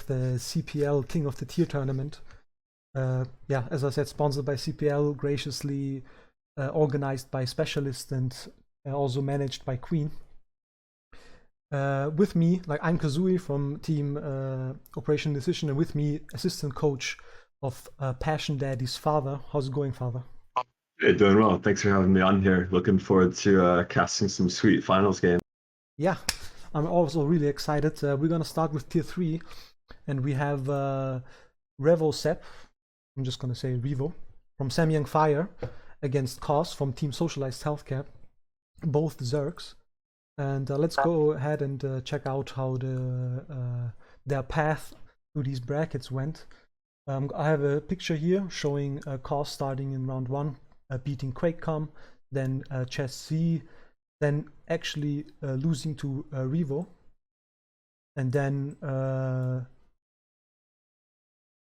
the CPL King of the Tier tournament. Yeah, as I said, sponsored by CPL, graciously organized by Specialist, and also managed by Queen. With me, like, I'm Kazuii from team Operation Decision, and with me, assistant coach of Passion Daddy's Father. How's it going, Father? Hey, doing well. Thanks for having me on here. Looking forward to casting some sweet finals games. Yeah, I'm also really excited. We're gonna start with Tier 3, and we have Revo Sepp, I'm just gonna say Revo, from Kazuii and Father against Kaz from Team Socialized Healthcare, both Zergs. And let's go ahead and check out how their path through these brackets went. I have a picture here showing Kaz starting in round 1, beating QuakeCom, then Chess C, then actually losing to Revo, and then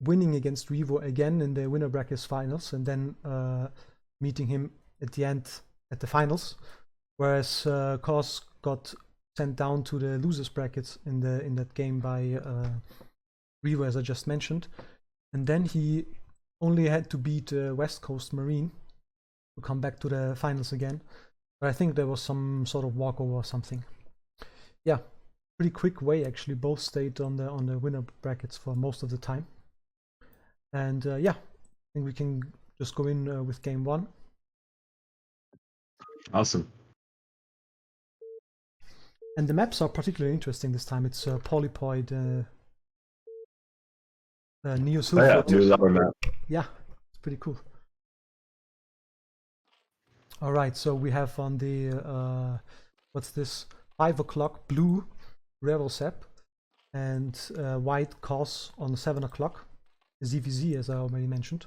winning against Revo again in the winner brackets finals, and then meeting him at the end at the finals. Whereas Kaz got sent down to the losers brackets in that game by Revo, as I just mentioned, and then he only had to beat West Coast Marine to come back to the finals again. But I think there was some sort of walkover or something. Yeah, pretty quick way actually. Both stayed on the winner brackets for most of the time. And yeah, I think we can just go in with game 1. Awesome. And the maps are particularly interesting this time. It's Polypoid, Neo Silph. New rubber map. Yeah, it's pretty cool. All right, so we have on the what's this? 5 o'clock blue Revel Sepp, and white Kaz on 7 o'clock. ZVZ, as I already mentioned.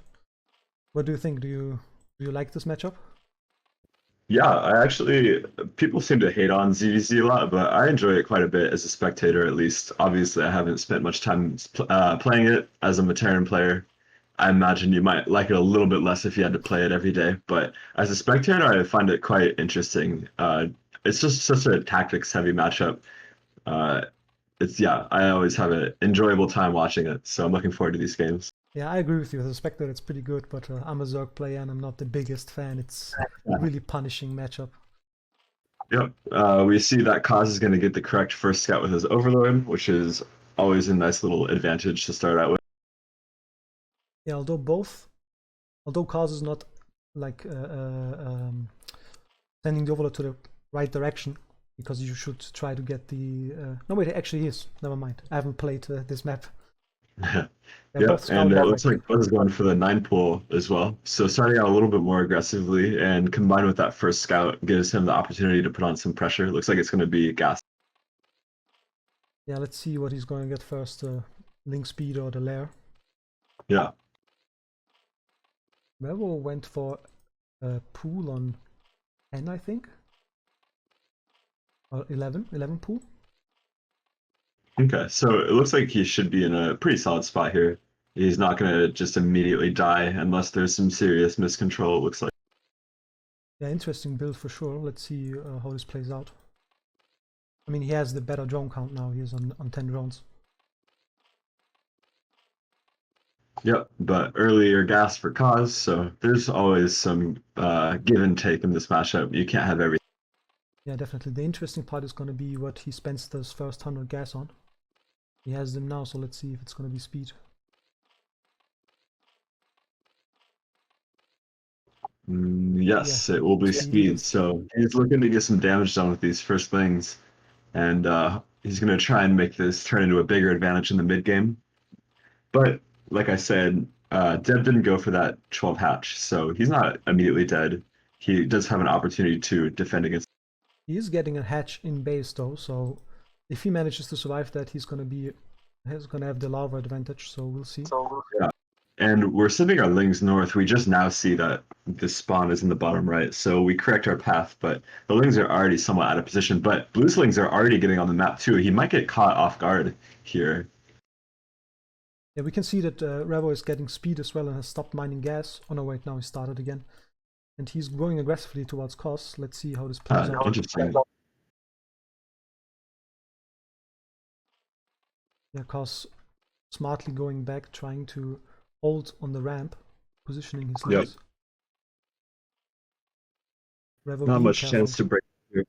What do you think? Do you like this matchup? Yeah, people seem to hate on ZVZ a lot, but I enjoy it quite a bit as a spectator, at least. Obviously, I haven't spent much time playing it as a Materan player. I imagine you might like it a little bit less if you had to play it every day, but as a spectator, I find it quite interesting. It's just such a tactics-heavy matchup. I always have an enjoyable time watching it, so I'm looking forward to these games. Yeah, I agree with you. As a spectator, it's pretty good, but I'm a Zerg player and I'm not the biggest fan. It's a really punishing matchup. Yep. We see that Kaz is going to get the correct first scout with his Overlord, which is always a nice little advantage to start out with. Yeah, although Kaz is not like sending the Overlord to the right direction, because you should try to get the... No, wait, actually he is. Never mind. I haven't played this map. Yeah, and it looks like Buzz is going for the 9 pool as well. So starting out a little bit more aggressively and combined with that first scout gives him the opportunity to put on some pressure. Looks like it's going to be gas. Yeah, let's see what he's going to get first, Link Speed or the Lair. Yeah. Revo went for a pool on 10, I think. Or 11 pool. Okay, so it looks like he should be in a pretty solid spot here. He's not going to just immediately die unless there's some serious miscontrol, it looks like. Yeah, interesting build for sure. Let's see how this plays out. I mean, he has the better drone count now. He is on 10 drones. Yep, but earlier gas for Kaz, so there's always some give and take in this matchup. You can't have everything. Yeah, definitely. The interesting part is going to be what he spends those first 100 gas on. He has them now, so let's see if it's going to be speed. Yes, it will be speed. So he's looking to get some damage done with these first things, and he's going to try and make this turn into a bigger advantage in the mid game. But like I said, Deb didn't go for that 12 hatch, so he's not immediately dead. He does have an opportunity to defend against. He is getting a hatch in base though, so if he manages to survive that, he's going to have the lava advantage. So we'll see. Yeah. And we're sending our lings north. We just now see that this spawn is in the bottom right, so we correct our path, but the lings are already somewhat out of position. But blue's lings are already getting on the map too. He might get caught off guard here. Yeah, we can see that Revo is getting speed as well and has stopped mining gas. Oh no, wait, now he started again. And he's going aggressively towards Kaz. Let's see how this plays out. Interesting. Yeah, Kaz smartly going back, trying to hold on the ramp, positioning his Yep. links. Revo Not being much careful. chance to break through.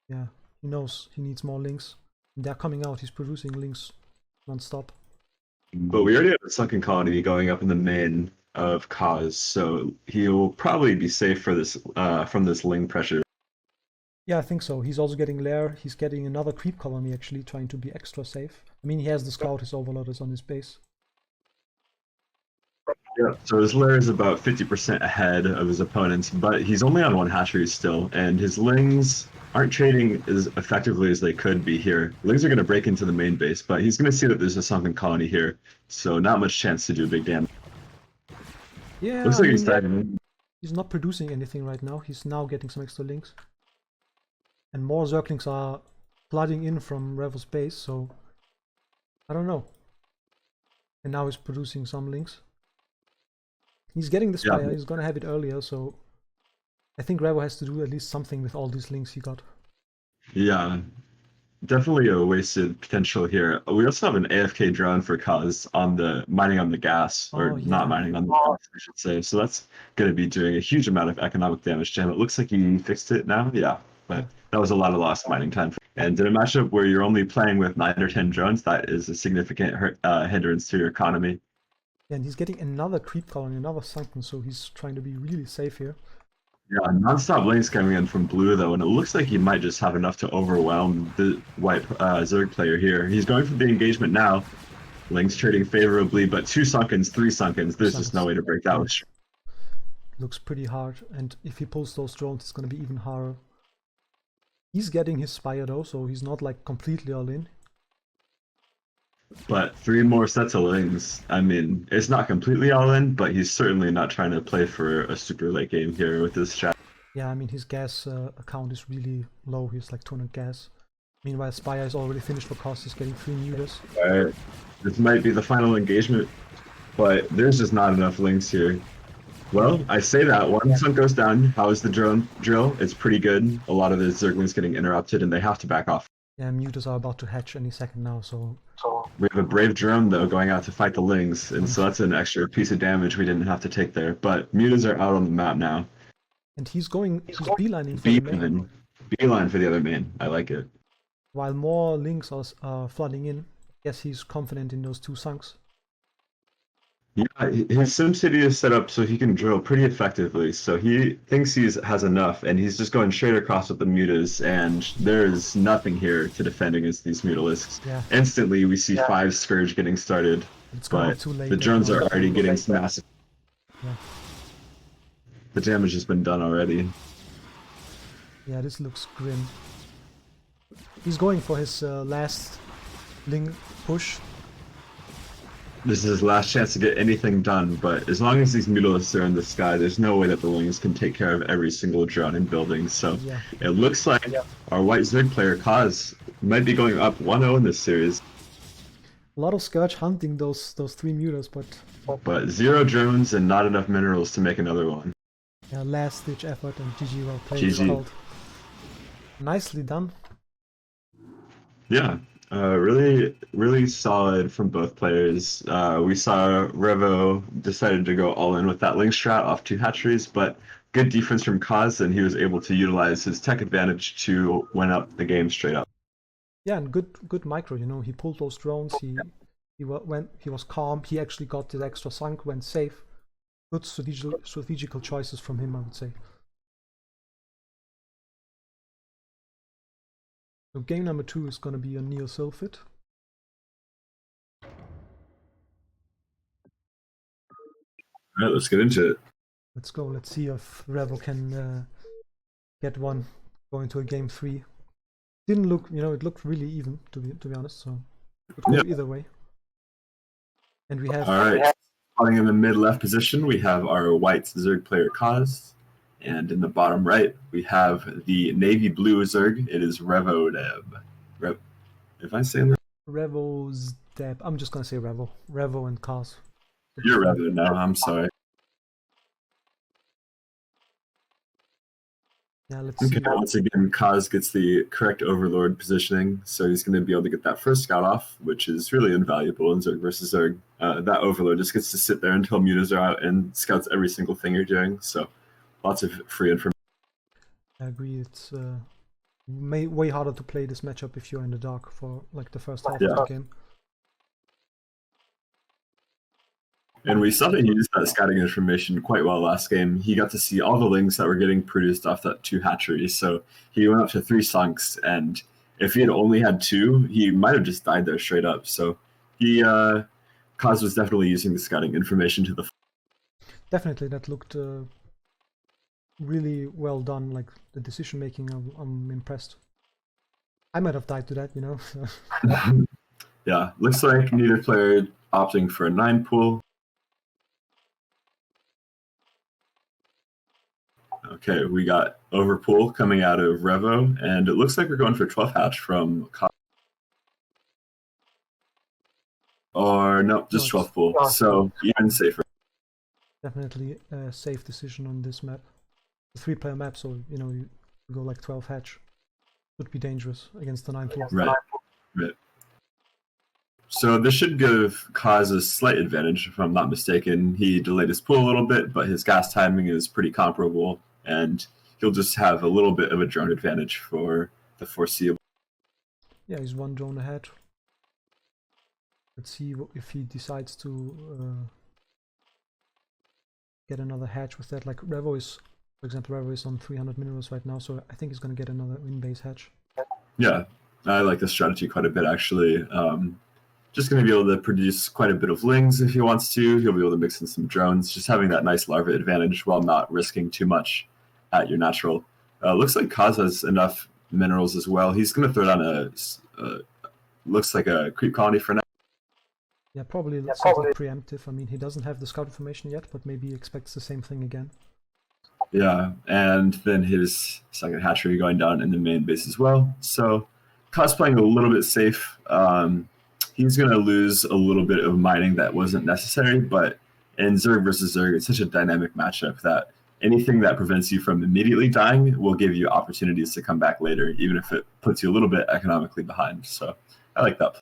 Yeah, he knows he needs more links. And they're coming out. He's producing links non-stop. But we already have a sunken colony going up in the main of Kaz, so he'll probably be safe for this from this ling pressure. Yeah, I think so. He's also getting lair. He's getting another creep colony, actually, trying to be extra safe. I mean, he has this cloud, his overlord is on his base. Yeah, so his lair is about 50% ahead of his opponents, but he's only on one hatchery still, and his lings aren't trading as effectively as they could be here. Lings are going to break into the main base, but he's going to see that there's a sunken colony here, so not much chance to do big damage. Yeah, Looks I like he's mean, diving. he's not producing anything right now. He's now getting some extra links. And more Zerglings are flooding in from Revel's base, so I don't know. And now he's producing some links. He's getting the Spire, he's gonna have it earlier, so I think Revo has to do at least something with all these links he got. Yeah, definitely a wasted potential here. We also have an AFK drone for Kaz on the mining on the gas, or Oh, not yeah. mining on the gas, I should say. So that's going to be doing a huge amount of economic damage to him. It looks like he fixed it now. Yeah, but Yeah. that was a lot of lost mining time. And in a matchup where you're only playing with 9 or 10 drones, that is a significant hindrance to your economy. Yeah, and he's getting another creep colony, another sunken, so he's trying to be really safe here. Yeah, non-stop lanes coming in from blue though, and it looks like he might just have enough to overwhelm the white Zerg player here. He's going for the engagement now. Links trading favorably, but 2 sunkens, 3 sunkens. There's just no way to break that with. Looks pretty hard, and if he pulls those drones, it's gonna be even harder. He's getting his Spire though, so he's not like completely all in. But 3 more sets of lings. I mean, it's not completely all in, but he's certainly not trying to play for a super late game here with this chat. Yeah, I mean, his gas account is really low. He's like 200 gas. Meanwhile, Spire is already finished for cost. He's getting 3 mutas. Alright, this might be the final engagement, but there's just not enough lings here. Well, I say that one sunk goes down. How is the drone drill? It's pretty good. A lot of the Zerglings getting interrupted, and they have to back off. Yeah, mutas are about to hatch any second now, so We have a brave drone though going out to fight the lings, and so that's an extra piece of damage we didn't have to take there. But mutas are out on the map now. and he's beelining for the main. Beeline for the other main. I like it. While more links are flooding in, yes, he's confident in those 2 sunks. Yeah, his SimCity is set up so he can drill pretty effectively. So he thinks he has enough, and he's just going straight across with the mutas, and there's nothing here to defend against these mutalisks. Yeah. Instantly, we see 5 Scourge getting started, It's gonna but be too late. the drones are already getting massive. Yeah. The damage has been done already. Yeah, this looks grim. He's going for his last link push. This is his last chance to get anything done, but as long as these mutalisks are in the sky, there's no way that the lings can take care of every single drone in building. So Yeah. it looks like our white Zerg player, Kaz, might be going up 1-0 in this series. A lot of Scourge hunting those 3 mutas, But 0 drones and not enough minerals to make another one. yeah, last ditch effort and GG well played. GG. Nicely done. Yeah, really solid from both players. We saw Revo decided to go all in with that link strat off 2 hatcheries, but good defense from Kaz, and he was able to utilize his tech advantage to win up the game straight up. Yeah, and good micro. You know, he pulled those drones. He was calm. He actually got the extra sunk, went safe. Good strategical choices from him, I would say. So game number 2 is gonna be a Neo Sylphid. All right, let's get into it. Let's go. Let's see if Revo can get one going to a game 3. Didn't look, you know, it looked really even to be honest. So it could go either way. And we have. All right, starting in the mid left position, we have our white Zerg player Kaz. And in the bottom right, we have the navy blue Zerg. It is Revodeb. If I say that? Revo's Deb. I'm just gonna say Revo. Revo and Kaz. You're Revo now, I'm sorry. Yeah, let's Okay, see. once again, Kaz gets the correct Overlord positioning, so he's going to be able to get that first scout off, which is really invaluable in Zerg versus Zerg. That Overlord just gets to sit there until mutas are out and scouts every single thing you're doing, so lots of free information. I agree. It's way harder to play this matchup if you're in the dark for like the first half of the game. And we saw that he used that scouting information quite well last game. He got to see all the lings that were getting produced off that 2 hatcheries. So he went up to 3 sunks, and if he had only had 2, he might have just died there straight up. So he, Kaz was definitely using the scouting information to the. Definitely, that looked really well done. Like the decision making, I'm impressed. I might have died to that, you know. Yeah, looks like neither player opting for a 9 pool. Okay, we got Overpool coming out of Revo, and it looks like we're going for 12 hatch from or no, just 12 pool. So even safer. Definitely a safe decision on this map. The 3-player map, so you know you go like 12 hatch. Would be dangerous against the 9 pool. Right. So this should give Kaz a slight advantage, if I'm not mistaken. He delayed his pool a little bit, but his gas timing is pretty comparable, and he'll just have a little bit of a drone advantage for the foreseeable. Yeah, he's 1 drone ahead. Let's see if he decides to get another hatch with that. Like Revo is, for example, Revo is on 300 minerals right now, so I think he's going to get another in-base hatch. Yeah, I like this strategy quite a bit, actually. Just going to be able to produce quite a bit of lings if he wants to. He'll be able to mix in some drones, just having that nice larva advantage while not risking too much at your natural. Looks like Kaz has enough minerals as well. He's going to throw down a looks like a creep colony for now. Yeah, probably something preemptive. I mean, he doesn't have the scout information yet, but maybe he expects the same thing again. Yeah, and then his second hatchery going down in the main base as well. So Kaz playing a little bit safe. He's going to lose a little bit of mining that wasn't necessary, but in Zerg versus Zerg, it's such a dynamic matchup that anything that prevents you from immediately dying will give you opportunities to come back later, even if it puts you a little bit economically behind. So I like that.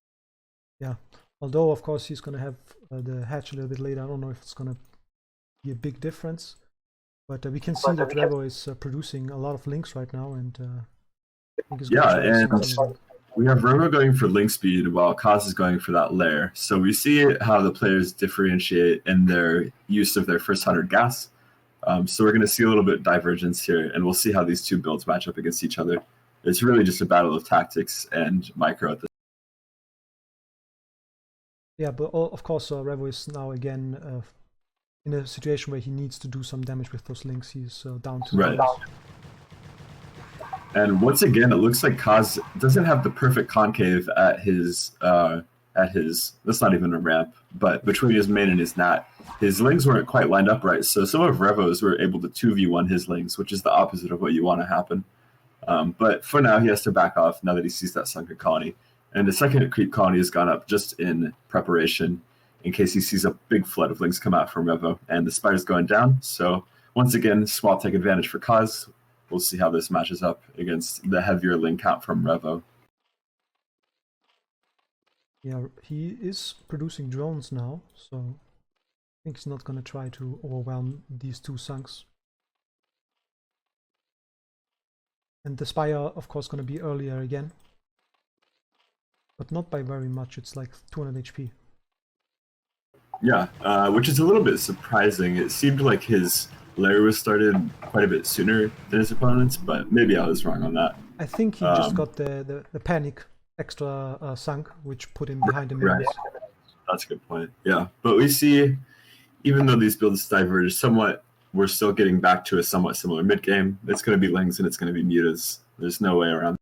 Yeah, although of course he's going to have the hatch a little bit later. I don't know if it's going to be a big difference, but we can see that Revo is producing a lot of links right now, and I think he's going to try something. We have Revo going for link speed while Kaz is going for that lair. So we see how the players differentiate in their use of their first 100 gas. So we're going to see a little bit of divergence here, and we'll see how these 2 builds match up against each other. It's really just a battle of tactics and micro at this. Yeah, but of course Revo is now again in a situation where he needs to do some damage with those links. He's down to right. And once again, it looks like Kaz doesn't have the perfect concave at his that's not even a ramp, but between his main and his nat, his lings weren't quite lined up right. So some of Revo's were able to 2v1 his lings, which is the opposite of what you want to happen. But for now, he has to back off now that he sees that sunken colony. And the second creep colony has gone up just in preparation in case he sees a big flood of lings come out from Revo. And the spider's going down. So once again, small tech advantage for Kaz. We'll see how this matches up against the heavier ling count from Revo. Yeah, he is producing drones now, so I think he's not going to try to overwhelm these 2 sunks. And the Spire, of course, going to be earlier again. But not by very much, it's like 200 HP. Yeah, which is a little bit surprising. It seemed like his lair was started quite a bit sooner than his opponents, but maybe I was wrong on that. I think he just got the panic extra sunk, which put him behind the minerals. Right. That's a good point. Yeah, but we see, even though these builds diverge somewhat, we're still getting back to a somewhat similar mid game. It's going to be lings and it's going to be mutas. There's no way around.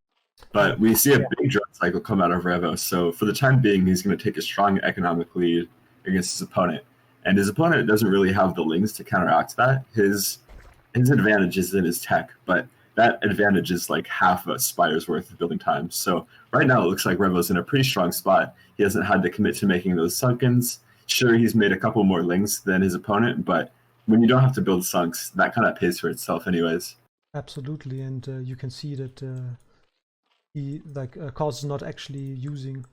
But we see a big drone cycle come out of Revo. So for the time being, he's going to take a strong economic lead against his opponent. And his opponent doesn't really have the lings to counteract that. His advantage is in his tech, but that advantage is like half a spire's worth of building time. So right now it looks like Revo's in a pretty strong spot. He hasn't had to commit to making those sunkens. Sure, he's made a couple more lings than his opponent, but when you don't have to build sunks, that kind of pays for itself anyways. Absolutely, and you can see that he Kaz is not actually using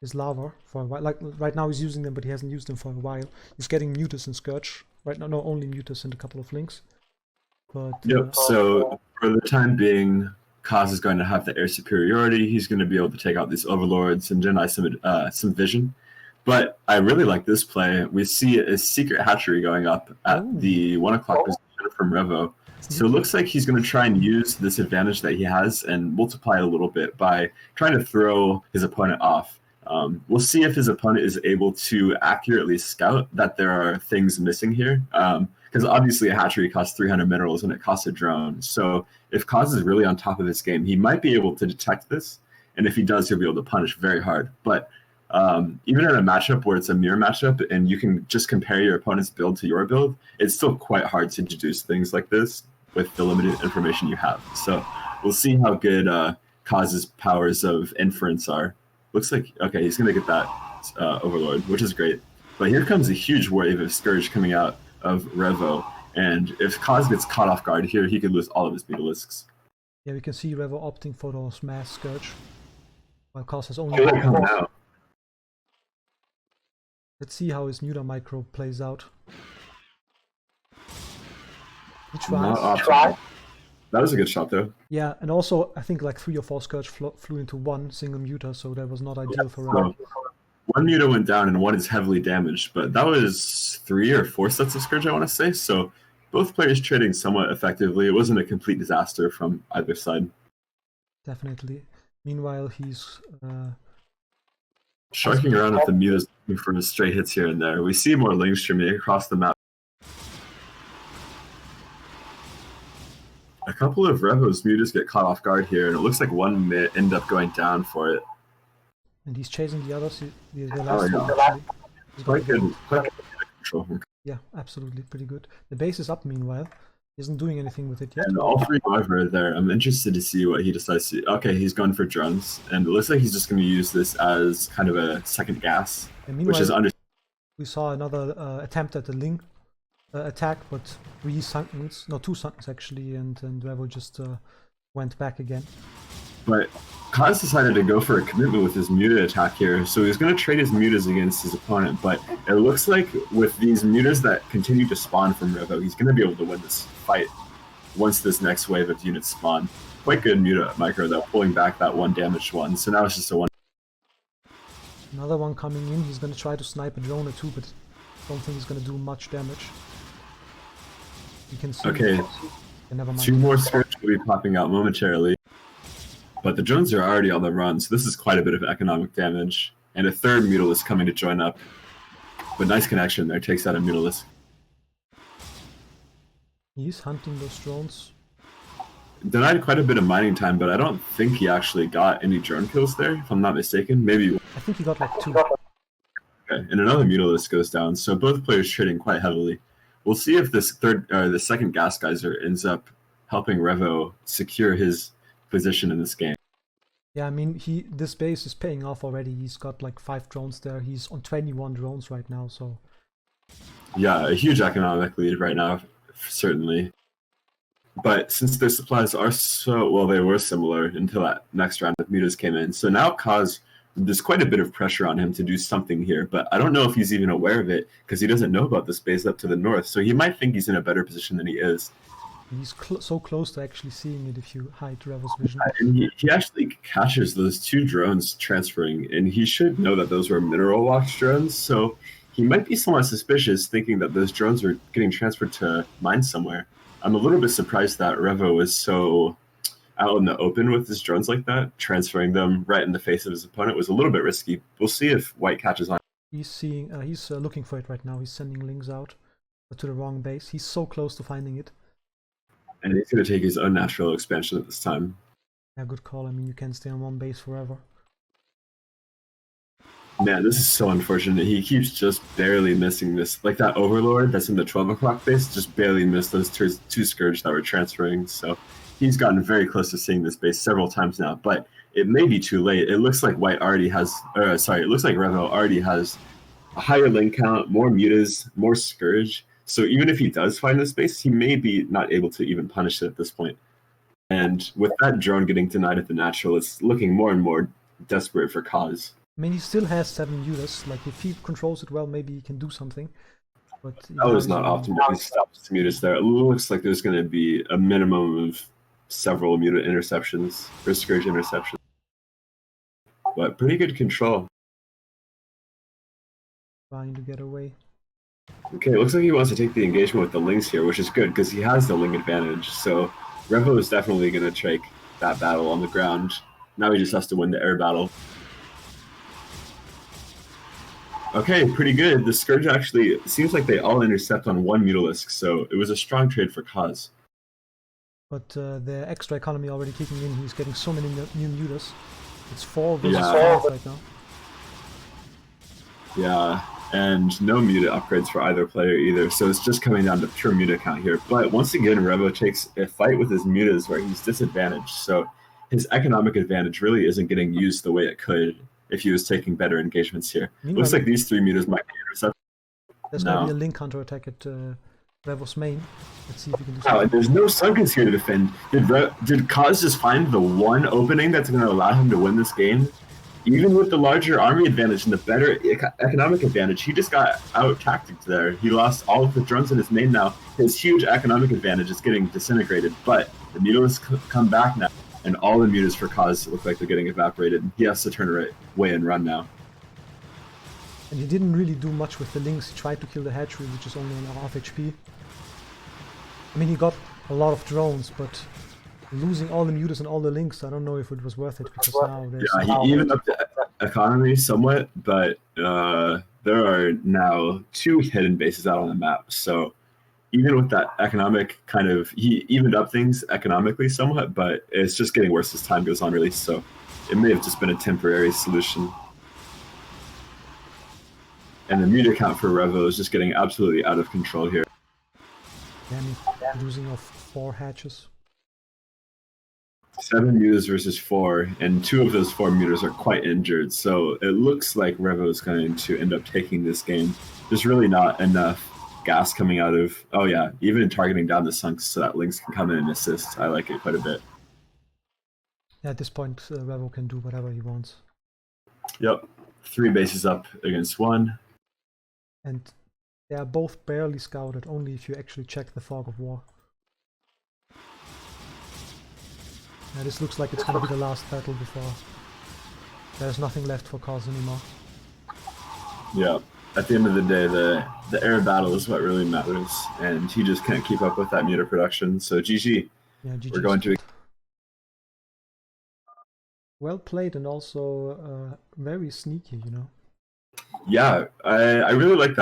his lava for a while. Like right now he's using them, but he hasn't used them for a while. He's getting Mutus and Scourge right now. No, only Mutus and a couple of links. But Yep. So for the time being, Kaz is going to have the air superiority. He's going to be able to take out these overlords and deny some vision. But I really like this play. We see a secret hatchery going up at the 1 o'clock position from Revo. So it looks like he's going to try and use this advantage that he has and multiply it a little bit by trying to throw his opponent off. We'll see if his opponent is able to accurately scout that there are things missing here. Because obviously a hatchery costs 300 minerals and it costs a drone. So if Kaz is really on top of his game, he might be able to detect this. And if he does, he'll be able to punish very hard. But even in a matchup where it's a mirror matchup and you can just compare your opponent's build to your build, it's still quite hard to deduce things like this with the limited information you have. So we'll see how good Kaz's powers of inference are. Looks like, okay, he's going to get that Overlord, which is great. But here comes a huge wave of Scourge coming out of Revo. And if Kaz gets caught off guard here, he could lose all of his Mutalisks. Yeah, we can see Revo opting for those mass Scourge, while Kaz has only... Let's see how his Muta micro plays out. He tries. That was a good shot, though. Yeah, and also I think like 3 or 4 Scourge flew into one single Muta, so that was not ideal for Revo. So, one Muta went down and one is heavily damaged, but that was 3 or 4 sets of Scourge, I want to say. So both players trading somewhat effectively. It wasn't a complete disaster from either side. Definitely. Meanwhile, he's sharking around with the Mutas looking for stray hits here and there. We see more link streaming across the map. A couple of Revo's Mutas get caught off guard here, and it looks like one may end up going down for it. And he's chasing the others. The last one, actually. Quite good control. Yeah, absolutely. Pretty good. The base is up, meanwhile. He isn't doing anything with it yet. And all 3 Wyver are there. I'm interested to see what he decides to... Okay, he's going for drones. And it looks like he's just going to use this as kind of a second gas, which is under... We saw another attempt at the link attack, but 3 Sunkens, no, 2 Sunkens actually, and Revo just went back again. But Kaz decided to go for a commitment with his Muta attack here, so he's going to trade his Mutas against his opponent, but it looks like with these Mutas that continue to spawn from Revo, he's going to be able to win this fight once this next wave of units spawn. Quite good Muta micro, though, pulling back that one damaged one, so now it's just a one. Another one coming in, he's going to try to snipe a drone or 2, but I don't think he's going to do much damage. You can see... Okay, never mind. 2 more Scourge will be popping out momentarily. But the drones are already on the run, so this is quite a bit of economic damage. And a 3rd Mutalisk coming to join up. But nice connection there, takes out a Mutalisk. He's hunting those drones. Denied quite a bit of mining time, but I don't think he actually got any drone kills there, if I'm not mistaken. Maybe. I think he got like 2. Okay, and another Mutalisk goes down, so both players trading quite heavily. We'll see if this the second Gas Geyser ends up helping Revo secure his position in this game. Yeah, I mean, this base is paying off already. He's got like 5 drones there. He's on 21 drones right now, so... Yeah, a huge economic lead right now, certainly. But since their supplies are so... Well, they were similar until that next round of Mutas came in. So now Kaz, there's quite a bit of pressure on him to do something here, but I don't know if he's even aware of it, because he doesn't know about the space up to the north, so he might think he's in a better position than he is. He's so close to actually seeing it if you hide Revo's vision. And he actually catches those 2 drones transferring, and he should know that those were mineral watch drones, so he might be somewhat suspicious, thinking that those drones are getting transferred to mines somewhere. I'm a little bit surprised that Revo was so out in the open with his drones like that. Transferring them right in the face of his opponent was a little bit risky. We'll see if White catches on. He's looking for it right now. He's sending links out to the wrong base. He's so close to finding it. And he's going to take his own natural expansion at this time. Yeah, good call. I mean, you can't stay on one base forever. Man, this is so unfortunate. He keeps just barely missing this. Like that Overlord that's in the 12 o'clock base just barely missed those 2 Scourge that were transferring. So he's gotten very close to seeing this base several times now. But it may be too late. It looks like White already has... it looks like Revo already has a higher lane count, more Mutas, more Scourge. So even if he does find this base, he may be not able to even punish it at this point. And with that drone getting denied at the natural, it's looking more and more desperate for Kaz. I mean, he still has 7 mutas. Like, if he controls it well, maybe he can do something. But That was not optimal. He stopped his mutas there. It looks like there's going to be a minimum of several muta interceptions or Scourge interceptions. But pretty good control. Trying to get away. Okay, it looks like he wants to take the engagement with the Lynx here, which is good because he has the Ling advantage. So Revo is definitely going to take that battle on the ground. Now he just has to win the air battle. Okay, pretty good. The Scourge actually, it seems like they all intercept on one Mutalisk, so it was a strong trade for Kaz. But the extra economy already kicking in. He's getting so many new mutas. It's 4 versus 5 right now. Yeah, and no muta upgrades for either player either, so it's just coming down to pure muta count here. But once again, Revo takes a fight with his mutas where he's disadvantaged, so his economic advantage really isn't getting used the way it could if he was taking better engagements here. Meanwhile, looks like these 3 mutas might be intercepted. There's going to be a Link counter attack at Revo's main. Let's see if we can do something. Wow, and there's no Sunkens here to defend. Did Kaz just find the one opening that's going to allow him to win this game? Even with the larger army advantage and the better economic advantage, he just got out-tacticked there. He lost all of the drones in his main now. His huge economic advantage is getting disintegrated, but the mutas come back now, and all the mutas for Kaz look like they're getting evaporated. He has to turn away and run now. And he didn't really do much with the Lynx. He tried to kill the hatchery, which is only on half HP. I mean, he got a lot of drones, but losing all the mutas and all the Lynx, I don't know if it was worth it, because now there's... Yeah, he evened up the economy somewhat, but there are now 2 hidden bases out on the map, so even with that economic kind of... He evened up things economically somewhat, but it's just getting worse as time goes on, really, so it may have just been a temporary solution. And the muta count for Revo is just getting absolutely out of control here. Damn, losing off 4 hatches. 7 mutas versus 4, and 2 of those 4 mutas are quite injured, so it looks like Revo is going to end up taking this game. There's really not enough gas coming out of... Oh yeah, even targeting down the Sunks so that Lynx can come in and assist. I like it quite a bit. Yeah, at this point, Revo can do whatever he wants. Yep, 3 bases up against 1. And they are both barely scouted, only if you actually check the Fog of War. Yeah, this looks like it's going to be the last battle before there's nothing left for Kaz anymore. Yeah, at the end of the day, the air battle is what really matters, and he just can't keep up with that muta production, so GG. Yeah, GG. We're going to... Well played, and also very sneaky, you know? Yeah, I really like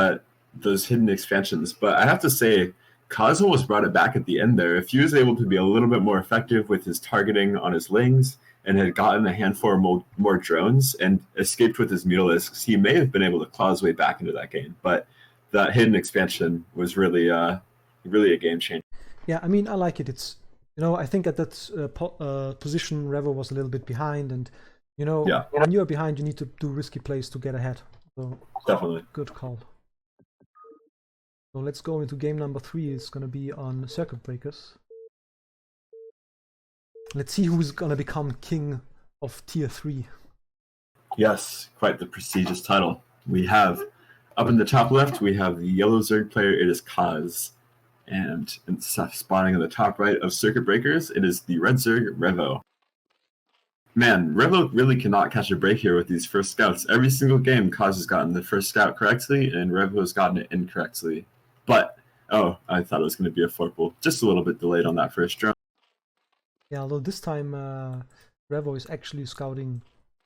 those hidden expansions, but I have to say, Kaz almost brought it back at the end there. If he was able to be a little bit more effective with his targeting on his Lings and had gotten a handful of more drones and escaped with his Mutalisks, he may have been able to claw his way back into that game. But that hidden expansion was really a game changer. Yeah, I mean, I like it. It's, you know, I think at that position, Revo was a little bit behind, and you know, when you're behind, you need to do risky plays to get ahead. So definitely good call. So let's go into game number 3. It's going to be on Circuit Breakers. Let's see who's going to become king of Tier 3. Yes, quite the prestigious title. We have, up in the top left, we have the yellow Zerg player. It is Kaz. And spawning in the top right of Circuit Breakers, it is the red Zerg, Revo. Man, Revo really cannot catch a break here with these first scouts. Every single game, Kaz has gotten the first scout correctly, and Revo has gotten it incorrectly. But, oh, I thought it was going to be a Forkle. Just a little bit delayed on that first drone. Yeah, although this time Revo is actually scouting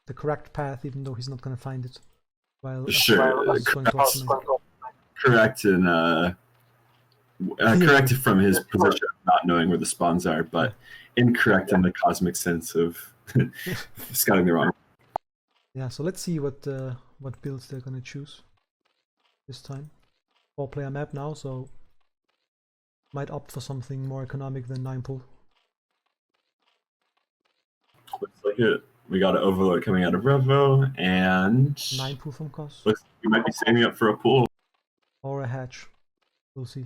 the correct path, even though he's not going to find it. While sure, correct and correct from his position of not knowing where the spawns are, but incorrect in the cosmic sense of scouting the wrong. Yeah, so let's see what builds they're going to choose this time. 4-player map now, so might opt for something more economic than 9-pool. Looks like it. We got an Overlord coming out of Revo, and 9-pool from Kaz. Looks like we might be saving up for a pool. Or a hatch. We'll see.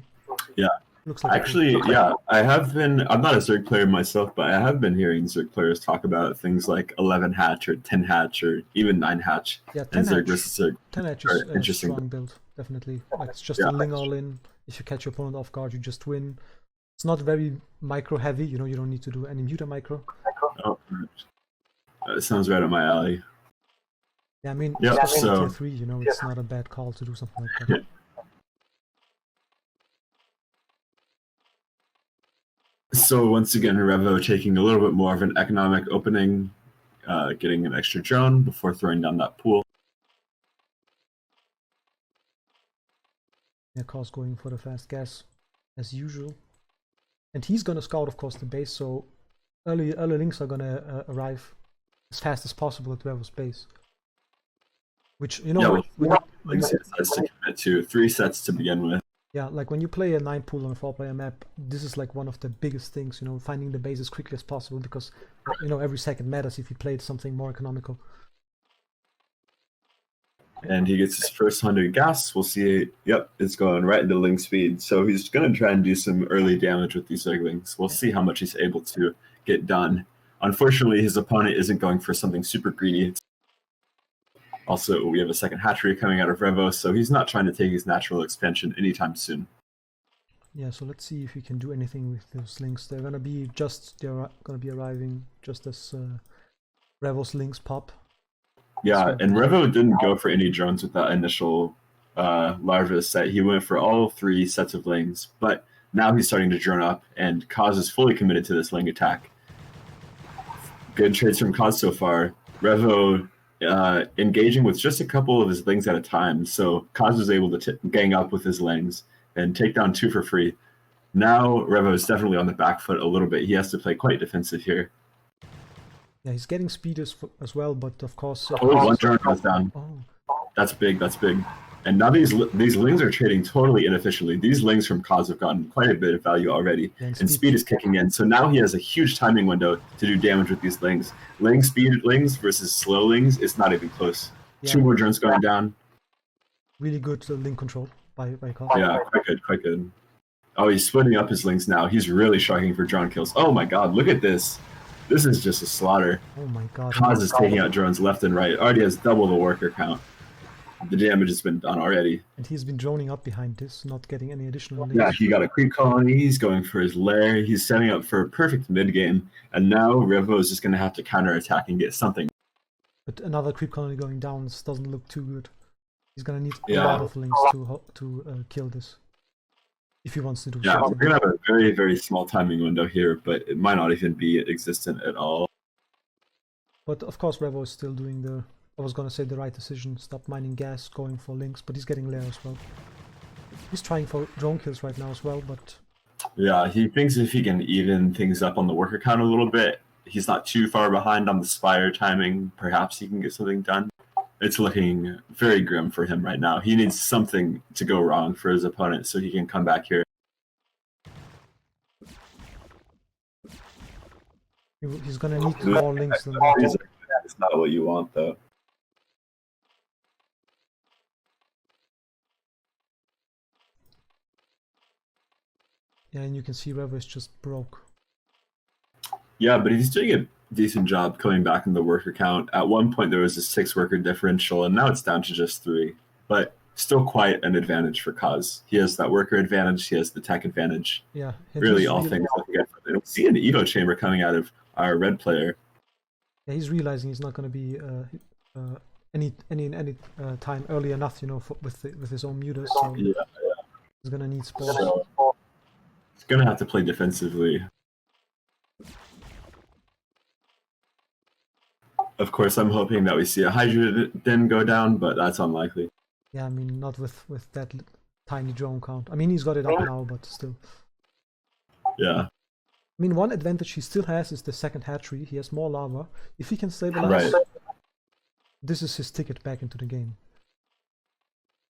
Yeah, Looks like Actually, yeah, I'm not a Zerg player myself, but I have been hearing Zerg players talk about things like 11 hatch or 10 hatch or even 9 hatch. yeah, And Zerg versus Zerg 10 hatch are is a interesting. strong build, definitely. Like it's just Yeah. a Ling all in. If you catch your opponent off guard, you just win. It's not very micro heavy, you know, you don't need to do any muta micro. Oh, that sounds right up my alley. Yeah, I mean, Yep, especially so tier 3, you know, it's not a bad call to do something like that. So once again, Revo taking a little bit more of an economic opening, getting an extra drone before throwing down that pool. Yeah, Kaz going for the fast gas as usual. And he's gonna scout, of course, the base, so early links are gonna arrive as fast as possible at Revo's base. Which, you know, Sets to commit to 3 sets to begin with. yeah, like when you play a 9 pool on a 4-player map, this is like one of the biggest things, you know, finding the base as quickly as possible, because, you know, every second matters if you played something more economical. And he gets his first 100 gas. We'll see. Yep, it's going right into Ling speed. So he's going to try and do some early damage with these Zerglings. We'll see how much he's able to get done. Unfortunately, his opponent isn't going for something super greedy. Also, we have a second hatchery coming out of Revo, so he's not trying to take his natural expansion anytime soon. Yeah, so let's see if we can do anything with those links. They're gonna be arriving just as Revo's links pop. Yeah, and Revo didn't go for any drones with that initial larva set. He went for all 3 sets of lings, but now he's starting to drone up, and Kaz is fully committed to this ling attack. Good trades from Kaz so far. Revo engaging with just a couple of his lings at a time, so Kaz was able to gang up with his lings and take down 2 for free. Now Revo is definitely on the back foot a little bit. He has to play quite defensive here. Yeah, he's getting speed as well, but of course... one drone goes down. Oh. That's big, that's big. And now these lings are trading totally inefficiently. These lings from Kaz have gotten quite a bit of value already, and speed is kicking in. So now he has a huge timing window to do damage with these lings. Speed lings versus slow lings is not even close. Yeah. 2 more drones going down. Really good link control by Kaz. Yeah, quite good. Oh, he's splitting up his lings now. He's really striking for drone kills. Oh my god, look at this. This is just a slaughter. Oh my god. Kaz is taking out drones left and right. Already has double the worker count. The damage has been done already. And he's been droning up behind this, not getting any additional links. Yeah, he got a creep colony. He's going for his lair. He's setting up for a perfect mid game. And now Revo is just going to have to counterattack and get something. But another creep colony going down doesn't look too good. He's going to need a lot of links to kill this. If he wants to do something. We're going to have a very, very small timing window here, but it might not even be existent at all. But of course Revo is still doing the... I was gonna say the right decision, stop mining gas, going for links, but he's getting lair as well. He's trying for drone kills right now as well, but... Yeah, he thinks if he can even things up on the worker count a little bit, he's not too far behind on the Spire timing, perhaps he can get something done. It's looking very grim for him right now. He needs something to go wrong for his opponent so he can come back here. He's gonna need more links than that. It's not what you want, though. Yeah, and you can see Revo is just broke. Yeah, but he's doing a decent job coming back in the worker count. At one point, there was a 6 worker differential, and now it's down to just 3. But still quite an advantage for Kaz. He has that worker advantage, he has the tech advantage. Yeah. Really, all things looking good for him. We see an Evo chamber coming out of our red player. Yeah, he's realizing he's not going to be any time early enough, you know, with his own mutas. So yeah. He's going to need spores. So, he's going to have to play defensively. Of course, I'm hoping that we see a Hydra Den go down, but that's unlikely. Yeah, I mean, not with that tiny drone count. I mean, he's got it up now, but still. Yeah. I mean, one advantage he still has is the second hatchery. He has more lava. If he can stabilize, this is his ticket back into the game.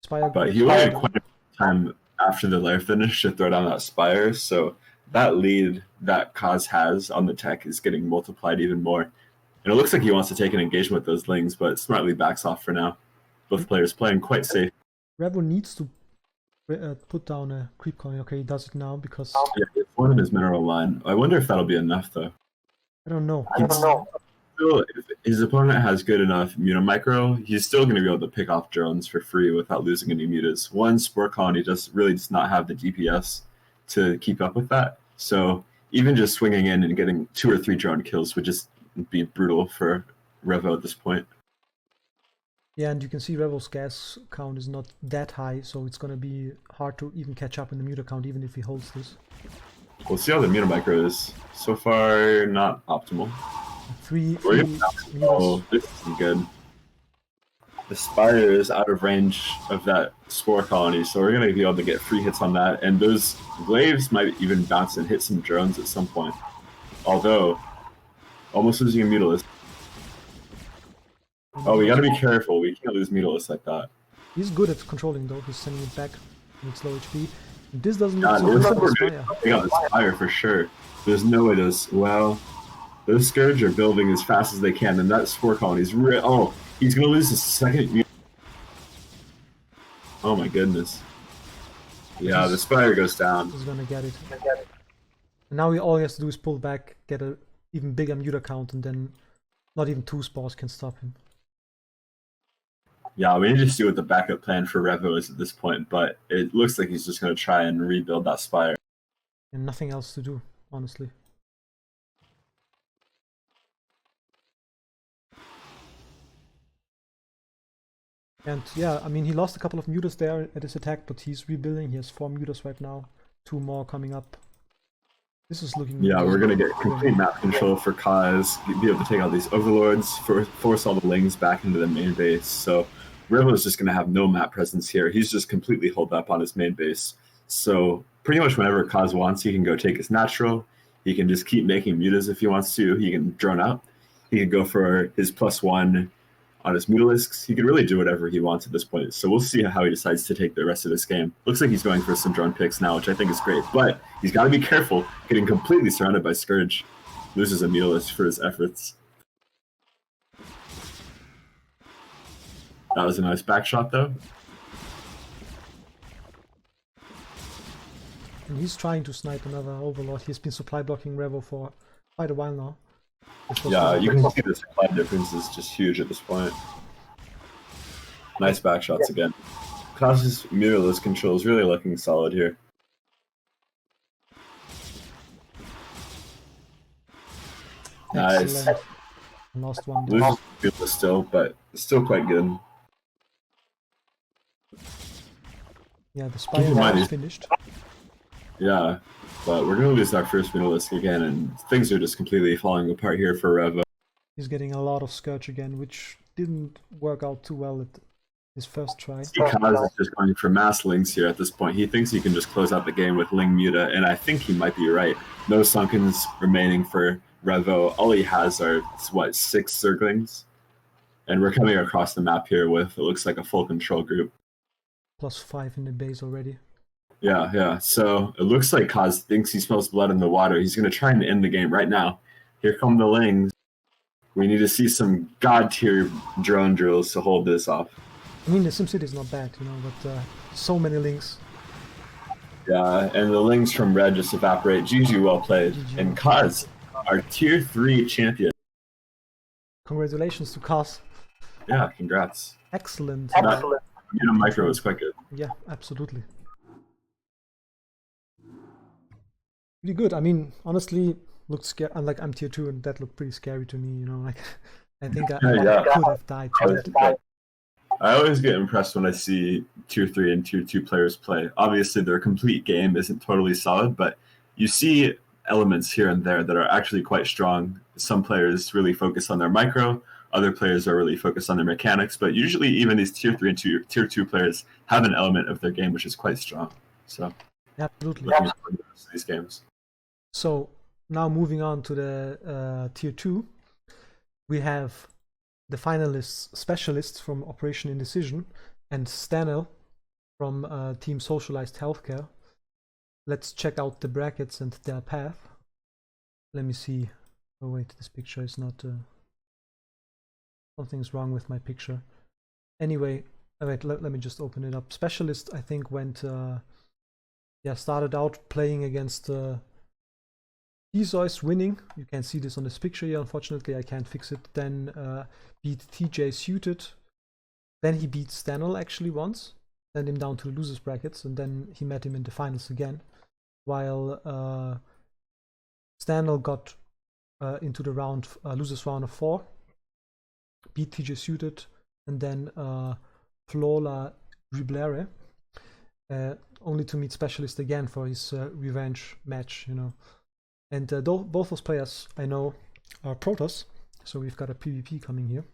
But he waited quite a time after the lair finish to throw down that Spire, so that lead that Kaz has on the tech is getting multiplied even more. And it looks like he wants to take an engagement with those lings, but smartly backs off for now. Both players playing quite safe. Revo needs to put down a creep colony. Okay, he does it now because Yeah, it's one in his mineral line. I wonder if that'll be enough though. I don't know. Still, if his opponent has good enough mutamicro, he's still going to be able to pick off drones for free without losing any mutas. One spore colony really does not have the DPS to keep up with that. So even just swinging in and getting 2 or 3 drone kills would just be brutal for Revo at this point. Yeah, and you can see Revo's gas count is not that high, so it's gonna be hard to even catch up in the muta count, even if he holds this. We'll see how the mutamicro is. So far, not optimal. Three Oh, this isn't good. The Spire is out of range of that spore colony, so we're going to be able to get free hits on that, and those glaives might even bounce and hit some drones at some point. Although, almost losing a Mutalisk. Oh, we got to be careful. We can't lose Mutalisk like that. He's good at controlling though. He's sending it back with low HP. And this doesn't Yeah, look so we're good. going to take out the Spire for sure. There's no way those... Well, those Scourge are building as fast as they can, and that spore colony is oh, he's going to lose his second... Oh my goodness. Yeah, the Spire goes down. He's gonna get it. And now all he has to do is pull back, get an even bigger muta count, and then not even 2 spores can stop him. Yeah, we need to see what the backup plan for Revo is at this point, but it looks like he's just going to try and rebuild that Spire. And nothing else to do, honestly. And yeah, I mean, he lost a couple of mutas there at his attack, but he's rebuilding. He has 4 mutas right now, 2 more coming up. This is looking... Yeah, we're going to get complete map control for Kaz, be able to take out these overlords, force all the lings back into the main base. So Revo is just going to have no map presence here. He's just completely holed up on his main base. So pretty much whenever Kaz wants, he can go take his natural. He can just keep making mutas if he wants to. He can drone out. He can go for his +1 on his Mutalisks. He can really do whatever he wants at this point. So we'll see how he decides to take the rest of this game. Looks like he's going for some drone picks now, which I think is great. But he's got to be careful, getting completely surrounded by Scourge. Loses a Mutalisk for his efforts. That was a nice back shot, though. And he's trying to snipe another Overlord. He's been supply blocking Revo for quite a while now. Yeah, you can see the supply difference is just huge at this point. Nice back shots again. Kaz's Mutalisk control is really looking solid here. Nice. Lost one. Loses Pupil still, but still quite good. Yeah, the Spire is finished. Yeah, but we're going to lose our first Mutalisk again, and things are just completely falling apart here for Revo. He's getting a lot of Scourge again, which didn't work out too well at his first try. Kaz is just going for mass lings here at this point. He thinks he can just close out the game with Ling Muta, and I think he might be right. No Sunkens remaining for Revo. All he has are, what, 6 Zerglings? And we're coming across the map here with, it looks like a full control group. +5 in the base already. Yeah. So it looks like Kaz thinks he smells blood in the water. He's going to try and end the game right now. Here come the Lings. We need to see some god-tier drone drills to hold this off. I mean, the SimCity is not bad, but so many Lings. Yeah, and the Lings from red just evaporate. GG, well played. GG. And Kaz, our tier 3 champion. Congratulations to Kaz. Yeah, congrats. Excellent. Micro was quite good. Yeah, absolutely. Pretty good. I mean, honestly, looked scary. Like, I'm tier 2, and that looked pretty scary to me. Like, I think I could have died. I always get impressed when I see tier 3 and tier 2 players play. Obviously, their complete game isn't totally solid, but you see elements here and there that are actually quite strong. Some players really focus on their micro. Other players are really focused on their mechanics. But usually, even these tier 3 and tier 2 players have an element of their game which is quite strong. So, absolutely. looking forward to these games. So now moving on to the tier 2, we have the finalists, specialists from Operation Indecision, and Stanel from Team Socialized Healthcare. Let's check out the brackets and their path. Let me see. Oh wait, this picture is not... something's wrong with my picture. Anyway, wait, let me just open it up. Specialist, I think, went started out playing against Theseus, winning. You can see this on this picture here. Unfortunately, I can't fix it. Then beat TJ Suited. Then he beat Stanel actually once. Sent him down to the losers brackets, and then he met him in the finals again. While Stanel got into the losers round of 4, beat TJ Suited, and then Flola Riblere, only to meet Specialist again for his revenge match, you know. And both those players I know are Protoss, so we've got a PvP coming here.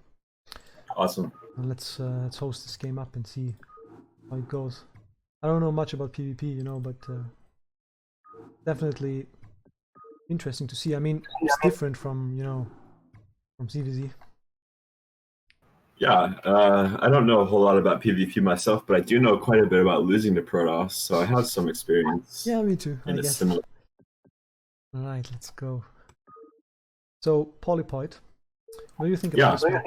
Awesome. And let's host this game up and see how it goes. I don't know much about PvP, you know, but definitely interesting to see. I mean, it's different from, you know, from CVZ. Yeah, I don't know a whole lot about PvP myself, but I do know quite a bit about losing to Protoss, so I have some experience. Yeah, me too, in I a guess. similar. Alright, let's go. So, Polypoid, what do you think about this map?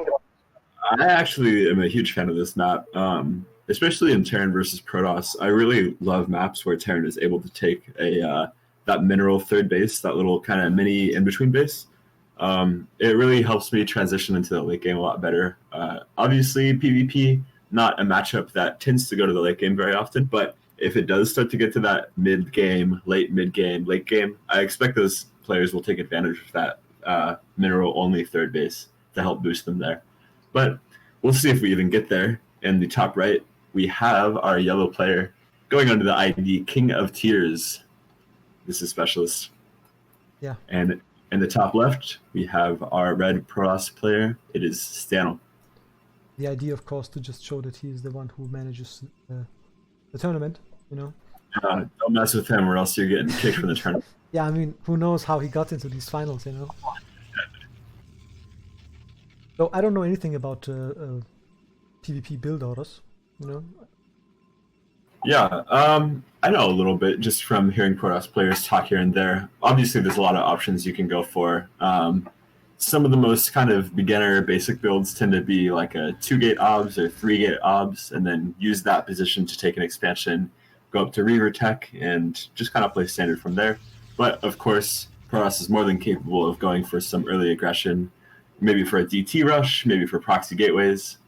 I actually am a huge fan of this map, especially in Terran versus Protoss. I really love maps where Terran is able to take that mineral third base, that little kind of mini in-between base. It really helps me transition into the late game a lot better. Obviously, PvP, not a matchup that tends to go to the late game very often, but if it does start to get to that mid-game, late-game, late game, I expect those players will take advantage of that mineral-only third base to help boost them there. But we'll see if we even get there. In the top right, we have our yellow player going under the ID King of Tears. This is Specialist. Yeah. And in the top left, we have our red Protoss player. It is Stanel. The idea, of course, to just show that he is the one who manages the tournament, you know? Don't mess with him or else you're getting kicked from the tournament. Yeah, I mean, who knows how he got into these finals, you know? So I don't know anything about PvP build orders, you know? Yeah, I know a little bit just from hearing Protoss players talk here and there. Obviously, there's a lot of options you can go for. Some of the most kind of beginner basic builds tend to be like a 2-gate OBS or 3-gate OBS, and then use that position to take an expansion, go up to Reaver Tech, and just kind of play standard from there. But of course, Protoss is more than capable of going for some early aggression, maybe for a DT rush, maybe for proxy gateways,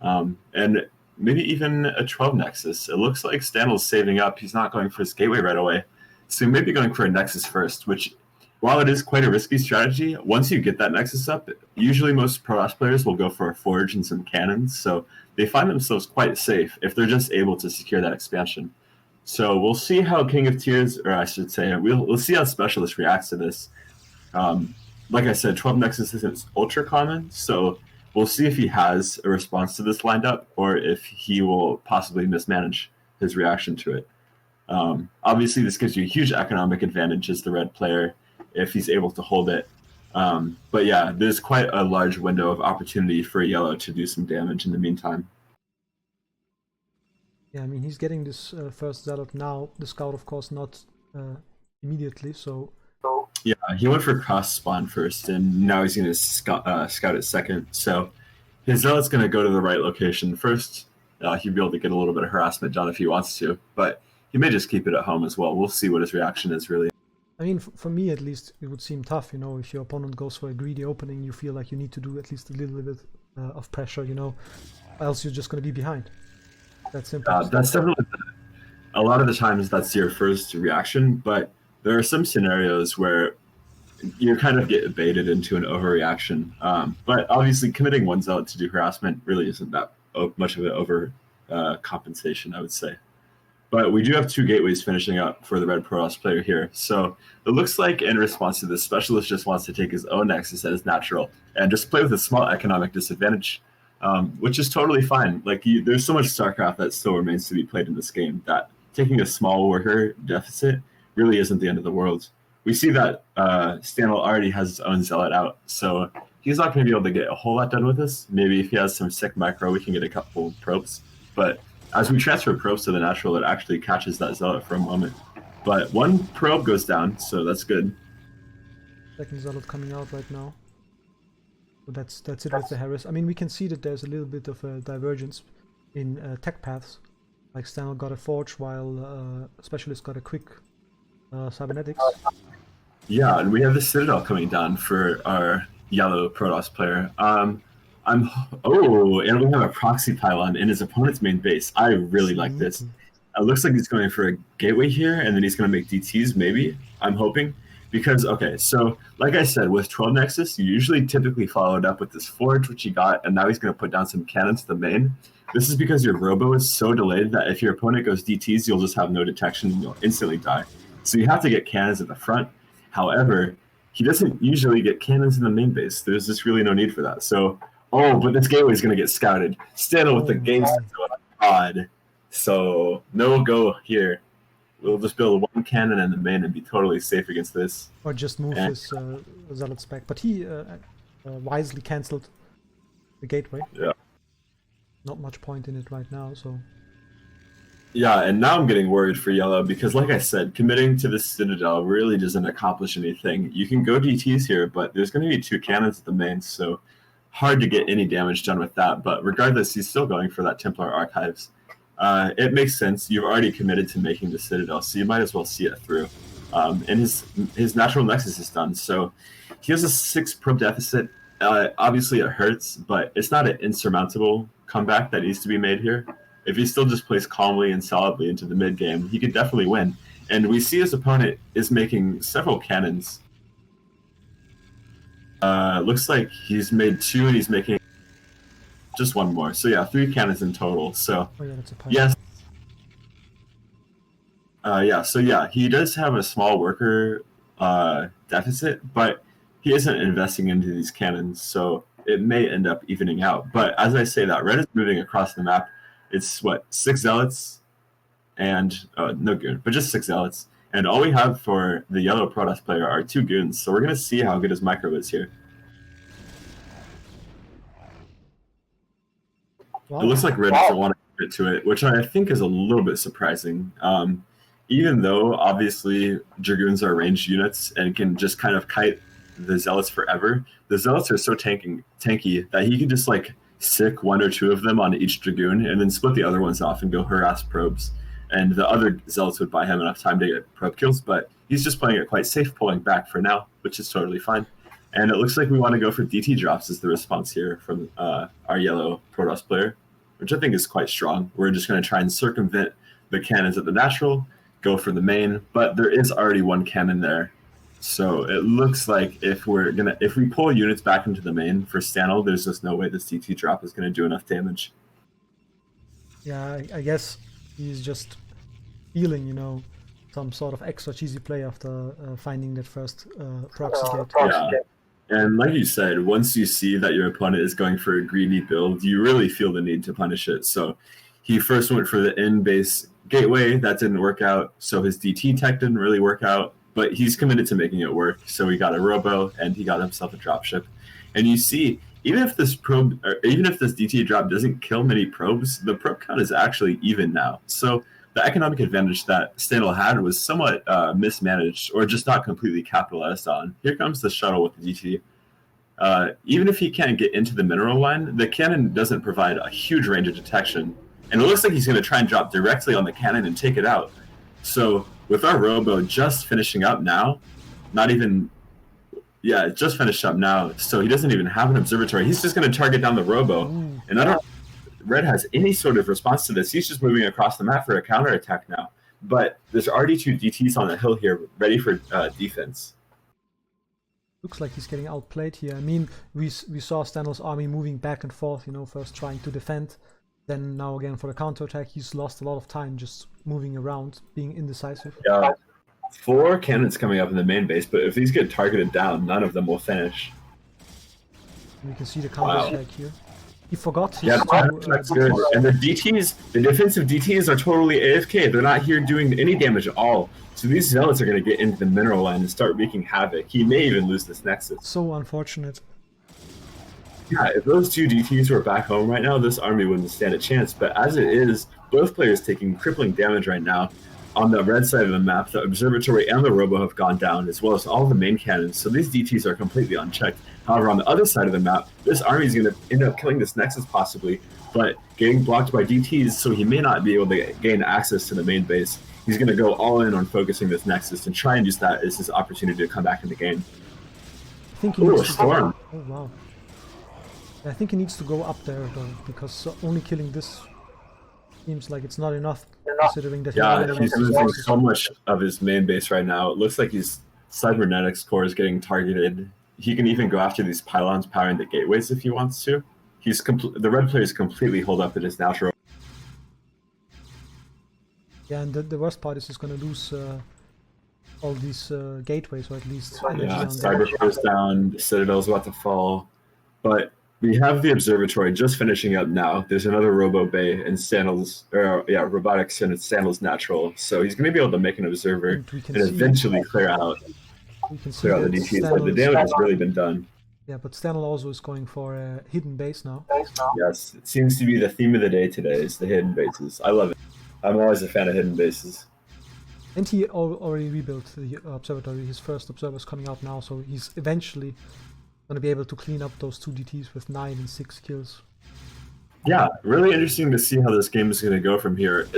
and maybe even a 12 Nexus. It looks like Stanel's saving up. He's not going for his gateway right away. So he may be going for a Nexus first, which, while it is quite a risky strategy, once you get that Nexus up, usually most Protoss players will go for a Forge and some cannons. So they find themselves quite safe if they're just able to secure that expansion. So we'll see how King of Tears, or I should say, we'll see how Specialist reacts to this. Like I said, 12 Nexus isn't ultra common, so we'll see if he has a response to this lined up or if he will possibly mismanage his reaction to it. Obviously, this gives you a huge economic advantage as the red player if he's able to hold it. But yeah, there's quite a large window of opportunity for yellow to do some damage in the meantime. Yeah, I mean, he's getting this first Zealot now. The Scout, of course, not immediately, so... Yeah, he went for cross spawn first, and now he's going to scout it second. So his Zealot's going to go to the right location first. He'll be able to get a little bit of harassment done if he wants to, but he may just keep it at home as well. We'll see what his reaction is, really. I mean, for me at least, it would seem tough, you know, if your opponent goes for a greedy opening, you feel like you need to do at least a little bit of pressure, you know, else you're just going to be behind. That's simple. That's definitely, a lot of the times that's your first reaction, but there are some scenarios where you kind of get baited into an overreaction. But obviously, committing one Zealot to do harassment really isn't that much of an over compensation, I would say. But we do have 2 gateways finishing up for the red Protoss player here. So it looks like in response to this, Specialist just wants to take his own Nexus as natural and just play with a small economic disadvantage, which is totally fine. Like, there's so much StarCraft that still remains to be played in this game that taking a small worker deficit really isn't the end of the world. We see that Stanel already has his own Zealot out, so he's not going to be able to get a whole lot done with this. Maybe if he has some sick micro, we can get a couple probes. But as we transfer probes to the natural, it actually catches that Zealot for a moment. But 1 probe goes down, so that's good. Second Zealot coming out right now. So that's it with the Harris. I mean, we can see that there's a little bit of a divergence in tech paths. Like Stanel got a Forge while Specialist got a quick Cybernetics. Yeah, and we have the Citadel coming down for our yellow Protoss player. I'm and we have a proxy pylon in his opponent's main base. I really like this. Sneaky. It looks like he's going for a gateway here, and then he's going to make DTs, maybe. I'm hoping. Because, okay, so like I said, with 12 Nexus, you usually typically follow it up with this Forge, which he got, and now he's going to put down some cannons to the main. This is because your Robo is so delayed that if your opponent goes DTs, you'll just have no detection and you'll instantly die. So you have to get cannons at the front. However, he doesn't usually get cannons in the main base. There's just really no need for that. So, but this gateway is going to get scouted. Stanley with the game sense odd. So, no go here. We'll just build one cannon in the main and be totally safe against this. Or just move his Zealots back. But he wisely cancelled the gateway. Yeah. Not much point in it right now, so... Yeah, and now I'm getting worried for yellow because, like I said, committing to this Citadel really doesn't accomplish anything. You can go DTs here, but there's going to be 2 cannons at the main, so hard to get any damage done with that. But regardless, he's still going for that Templar Archives. It makes sense. You've already committed to making the Citadel, so you might as well see it through. And his natural Nexus is done, so he has a 6 probe deficit. Obviously, it hurts, but it's not an insurmountable comeback that needs to be made here. If he still just plays calmly and solidly into the mid game, he could definitely win. And we see his opponent is making several cannons. Looks like he's made 2 and he's making just 1 more. So yeah, 3 cannons in total. So that's a yes. So yeah, he does have a small worker deficit, but he isn't investing into these cannons, so it may end up evening out. But as I say that, red is moving across the map. It's, 6 Zealots and no Goon, but just 6 Zealots. And all we have for the yellow Protoss player are 2 Goons, so we're going to see how good his micro is here. Wow. It looks like red doesn't want to get to it, which I think is a little bit surprising. Even though, obviously, Dragoons are ranged units and can just kind of kite the Zealots forever, the Zealots are so tanky that he can just, sick 1 or 2 of them on each Dragoon and then split the other ones off and go harass probes. And the other Zealots would buy him enough time to get probe kills, but he's just playing it quite safe, pulling back for now, which is totally fine. And it looks like we want to go for DT drops as the response here from our yellow Protoss player, which I think is quite strong. We're just going to try and circumvent the cannons at the natural, go for the main, but there is already 1 cannon there. So it looks like if we pull units back into the main for Stanel, there's just no way this DT drop is going to do enough damage. Yeah, I guess he's just feeling, some sort of extra cheesy play after finding that first proxy gate. Yeah. And like you said, once you see that your opponent is going for a greedy build, you really feel the need to punish it. So he first went for the in-base gateway. That didn't work out. So his DT tech didn't really work out. But he's committed to making it work. So he got a Robo and he got himself a dropship. And you see, even if this DT drop doesn't kill many probes, the probe count is actually even now. So the economic advantage that Stanel had was somewhat mismanaged or just not completely capitalized on. Here comes the shuttle with the DT. Even if he can't get into the mineral line, the cannon doesn't provide a huge range of detection. And it looks like he's going to try and drop directly on the cannon and take it out. So with our Robo just finishing up now, just finished up now, so he doesn't even have an observatory. He's just going to target down the Robo. And I don't know if Red has any sort of response to this. He's just moving across the map for a counterattack now. But there's already 2 DTs on the hill here, ready for defense. Looks like he's getting outplayed here. I mean, we saw Stanel's army moving back and forth, first trying to defend, then now again for the counterattack. He's lost a lot of time just moving around, being indecisive. Yeah, 4 cannons coming up in the main base, but if these get targeted down, none of them will finish. And you can see the counterattack here. He forgot his that's good. And the defensive DTs are totally AFK. They're not here doing any damage at all. So these Zealots are going to get into the mineral line and start wreaking havoc. He may even lose this Nexus. So unfortunate. Yeah, if those 2 DTs were back home right now, this army wouldn't stand a chance. But as it is, both players taking crippling damage right now. On the red side of the map, the observatory and the Robo have gone down, as well as all the main cannons. So these DTs are completely unchecked. However, on the other side of the map, this army is going to end up killing this Nexus possibly. but getting blocked by DTs, so he may not be able to gain access to the main base. He's going to go all in on focusing this Nexus and try and use that as his opportunity to come back in the game. I think he Ooh, a needs to storm. Oh wow. I think he needs to go up there though, because only killing this seems like it's not enough, considering that Yeah, he he's losing so much of his main base right now. It looks like his cybernetics core is getting targeted. He can even go after these pylons powering the gateways if he wants to. The red player is completely holed up in his natural. Yeah, and the worst part is he's gonna lose all these gateways, or at least energy Yeah, on Cyber them. goes down, the Citadel's about to fall. But we have the observatory just finishing up now. There's another Robo Bay in Sandals, Robotics and Sandals Natural. So he's going to be able to make an observer And we and can see eventually clear out the the DTs. But the Stanley's, damage has really been done. yeah, but Stanley also is going for a hidden base now. Yes, it seems to be the theme of the day today is the hidden bases. I love it. I'm always a fan of hidden bases. And he already rebuilt the observatory. His first observer's coming out now, so he's eventually going to be able to clean up those 2 DTs with 9 and 6 kills. Yeah, really interesting to see how this game is going to go from here.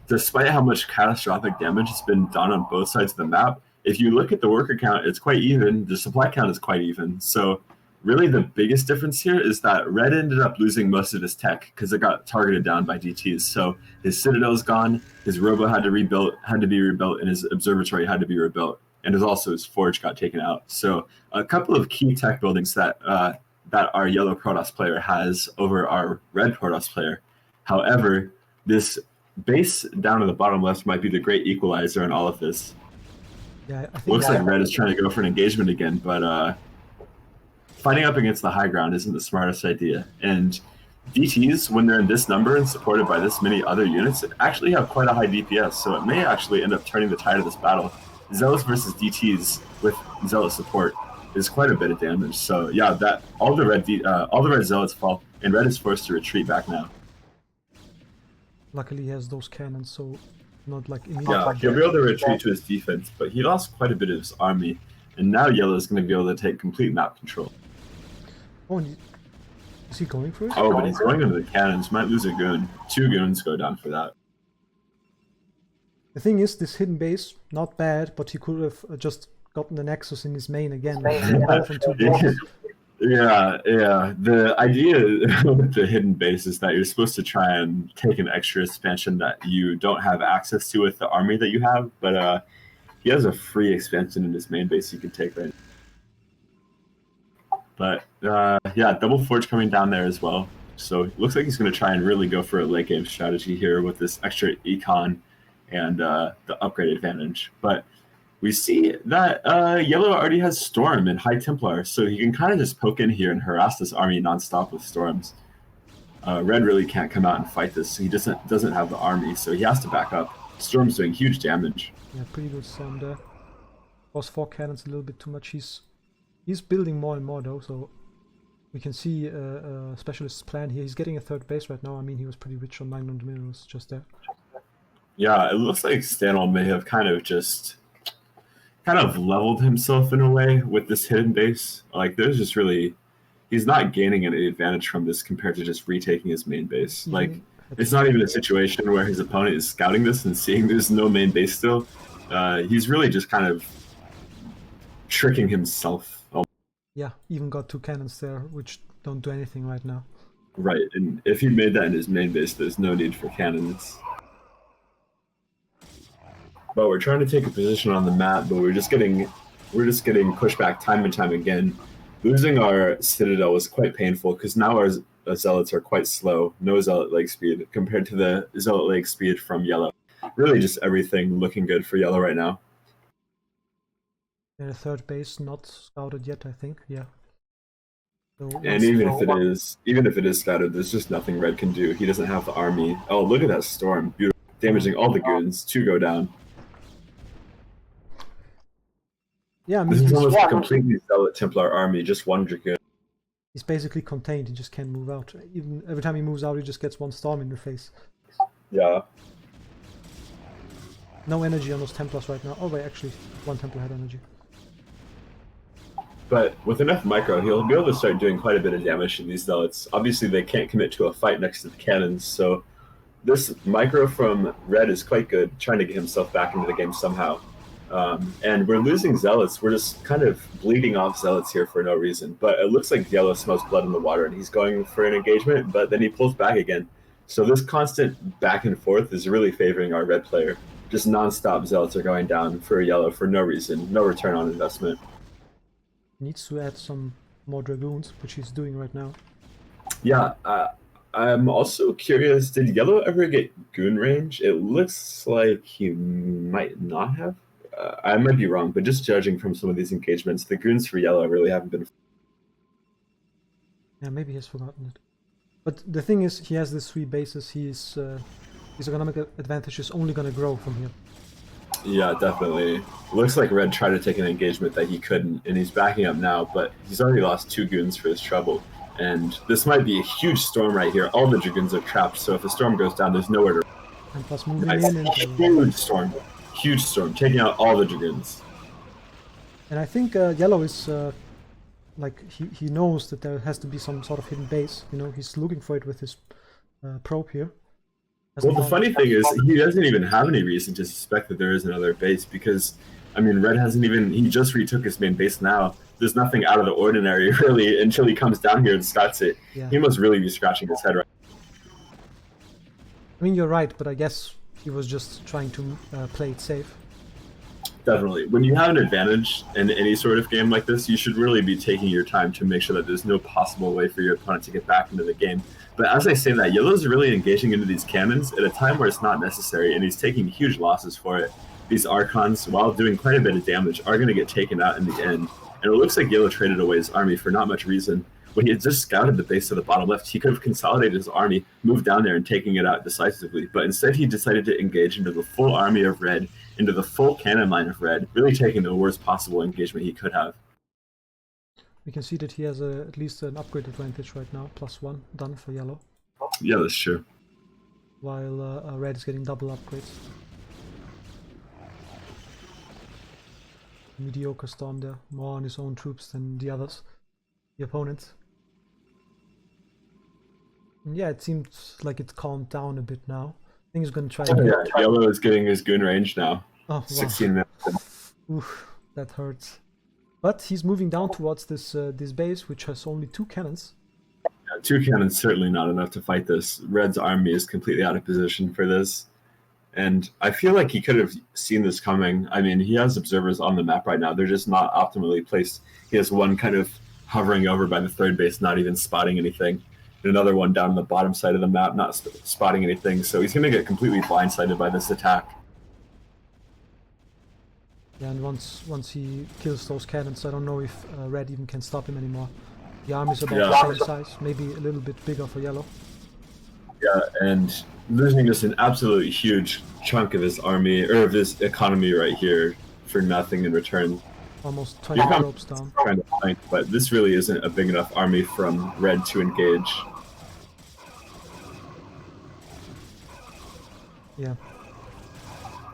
Despite how much catastrophic damage has been done on both sides of the map, if you look at the worker count, it's quite even. The supply count is quite even. So really the biggest difference here is that Red ended up losing most of his tech because it got targeted down by DTs. So his Citadel's gone, his Robo had to be rebuilt, and his Observatory had to be rebuilt. And his Forge got taken out. So a couple of key tech buildings that our yellow Protoss player has over our red Protoss player. However, this base down in the bottom left might be the great equalizer in all of this. Yeah, I think Looks like Red is trying to go for an engagement again, but fighting up against the high ground isn't the smartest idea. And DTs, when they're in this number and supported by this many other units, actually have quite a high DPS, so it may actually end up turning the tide of this battle. Zealots versus DTs with Zealot support is quite a bit of damage. So yeah, that all the red Zealots fall, and Red is forced to retreat back now. luckily he has those cannons, so not like Yeah, immediately. he'll be able to retreat to his defense, but he lost quite a bit of his army, and now Yellow is going to be able to take complete map control. Oh, and is he going for it? Oh, but he's going into the cannons. Might lose a goon. 2 goons go down for that. The thing is, this hidden base, not bad, but he could have just gotten the Nexus in his main again. Both in 2 blocks. Yeah. The idea with the hidden base is that you're supposed to try and take an extra expansion that you don't have access to with the army that you have, but he has a free expansion in his main base you can take right now. But yeah, double Forge coming down there as well. So it looks like he's going to try and really go for a late game strategy here with this extra econ and the upgrade advantage. But we see that Yellow already has Storm and High Templar, so he can kind of just poke in here and harass this army nonstop with Storms. Red really can't come out and fight this. He doesn't have the army, so he has to back up. Storm's doing huge damage. Yeah, pretty good Storm there. Was 4 cannons a little bit too much. He's building more and more though, so we can see a Specialist's plan here. He's getting a 3rd base right now. I mean, he was pretty rich on 900 minerals just there. Yeah, it looks like Stanley may have kind of leveled himself in a way with this hidden base. Like, there's just really, he's not gaining any advantage from this compared to just retaking his main base. Like, it's not even a situation where his opponent is scouting this and seeing there's no main base still. He's really just kind of tricking himself. Yeah, even got 2 cannons there, which don't do anything right now. Right, and if he made that in his main base, there's no need for cannons. But we're trying to take a position on the map, but we're just getting pushed back time and time again. Losing our Citadel was quite painful because now our Zealots are quite slow. No Zealot leg speed compared to the Zealot leg speed from Yellow. Really just everything looking good for Yellow right now. And a 3rd base not scouted yet, I think. Yeah. So and even if it is scouted, there's just nothing Red can do. He doesn't have the army. Oh, look at that Storm. Beautiful. Damaging all the goons. 2 go down. Yeah, I mean, this is almost a completely Zealot Templar army, just 1 Dragoon. He's basically contained, he just can't move out. Even every time he moves out, he just gets 1 Storm in the face. Yeah. No energy on those Templars right now. Oh wait, actually, 1 Templar had energy. But with enough micro, he'll be able to start doing quite a bit of damage to these zealots. Obviously, they can't commit to a fight next to the cannons, so this micro from Red is quite good, trying to get himself back into the game somehow. And we're losing zealots. We're just kind of bleeding off zealots here for no reason. But it looks like Yellow smells blood in the water, and he's going for an engagement, but then he pulls back again. So this constant back and forth is really favoring our Red player. Just nonstop zealots are going down for Yellow for no reason, no return on investment. Needs to add some more dragoons, which he's doing right now. Yeah, I'm also curious, did Yellow ever get goon range? It looks like he might not have. I might be wrong, but just judging from some of these engagements, the goons for Yellow really haven't been. Yeah, maybe he's forgotten it. But the thing is, he has these 3 bases. His economic advantage is only gonna grow from here. Yeah, definitely. Looks like Red tried to take an engagement that he couldn't, and he's backing up now, but he's already lost 2 goons for his trouble. And this might be a huge storm right here. All the dragoons are trapped, so if the storm goes down, there's nowhere to. And plus moving in and huge storm, taking out all the dragoons. And I think Yellow is like he knows that there has to be some sort of hidden base. You know, he's looking for it with his probe here. Well, the funny thing is, he doesn't even have any reason to suspect that there is another base because, I mean, Red hasn't even, he just retook his main base now. There's nothing out of the ordinary, really, until he comes down here and scouts it. Yeah. He must really be scratching his head right I mean, you're right, but I guess he was just trying to play it safe. Definitely. When you have an advantage in any sort of game like this, you should really be taking your time to make sure that there's no possible way for your opponent to get back into the game. But as I say that, Yellow's really engaging into these cannons at a time where it's not necessary, and he's taking huge losses for it. These Archons, while doing quite a bit of damage, are going to get taken out in the end. And it looks like Yellow traded away his army for not much reason. When he had just scouted the base to the bottom left, he could have consolidated his army, moved down there, and taken it out decisively. But instead, he decided to engage into the full army of Red, into the full cannon line of Red, really taking the worst possible engagement he could have. We can see that he has at least an upgrade advantage right now, +1 done for Yellow. Yeah, that's true. While Red is getting double upgrades. Mediocre storm there, more on his own troops than the others, the opponent. And yeah, it seems like it calmed down a bit now. I think he's gonna try. Yeah, Yellow is getting his goon range now. Oh, wow. 16 minutes. Oof, that hurts. But he's moving down towards this base, which has only 2 cannons. Yeah, 2 cannons certainly not enough to fight this. Red's army is completely out of position for this. And I feel like he could have seen this coming. I mean, he has observers on the map right now. They're just not optimally placed. He has one kind of hovering over by the 3rd base, not even spotting anything. And another one down on the bottom side of the map, not spotting anything. So he's going to get completely blindsided by this attack. Yeah, and once he kills those cannons, I don't know if Red even can stop him anymore. The army's about the same size, maybe a little bit bigger for Yellow. Yeah, and losing just an absolutely huge chunk of his army, or of his economy right here, for nothing in return. Almost 20 ropes down. Trying to fight, but this really isn't a big enough army from Red to engage. Yeah.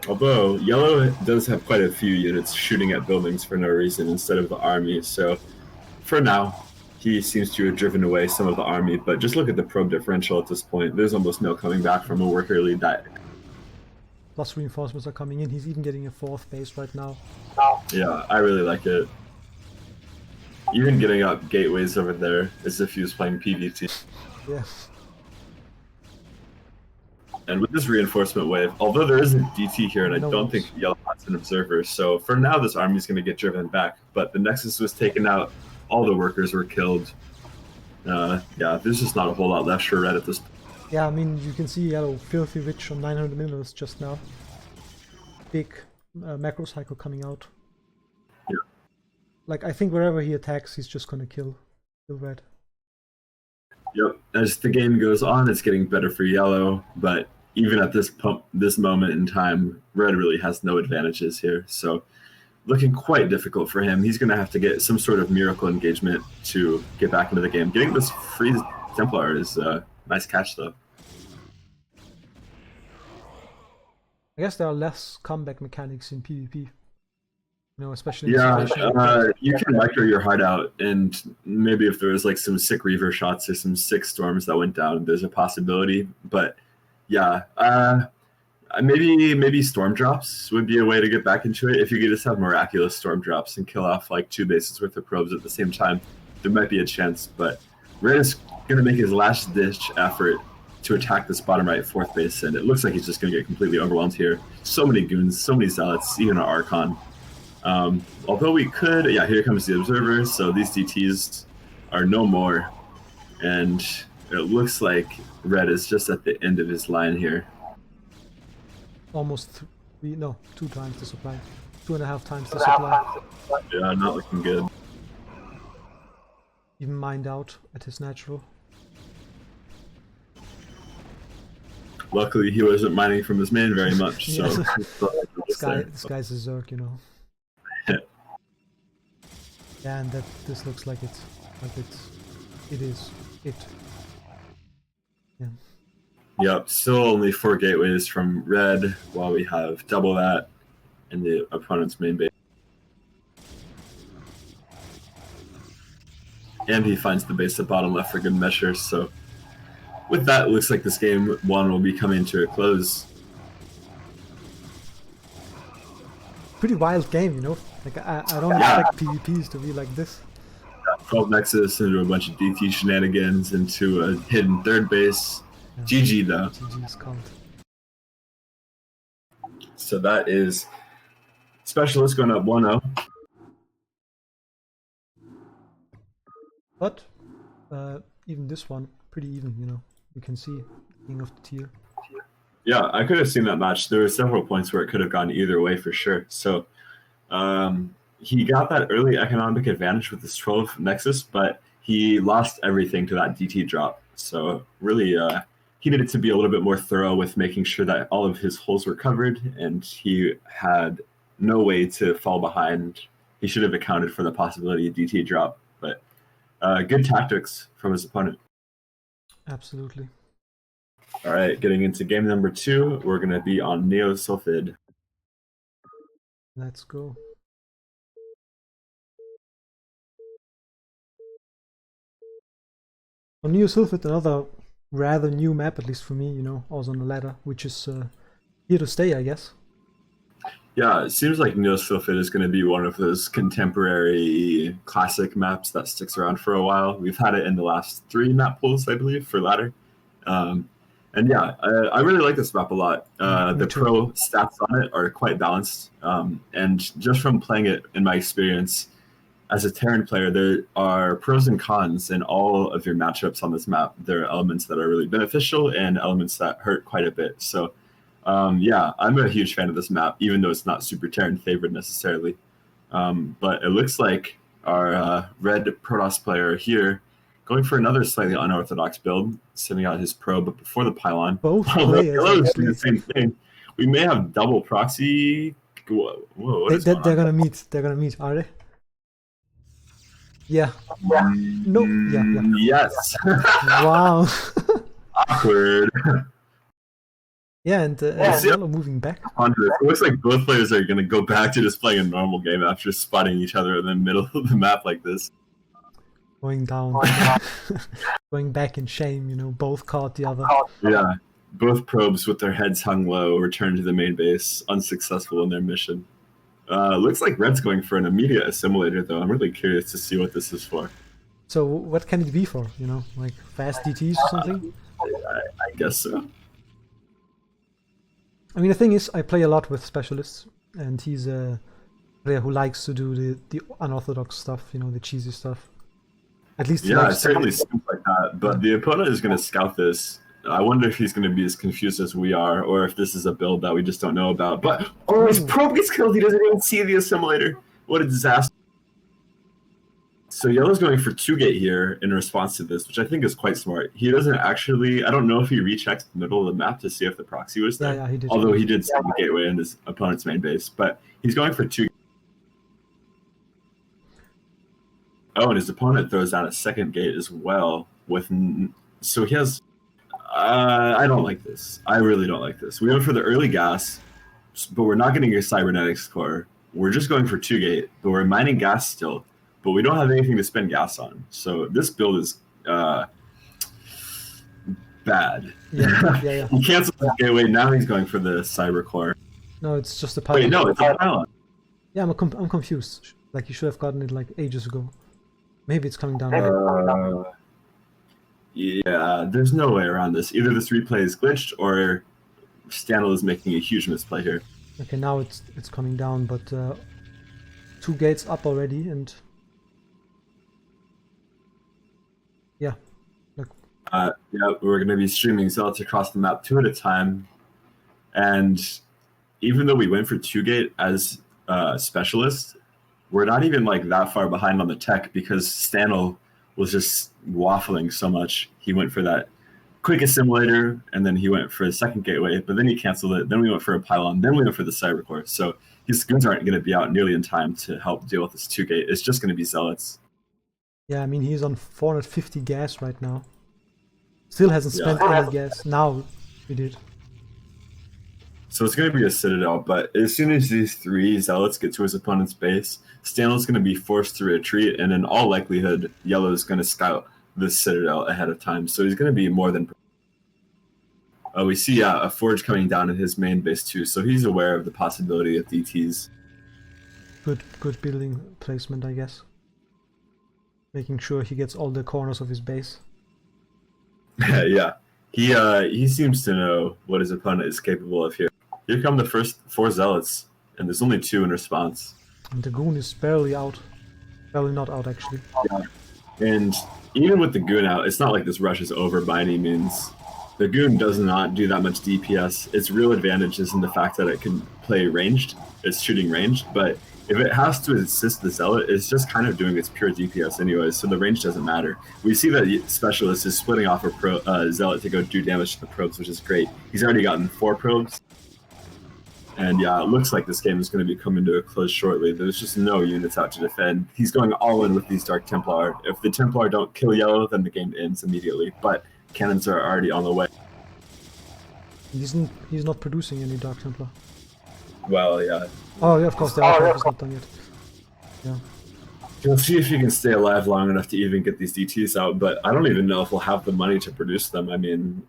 Although Yellow does have quite a few units shooting at buildings for no reason instead of the army, so for now he seems to have driven away some of the army, but just look at the probe differential at this point. There's almost no coming back from a worker lead that. Plus reinforcements are coming in. He's even getting a 4th base right now. Yeah, I really like it. Even getting up gateways over there as if he was playing PvT. Yeah. And with this reinforcement wave, although there is a DT here, and I don't think Yellow has an observer, so for now this army is going to get driven back. But the Nexus was taken out, all the workers were killed. Yeah, there's just not a whole lot left for Red at this point. Yeah, I mean, you can see Yellow filthy rich on 900 minerals just now. Big macro cycle coming out. Yeah. Like, I think wherever he attacks, he's just gonna kill Red. Yep. As the game goes on, it's getting better for Yellow, but even at this moment in time, Red really has no advantages here. So, looking quite difficult for him. He's going to have to get some sort of miracle engagement to get back into the game. Getting this free Templar is a nice catch, though. I guess there are less comeback mechanics in PvP. You know, especially in Yeah, situation like that. you can micro your heart out, and maybe if there was like some sick Reaver shots or some sick storms that went down, there's a possibility. But yeah, maybe storm drops would be a way to get back into it. If you could just have miraculous storm drops and kill off like 2 bases worth of probes at the same time, there might be a chance. But Red is gonna make his last ditch effort to attack this bottom right 4th base, and it looks like he's just gonna get completely overwhelmed here. So many goons, so many zealots, even an Archon. Although we could, yeah, here comes the Observer, so these DTs are no more, and it looks like Red is just at the end of his line here. Almost 2 times the supply. 2.5 times the supply. Yeah, not looking good. Even mined out at his natural. Luckily, he wasn't mining from his main very much, so... This guy's a Zerg, you know. Yeah, and this looks like it is it. Yeah. Yep, still only 4 gateways from Red, while we have double that in the opponent's main base. And he finds the base at bottom left for good measure, so with that, it looks like this game 1 will be coming to a close. Pretty wild game, you know? Like, I don't expect PvPs to be like this. 12 Nexus into a bunch of DT shenanigans into a hidden 3rd base. Yeah. GG though. GG's called. So that is Specialist going up 1-0. But even this one, pretty even, you know. You can see King of the Tier. Yeah, I could have seen that match. There were several points where it could have gone either way for sure. So he got that early economic advantage with his 12 Nexus, but he lost everything to that DT drop. So really, he needed to be a little bit more thorough with making sure that all of his holes were covered, and he had no way to fall behind. He should have accounted for the possibility of DT drop, but good tactics from his opponent. Absolutely. All right, getting into game number 2, we're going to be on Neo Sulfid. Let's go. On Neo Sulfid, another rather new map, at least for me, you know, also on the ladder, which is here to stay, I guess. Yeah, it seems like Neo Sulfid is going to be one of those contemporary classic maps that sticks around for a while. We've had it in the last 3 map pools, I believe, for ladder. And yeah, I really like this map a lot. The pro stats on it are quite balanced. And just from playing it, in my experience, as a Terran player, there are pros and cons in all of your matchups on this map. There are elements that are really beneficial and elements that hurt quite a bit. So yeah, I'm a huge fan of this map, even though it's not super Terran favored necessarily. But it looks like our red Protoss player here going for another slightly unorthodox build, sending out his probe before the pylon. Both players doing the same thing. We may have double proxy. Whoa, they're gonna meet. They're gonna meet, are they? Yeah. No. Yeah. Yes. Wow. Awkward. Yeah, and Yellow moving back. It looks like both players are going to go back to just playing a normal game after spotting each other in the middle of the map like this. Going down. Going back in shame, you know, both caught the other. Yeah, both probes with their heads hung low return to the main base, unsuccessful in their mission. Looks like Red's going for an immediate assimilator, though. I'm really curious to see what this is for. So what can it be for, you know? Like fast DTs or something? I guess so. I mean, the thing is, I play a lot with specialists, and he's a player who likes to do the unorthodox stuff, you know, the cheesy stuff. At least yeah, it certainly seems like that. But the opponent is going to scout this. I wonder if he's going to be as confused as we are, or if this is a build that we just don't know about. But his probe gets killed. He doesn't even see the assimilator. What a disaster! So Yellow's going for 2-gate here in response to this, which I think is quite smart. He doesn't actually, I don't know if he rechecked the middle of the map to see if the proxy was there. Yeah, he did. Although he did send the gateway in his opponent's main base. But he's going for 2. Oh, and his opponent throws down a 2nd gate as well. So he has, I don't like this. I really don't like this. We went for the early gas, but we're not getting your cybernetics core. we're just going for 2 gate, but we're mining gas still, but we don't have anything to spend gas on. So this build is bad. Yeah. He canceled the gateway. Now he's going for the cyber core. No, it's just a Wait, pylon. no, it's a pylon. Yeah, I'm confused. Like, you should have gotten it like ages ago. Maybe it's coming down now. Yeah, there's no way around this. Either this replay is glitched or Stanley is making a huge misplay here. Okay, now it's coming down, but 2 gates up already, and yeah, like Yeah, we're going to be streaming zealots across the map 2 at a time, and even though we went for 2 gate as specialists, we're not even like that far behind on the tech because Stanley was just waffling so much. He went for that quick assimilator, and then he went for a second gateway, but then he canceled it. Then we went for a pylon. Then we went for the cyber core. So his goons aren't going to be out nearly in time to help deal with this 2 gate. It's just going to be zealots. yeah, I mean, he's on 450 gas right now. Still hasn't spent any gas. Now he did. So it's going to be a citadel, but as soon as these 3 zealots get to his opponent's base, Stanley's going to be forced to retreat, and in all likelihood, Yellow is going to scout this citadel ahead of time. So he's going to be more than. We see a forge coming down in his main base too, so he's aware of the possibility of DTs. Good building placement, I guess. Making sure he gets all the corners of his base. Yeah, he seems to know what his opponent is capable of here. Here come the first 4 zealots, and there's only 2 in response. And the goon is barely out. Barely not out, actually. Yeah. And even with the goon out, it's not like this rush is over by any means. The goon does not do that much DPS. Its real advantage is in the fact that it can play ranged. It's shooting ranged, but if it has to assist the zealot, it's just kind of doing its pure DPS anyways, so the range doesn't matter. We see that specialist is splitting off a zealot to go do damage to the probes, which is great. He's already gotten 4 probes. And yeah, it looks like this game is going to be coming to a close shortly. There's just no units out to defend. He's going all in with these Dark Templar. If the Templar don't kill Yellow, then the game ends immediately. But cannons are already on the way. He's not producing any Dark Templar. Well, yeah. Oh yeah, of course, the archive is not done yet. Yeah. We'll see if he can stay alive long enough to even get these DTs out, but I don't even know if we'll have the money to produce them. I mean,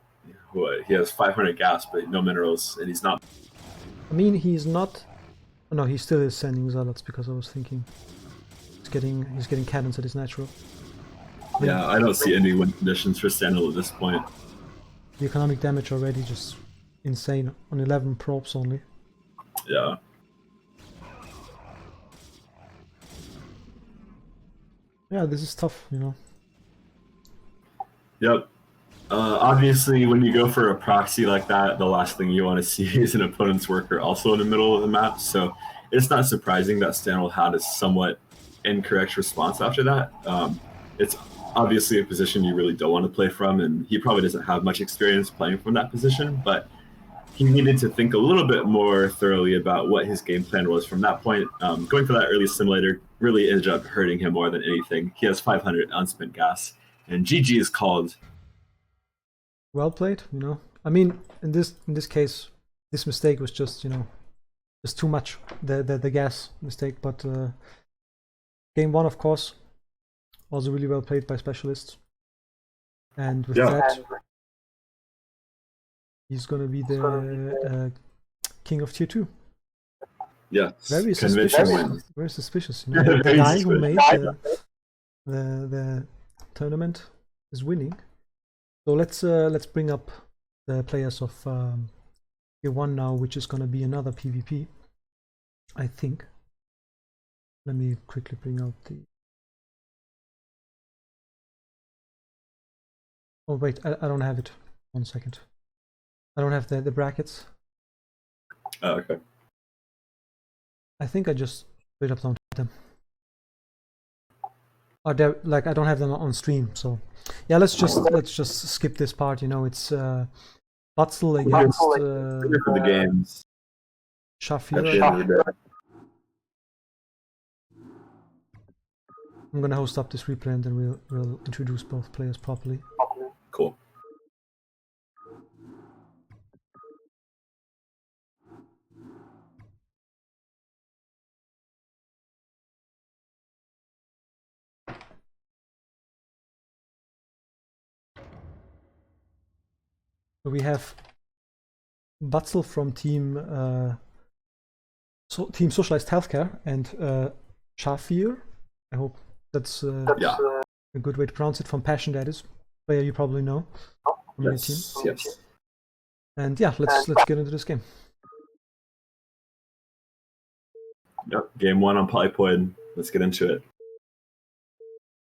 he has 500 gas, but no minerals, and he's not. I mean, he's not. Oh, no, he still is sending zealots because I was thinking he's getting cannons at his natural. Yeah, I don't see any win conditions for Sandal at this point. The economic damage already just insane on 11 probes only. Yeah. Yeah, this is tough, you know. Yep. Obviously, when you go for a proxy like that, the last thing you want to see is an opponent's worker also in the middle of the map. So it's not surprising that Stanley had a somewhat incorrect response after that. It's obviously a position you really don't want to play from, and he probably doesn't have much experience playing from that position, but he needed to think a little bit more thoroughly about what his game plan was from that point. Going for that early simulator really ended up hurting him more than anything. He has 500 unspent gas, and GG is called. Well played, you know. I mean, in this case, this mistake was just, you know, just too much. The gas mistake, but game 1, of course, also really well played by specialists. And with that, he's gonna be the king of tier 2. Yeah, very suspicious. Very suspicious. You know, the guy who made the tournament is winning. So let's bring up the players of tier 1 now, which is gonna be another PvP, I think. Let me quickly bring out the. Oh wait, I don't have it. 1 second. I don't have the brackets. Oh, okay. I think I just straight up don't have them. Or they're like, I don't have them on stream, so yeah, let's just skip this part. You know, it's Butzel against for the games. Shafir. I'm gonna host up this replay and then we'll introduce both players properly. Cool. So we have Butzel from Team Socialized Healthcare and Shafir. I hope that's Yeah. a good way to pronounce it. From Passion, that is. Player you probably know from your team. Yes. And yeah, let's get into this game. Yep. Game 1 on Polypoid. Let's get into it.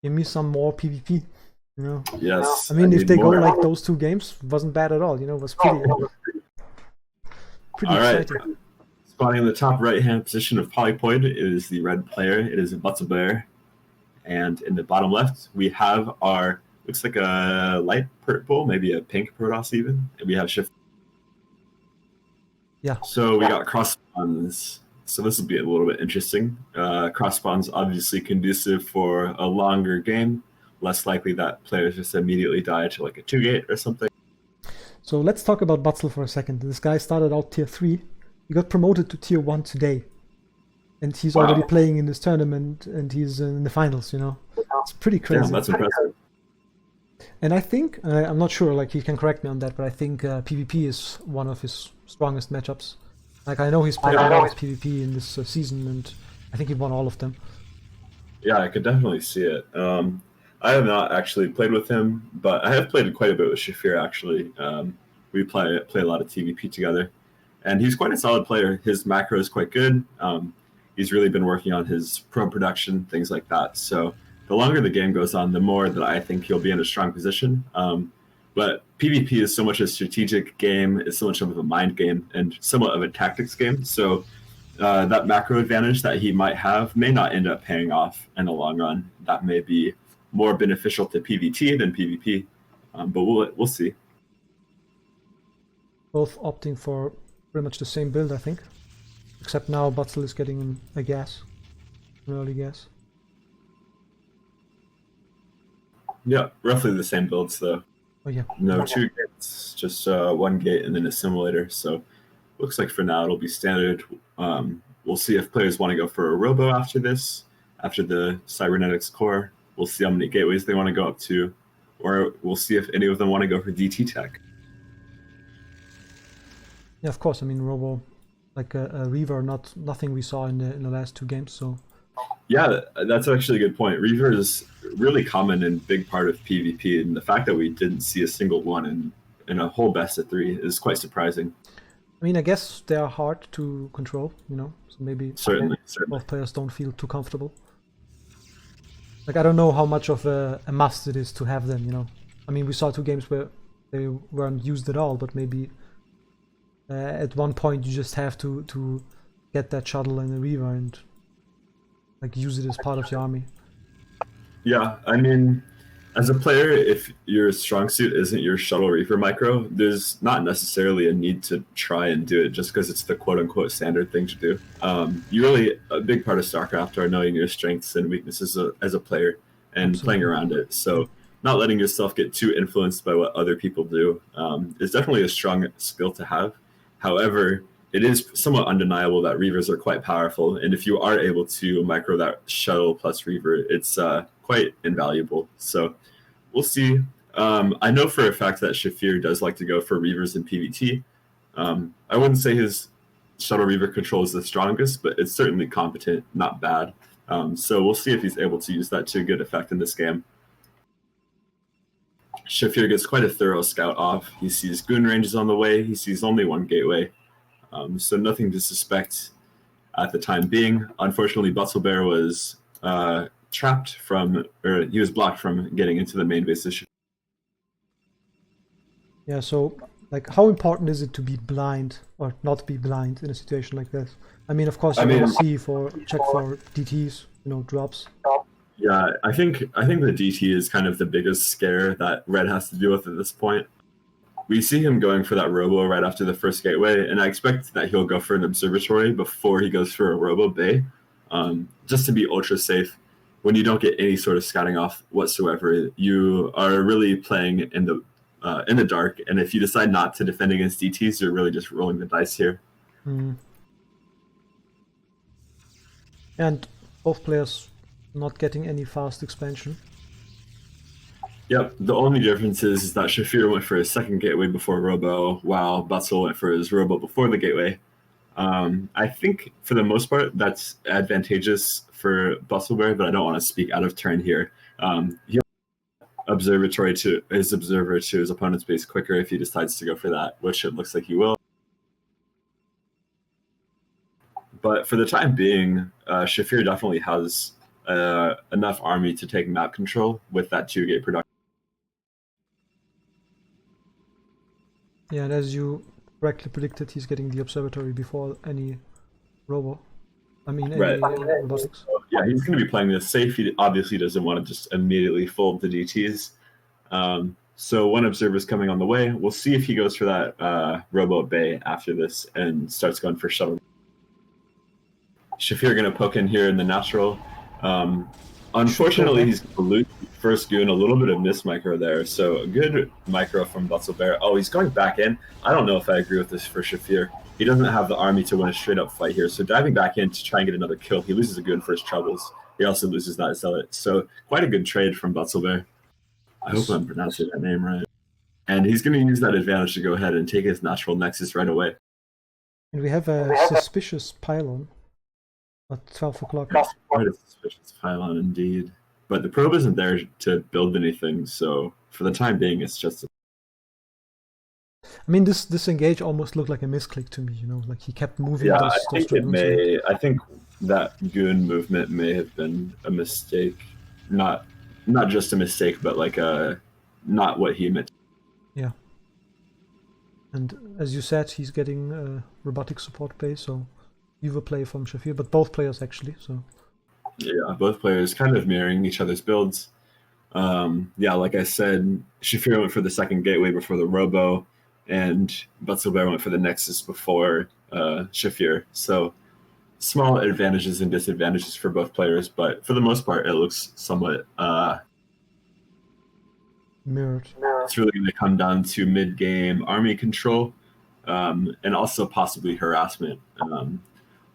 Give me some more PvP. You know. Yes. I mean, if need they more. go like those two games, wasn't bad at all. You know, it was pretty All right. exciting. Spawning in the top right-hand position of Polypoid is the red player. It is Butzelbear. And in the bottom left, we have our, looks like a light purple, maybe a pink Protoss even. And we have Shift. Yeah. So we got cross spawns. So this will be a little bit interesting. Cross spawns obviously conducive for a longer game. Less likely that players just immediately die to like a 2-gate or something. So let's talk about Butzel for a second. This guy started out tier 3. He got promoted to tier 1 today. And he's already playing in this tournament and he's in the finals, you know. It's pretty crazy. Yeah, that's impressive. And I think, I'm not sure, like he can correct me on that, but I think PvP is one of his strongest matchups. Like I know he's played a lot of PvP in this season and I think he won all of them. Yeah, I could definitely see it. I have not actually played with him, but I have played quite a bit with Shafir actually. We play a lot of TVP together. And he's quite a solid player. His macro is quite good. He's really been working on his pro production, things like that. So the longer the game goes on, the more that I think he'll be in a strong position. But PvP is so much a strategic game, it's so much of a mind game, and somewhat of a tactics game. So that macro advantage that he might have may not end up paying off in the long run. That may be more beneficial to PvT than PvP, but we'll see. Both opting for pretty much the same build, I think. Except now Butzel is getting a gas, an early gas. Yeah, roughly the same builds though. Oh yeah. No 2 gates, just 1 gate and then a simulator. So looks like for now it'll be standard. We'll see if players want to go for a robo after this, after the cybernetics core. We'll see how many gateways they want to go up to, or we'll see if any of them want to go for DT tech. Yeah, of course. I mean, robo, like a Reaver, nothing we saw in the last 2 games. So yeah, that's actually a good point. Reaver is really common and big part of PvP, and the fact that we didn't see a single one in a whole best of 3 is quite surprising. I mean, I guess they are hard to control, you know. So maybe certainly both players don't feel too comfortable. Like I don't know how much of a must it is to have them, you know. I mean, we saw 2 games where they weren't used at all, but maybe at one point you just have to get that shuttle and the Reaver and like use it as part of your army. Yeah, I mean, as a player, if your strong suit isn't your shuttle reaper micro, there's not necessarily a need to try and do it just because it's the quote-unquote standard thing to do. You really, a big part of StarCraft are knowing your strengths and weaknesses as a player and playing around it. So not letting yourself get too influenced by what other people do is definitely a strong skill to have. However, it is somewhat undeniable that Reavers are quite powerful, and if you are able to micro that shuttle plus Reaver, it's quite invaluable. So we'll see. I know for a fact that Shafir does like to go for Reavers in PvT. I wouldn't say his shuttle Reaver control is the strongest, but it's certainly competent, not bad. So we'll see if he's able to use that to good effect in this game. Shafir gets quite a thorough scout off. He sees goon ranges on the way. He sees only 1 gateway. So nothing to suspect at the time being. Unfortunately, Butzelbear was trapped from, or he was blocked from getting into the main base issue. Yeah, so like how important is it to be blind or not be blind in a situation like this? I mean, of course you want to check for DTs, you know, drops. Yeah, I think the DT is kind of the biggest scare that Red has to deal with at this point. We see him going for that robo right after the first gateway, and I expect that he'll go for an observatory before he goes for a robo bay, just to be ultra safe. When you don't get any sort of scouting off whatsoever, you are really playing in the dark, and if you decide not to defend against DTs, you're really just rolling the dice here. And both players not getting any fast expansion. Yep, the only difference is that Shafir went for his second gateway before Robo, while Butzel went for his Robo before the gateway. I think for the most part that's advantageous for Bustleberry, but I don't want to speak out of turn here. He'll observatory to his observer to his opponent's base quicker if he decides to go for that, which it looks like he will. But for the time being, Shafir definitely has enough army to take map control with that 2-gate production. Yeah, and as you correctly predicted, he's getting the observatory before any robo. I mean, any robotics. Yeah, he's going to be playing this safe. He obviously doesn't want to just immediately fold the DTs. So one observer is coming on the way. We'll see if he goes for that robo bay after this and starts going for shuttle. Shafir going to poke in here in the natural. Unfortunately, he's going to lose first goon, a little bit of miss micro there. So a good micro from Butzelbear. Oh, he's going back in. I don't know if I agree with this for Shafir. He doesn't have the army to win a straight up fight here. So diving back in to try and get another kill, he loses a goon for his troubles. He also loses that zealot. So quite a good trade from Butzelbear. I hope I'm pronouncing that name right. And he's going to use that advantage to go ahead and take his natural nexus right away. And we have a suspicious pylon at 12 o'clock. Quite a suspicious pylon indeed. But the probe isn't there to build anything, so for the time being, it's just... I mean, this engage almost looked like a misclick to me, you know, like he kept moving. Yeah, I think that goon movement may have been a mistake. Not just a mistake, but like not what he meant. Yeah. And as you said, he's getting robotic support play, so you will play from Shafir, but both players actually, so... Yeah, both players kind of mirroring each other's builds. Yeah, like I said, Shafir went for the second gateway before the Robo, and Butzelbear went for the Nexus before Shafir. So small advantages and disadvantages for both players, but for the most part, it looks somewhat mirrored. It's really going to come down to mid-game army control, and also possibly harassment.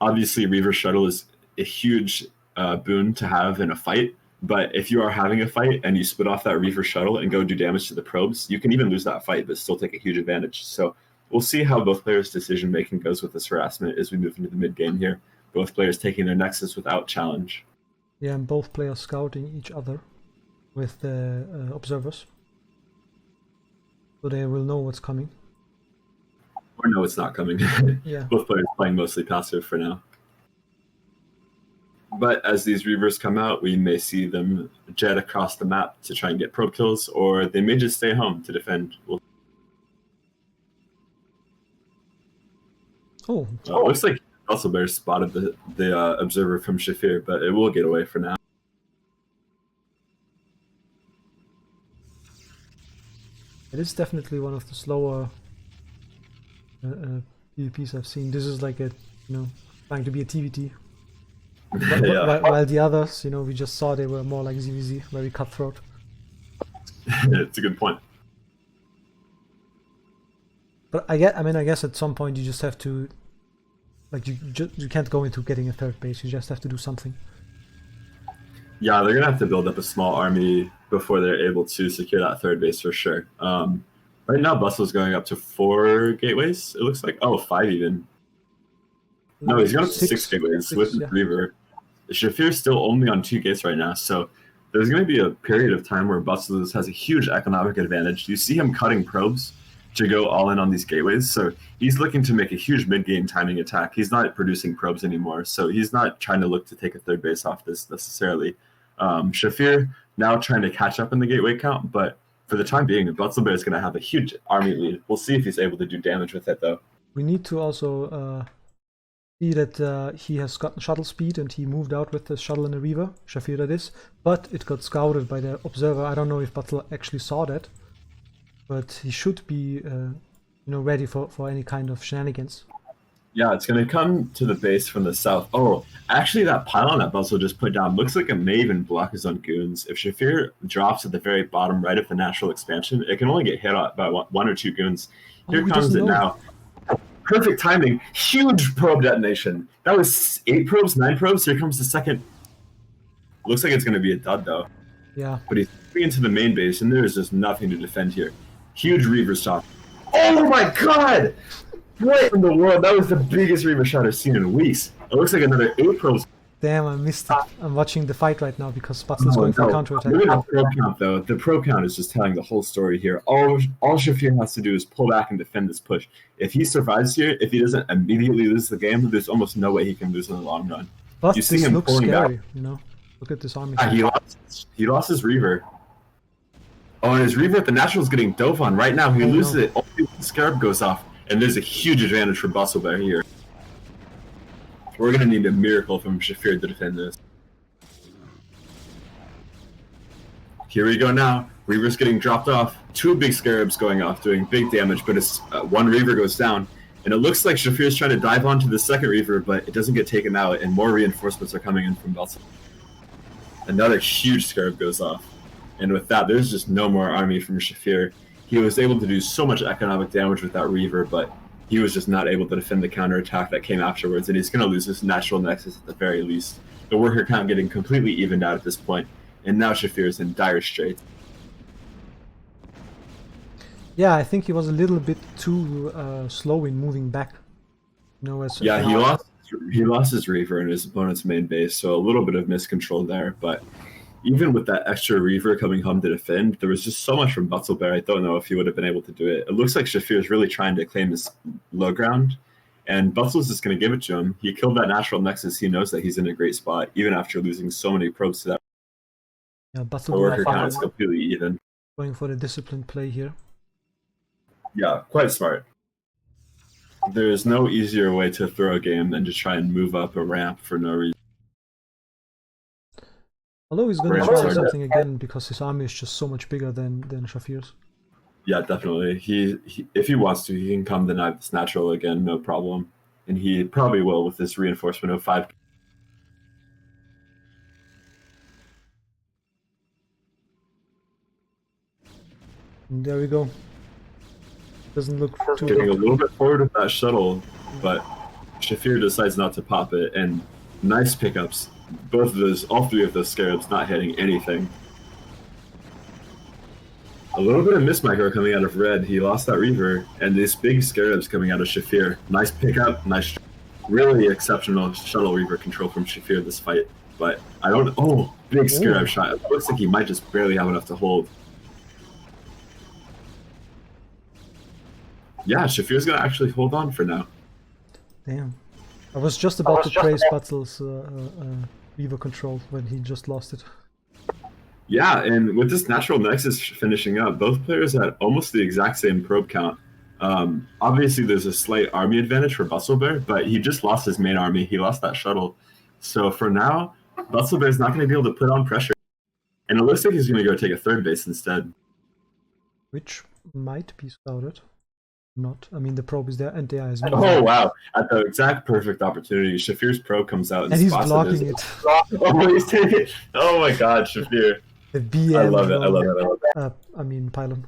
Obviously, Reaver Shuttle is a huge boon to have in a fight, but if you are having a fight and you split off that Reaver Shuttle and go do damage to the probes, you can even lose that fight but still take a huge advantage. So we'll see how both players' decision making goes with this harassment as we move into the mid game here. Both players taking their nexus without challenge. Yeah, and both players scouting each other with the observers, so they will know what's coming. Or no, it's not coming. Yeah. Both players playing mostly passive for now. But as these Reavers come out, we may see them jet across the map to try and get probe kills, or they may just stay home to defend. Looks like Bustlebear spotted the observer from Shafir, but it will get away for now. It is definitely one of the slower PvPs I've seen. This is like trying to be a TVT. Yeah. While the others, we just saw they were more like ZVZ, very cutthroat. It's a good point. But I guess at some point you just have to, like, you can't go into getting a third base. You just have to do something. Yeah, they're gonna have to build up a small army before they're able to secure that third base for sure. Right now, Bustle's going up to 4 gateways. It looks like 5 even. No, he's going up to 6 gateways with the Reaver. Shafir's still only on 2 gates right now, so there's going to be a period of time where Bustle has a huge economic advantage. You see him cutting probes to go all in on these gateways, so he's looking to make a huge mid-game timing attack. He's not producing probes anymore, so he's not trying to look to take a third base off this necessarily. Shafir now trying to catch up in the gateway count, but for the time being, Butzelbear is going to have a huge army lead. We'll see if he's able to do damage with it, though. We need to also see that he has gotten shuttle speed and he moved out with the shuttle and the Reaver, Shafir that is, but it got scouted by the observer. I don't know if Butler actually saw that, but he should be ready for any kind of shenanigans. Yeah, it's going to come to the base from the south. Oh, actually, that pylon that Butzel just put down looks like it may even block his own goons. If Shafir drops at the very bottom right of the natural expansion, it can only get hit by 1 or 2 goons. Here comes it now. Perfect timing. Huge probe detonation. That was 8 probes, 9 probes. Here comes the second. Looks like it's going to be a dud, though. Yeah. But he's moving into the main base, and there's just nothing to defend here. Huge Reaver shot. Oh my god! What in the world? That was the biggest Reaver shot I've seen in weeks. It looks like another 8 probes. Damn, I missed it. I'm watching the fight right now because Butzel is going for a counterattack. Look at the probe count, though. The probe count is just telling the whole story here. All Shafir has to do is pull back and defend this push. If he survives here, if he doesn't immediately lose the game, there's almost no way he can lose in the long run. But this looks scary, you know? Look at this army. He lost his Reaver. Oh, and his Reaver at the Natural is getting dove on. Right now, he loses it. Only one Scarab goes off. And there's a huge advantage for Bustlebear here. We're going to need a miracle from Shafir to defend this. Here we go now. Reaver's getting dropped off. 2 big Scarabs going off, doing big damage, but it's, 1 Reaver goes down. And it looks like Shafir's trying to dive onto the 2nd Reaver, but it doesn't get taken out, and more reinforcements are coming in from Belsel. Another huge Scarab goes off. And with that, there's just no more army from Shafir. He was able to do so much economic damage with that Reaver, but he was just not able to defend the counterattack that came afterwards, and he's going to lose his natural nexus at the very least. The worker count getting completely evened out at this point, and now Shafir is in dire straits. Yeah, I think he was a little bit too slow in moving back. You know, yeah, he lost his Reaver in his opponent's main base, so a little bit of miscontrol there, but even with that extra Reaver coming home to defend, there was just so much from Butzelbear. I don't know if he would have been able to do it. It looks like Shafir is really trying to claim his low ground, and Butzel's just going to give it to him. He killed that natural nexus. He knows that he's in a great spot, even after losing so many probes to that. Yeah, Butzelbear count is completely even. Going for the disciplined play here. Yeah, quite smart. There is no easier way to throw a game than to try and move up a ramp for no reason. Although he's going to try something again because his army is just so much bigger than Shafir's. Yeah, definitely. He if he wants to, he can come deny this natural again, no problem. And he probably will with this reinforcement of 5. And there we go. Doesn't look too getting a little bit forward with that shuttle, but Shafir decides not to pop it, and nice pickups. Both of those, all 3 of those Scarabs not hitting anything. A little bit of mismicro coming out of red. He lost that Reaver, and these big Scarabs coming out of Shafir. Nice pickup, nice, really exceptional shuttle Reaver control from Shafir this fight. But I don't. Oh, big Scarab shot. It looks like he might just barely have enough to hold. Yeah, Shafir's gonna actually hold on for now. Damn. I was just about to praise Butzel's Reaver control when he just lost it. Yeah, and with this natural nexus finishing up, both players had almost the exact same probe count. Obviously, there's a slight army advantage for Bustlebear, but he just lost his main army. He lost that shuttle. So for now, Bustlebear's not going to be able to put on pressure. And it looks like he's going to go take a 3rd base instead. Which might be scouted. Not. I mean, the probe is there, and there is. Oh wow! At the exact perfect opportunity, Shafir's probe comes out and he's blocking it. Oh, he's taking it. Oh my God, Shafir! The BM. I love it. I love it. I love it. I mean, pylon.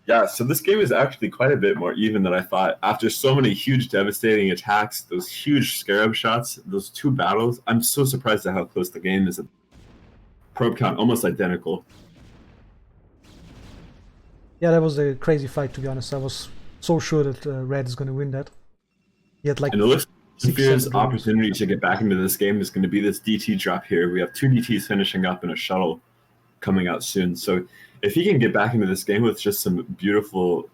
Yeah, so this game is actually quite a bit more even than I thought. After so many huge, devastating attacks, those huge Scarab shots, those 2 battles, I'm so surprised at how close the game is. Probe count almost identical. Yeah, that was a crazy fight, to be honest. I was so sure that Red is going to win that. He had like. And it looks like Shafir's opportunity to get back into this game is going to be this DT drop here. We have 2 DTs finishing up and a shuttle coming out soon. So if he can get back into this game with just some beautiful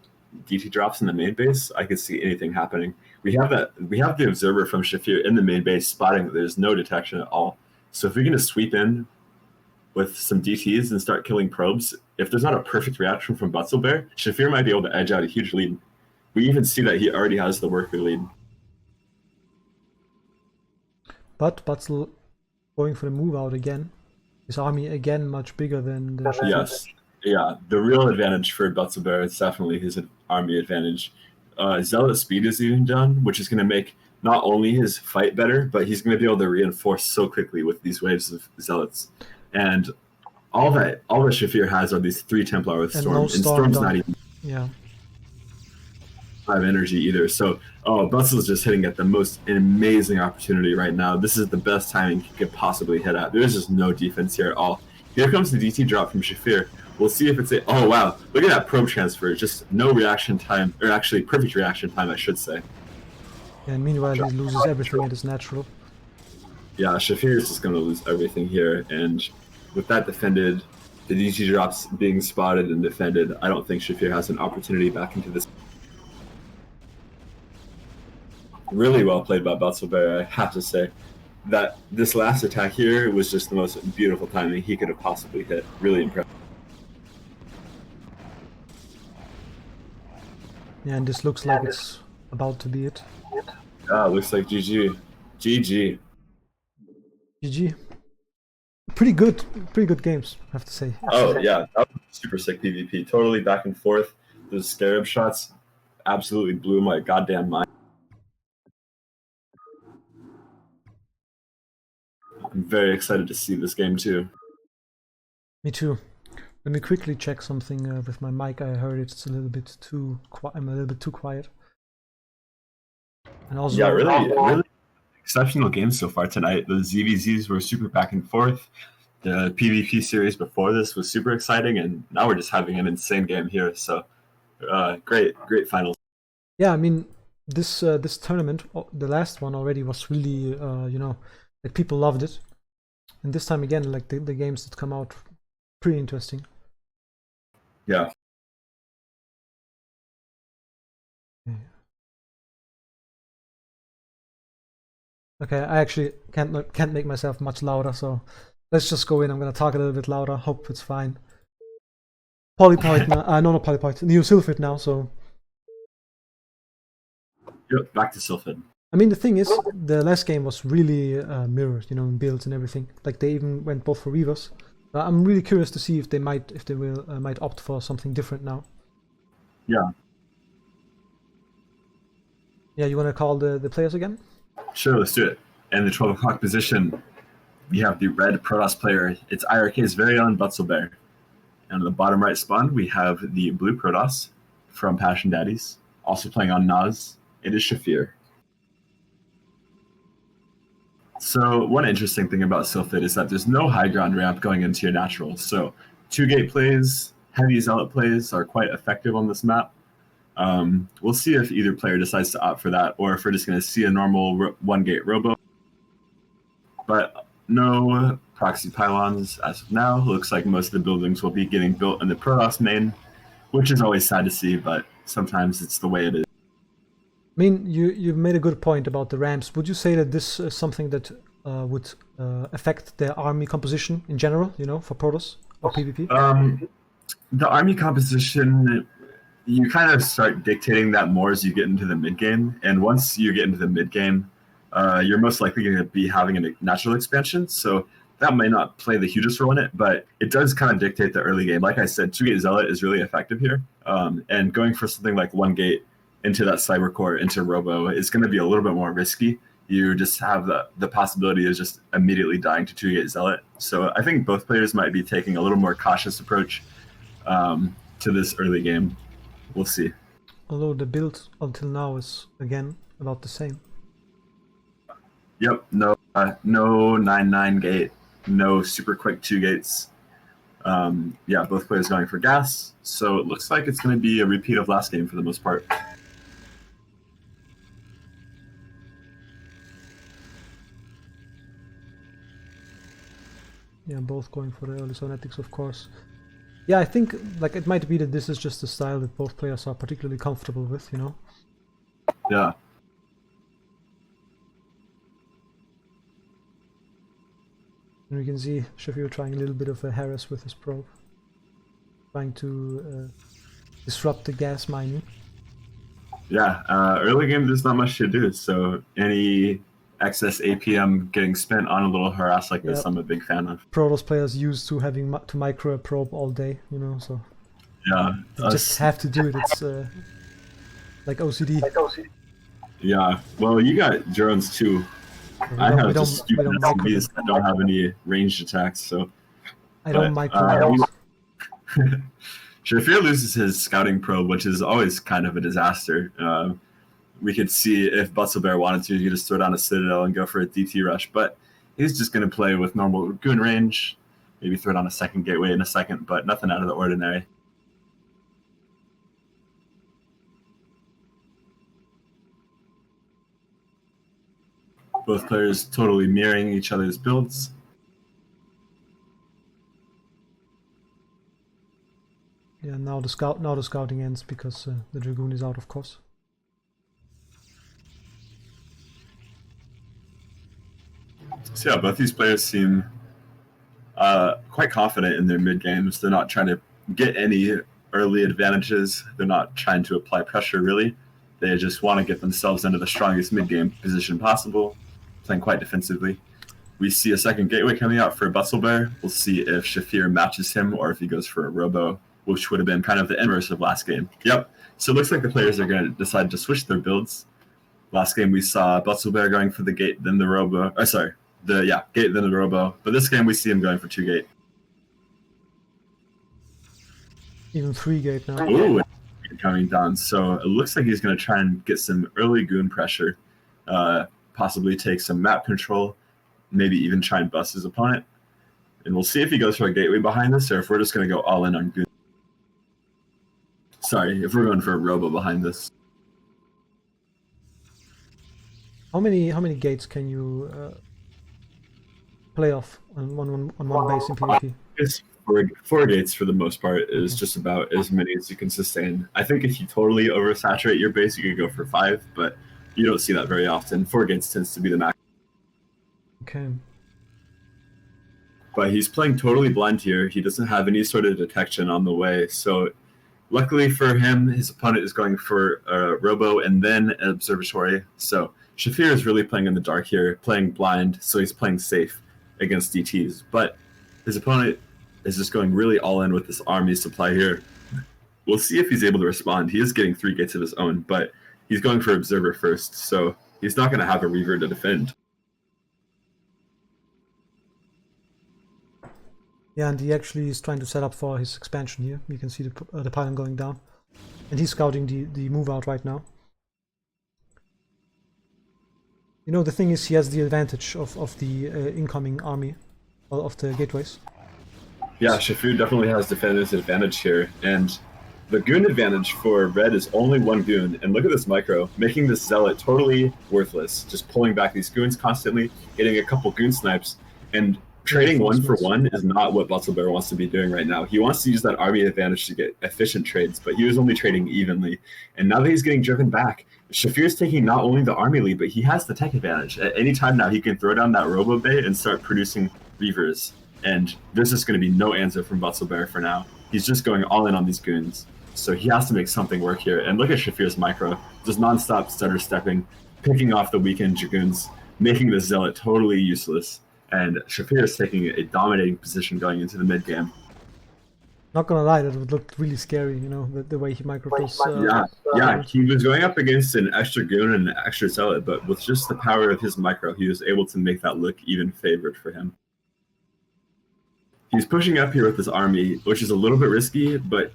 DT drops in the main base, I could see anything happening. We have the observer from Shafir in the main base spotting that there's no detection at all. So if we can just sweep in with some DTs and start killing probes, if there's not a perfect reaction from Butzelbear, Shafir might be able to edge out a huge lead. We even see that he already has the worker lead. But Butzel going for the move out again. His army again much bigger than the Shafir. Yes. Yeah, the real advantage for Butzelbear is definitely his army advantage. Zealot speed is even done, which is going to make not only his fight better, but he's going to be able to reinforce so quickly with these waves of Zealots. And all that Shafir has are these 3 Templar with Storm, and Storm's not even. Yeah. have energy either. So, Butzel's just hitting at the most amazing opportunity right now. This is the best timing he could possibly hit at. There's just no defense here at all. Here comes the DT drop from Shafir. We'll see if it's a. Oh wow! Look at that probe transfer. Just no reaction time, or actually perfect reaction time, I should say. And meanwhile, he loses everything at his natural. Yeah, Shafir is just going to lose everything here, and with that defended, the DT drops being spotted and defended, I don't think Shafir has an opportunity back into this. Really well played by Batselberg, I have to say. That this last attack here was just the most beautiful timing he could have possibly hit. Really impressive. Yeah, and this looks like it's about to be it. Looks like GG. GG. GG. Pretty good games, I have to say. Oh yeah, that was super sick PvP. Totally back and forth. Those scarab shots absolutely blew my goddamn mind. I'm very excited to see this game too. Me too. Let me quickly check something with my mic. I heard it's a little bit too I'm a little bit too quiet. And also, yeah, really exceptional games so far tonight. The ZVZs were super back and forth. The PvP series before this was super exciting, and now we're just having an insane game here. So, great finals. Yeah, I mean, this tournament, the last one already was really, like people loved it, and this time again, like the games that come out, pretty interesting. Yeah. Okay, I actually can't make myself much louder, so let's just go in. I'm gonna talk a little bit louder. Hope it's fine. Polypoint now. No, not Polypoint. Neo Sylphid now. So. Yep, back to Sylphid. I mean, the thing is, the last game was really mirrored, in builds and everything. Like they even went both for Reavers. I'm really curious to see if they might opt for something different now. Yeah. Yeah, you want to call the players again? Sure, let's do it. In the 12 o'clock position, we have the red Protoss player. It's IRK's very own Butzelberg. And on the bottom right spawn, we have the blue Protoss from Passion Daddies. Also playing on Nas, it is Shafir. So one interesting thing about Sylphid is that there's no high ground ramp going into your natural. So 2-gate plays, heavy zealot plays are quite effective on this map. We'll see if either player decides to opt for that, or if we're just going to see a normal 1-gate robo. But no proxy pylons as of now. Looks like most of the buildings will be getting built in the Protoss main, which is always sad to see, but sometimes it's the way it is. I mean, you've made a good point about the ramps. Would you say that this is something that would affect the army composition in general, for Protoss or PvP? The army composition, you kind of start dictating that more as you get into the mid game, and once you get into the mid game, you're most likely going to be having a natural expansion. So that may not play the hugest role in it, but it does kind of dictate the early game. Like I said, 2-gate zealot is really effective here, and going for something like 1-gate into that cyber core into robo is going to be a little bit more risky. You just have the possibility of just immediately dying to 2-gate zealot. So I think both players might be taking a little more cautious approach to this early game. We'll see. Although the build until now is again about the same. Yep, no 9-9 gate, no super quick 2 gates. Yeah, both players going for gas, so it looks like it's going to be a repeat of last game for the most part. Yeah, both going for the early zonetics, of course. Yeah, I think like it might be that this is just a style that both players are particularly comfortable with, Yeah. And we can see Shafir trying a little bit of a harass with his probe, trying to disrupt the gas mining. Yeah, early game there's not much to do, so any excess APM getting spent on a little harass like this, I'm a big fan of. Protoss players used to having to micro a probe all day, so yeah, you just have to do it. It's like OCD. Yeah, well, you got drones too. I have just stupid SMBs that don't have any ranged attacks, so. I don't micro. Shafir loses his scouting probe, which is always kind of a disaster. We could see if Butzelbear wanted to, he could just throw down a Citadel and go for a DT rush, but he's just going to play with normal goon range, maybe throw down a second gateway in a second, but nothing out of the ordinary. Both players totally mirroring each other's builds. Yeah, now the scouting ends because the Dragoon is out, of course. So yeah, both these players seem quite confident in their mid games. They're not trying to get any early advantages. They're not trying to apply pressure, really. They just want to get themselves into the strongest mid game position possible, playing quite defensively. We see a second gateway coming out for Butzelbear. We'll see if Shafir matches him or if he goes for a Robo, which would have been kind of the inverse of last game. Yep. So it looks like the players are going to decide to switch their builds. Last game we saw Butzelbear going for the gate, then the Robo. Gate, then the Robo. But this game we see him going for 2 gate. Even 3 gate now. Ooh, coming down. So it looks like he's going to try and get some early goon pressure, possibly take some map control, maybe even try and bust his opponent. And we'll see if he goes for a gateway behind this or if we're just going to go all in on goon. Sorry, if we're going for a Robo behind this. How many gates can you play off on one base in PvP? It's 4 gates for the most part is just about as many as you can sustain. I think if you totally oversaturate your base, you could go for 5, but you don't see that very often. 4 gates tends to be the max. Okay. But he's playing totally blind here. He doesn't have any sort of detection on the way. So luckily for him, his opponent is going for a Robo and then an Observatory. So Shafir is really playing in the dark here, playing blind, so he's playing safe against DTs. But his opponent is just going really all in with this army supply here. We'll see if he's able to respond. He is getting 3 gates of his own, but he's going for Observer first, so he's not going to have a Reaver to defend. Yeah, and he actually is trying to set up for his expansion here. You can see the pylon going down. And he's scouting the move out right now. You know, the thing is, he has the advantage of the incoming army, of the gateways. Yeah, Shafir definitely has defender's advantage here, and the goon advantage for red is only 1 goon, and look at this micro, making this zealot totally worthless, just pulling back these goons constantly, getting a couple goon snipes, and trading 1 for 1 is not what Butzelbear wants to be doing right now. He wants to use that army advantage to get efficient trades, but he was only trading evenly, and now that he's getting driven back, Shafir's taking not only the army lead, but he has the tech advantage. At any time now, he can throw down that Robo Bay and start producing Reavers. And there's just going to be no answer from Butzelbear for now. He's just going all in on these goons. So he has to make something work here. And look at Shafir's micro. Just nonstop stutter stepping, picking off the weakened Dragoons, making the Zealot totally useless. And Shafir is taking a dominating position going into the mid game. Not gonna lie, that would look really scary, you know, the way he micros. Yeah, he was going up against an extra goon and an extra zealot, but with just the power of his micro, he was able to make that look even favored for him. He's pushing up here with his army, which is a little bit risky, but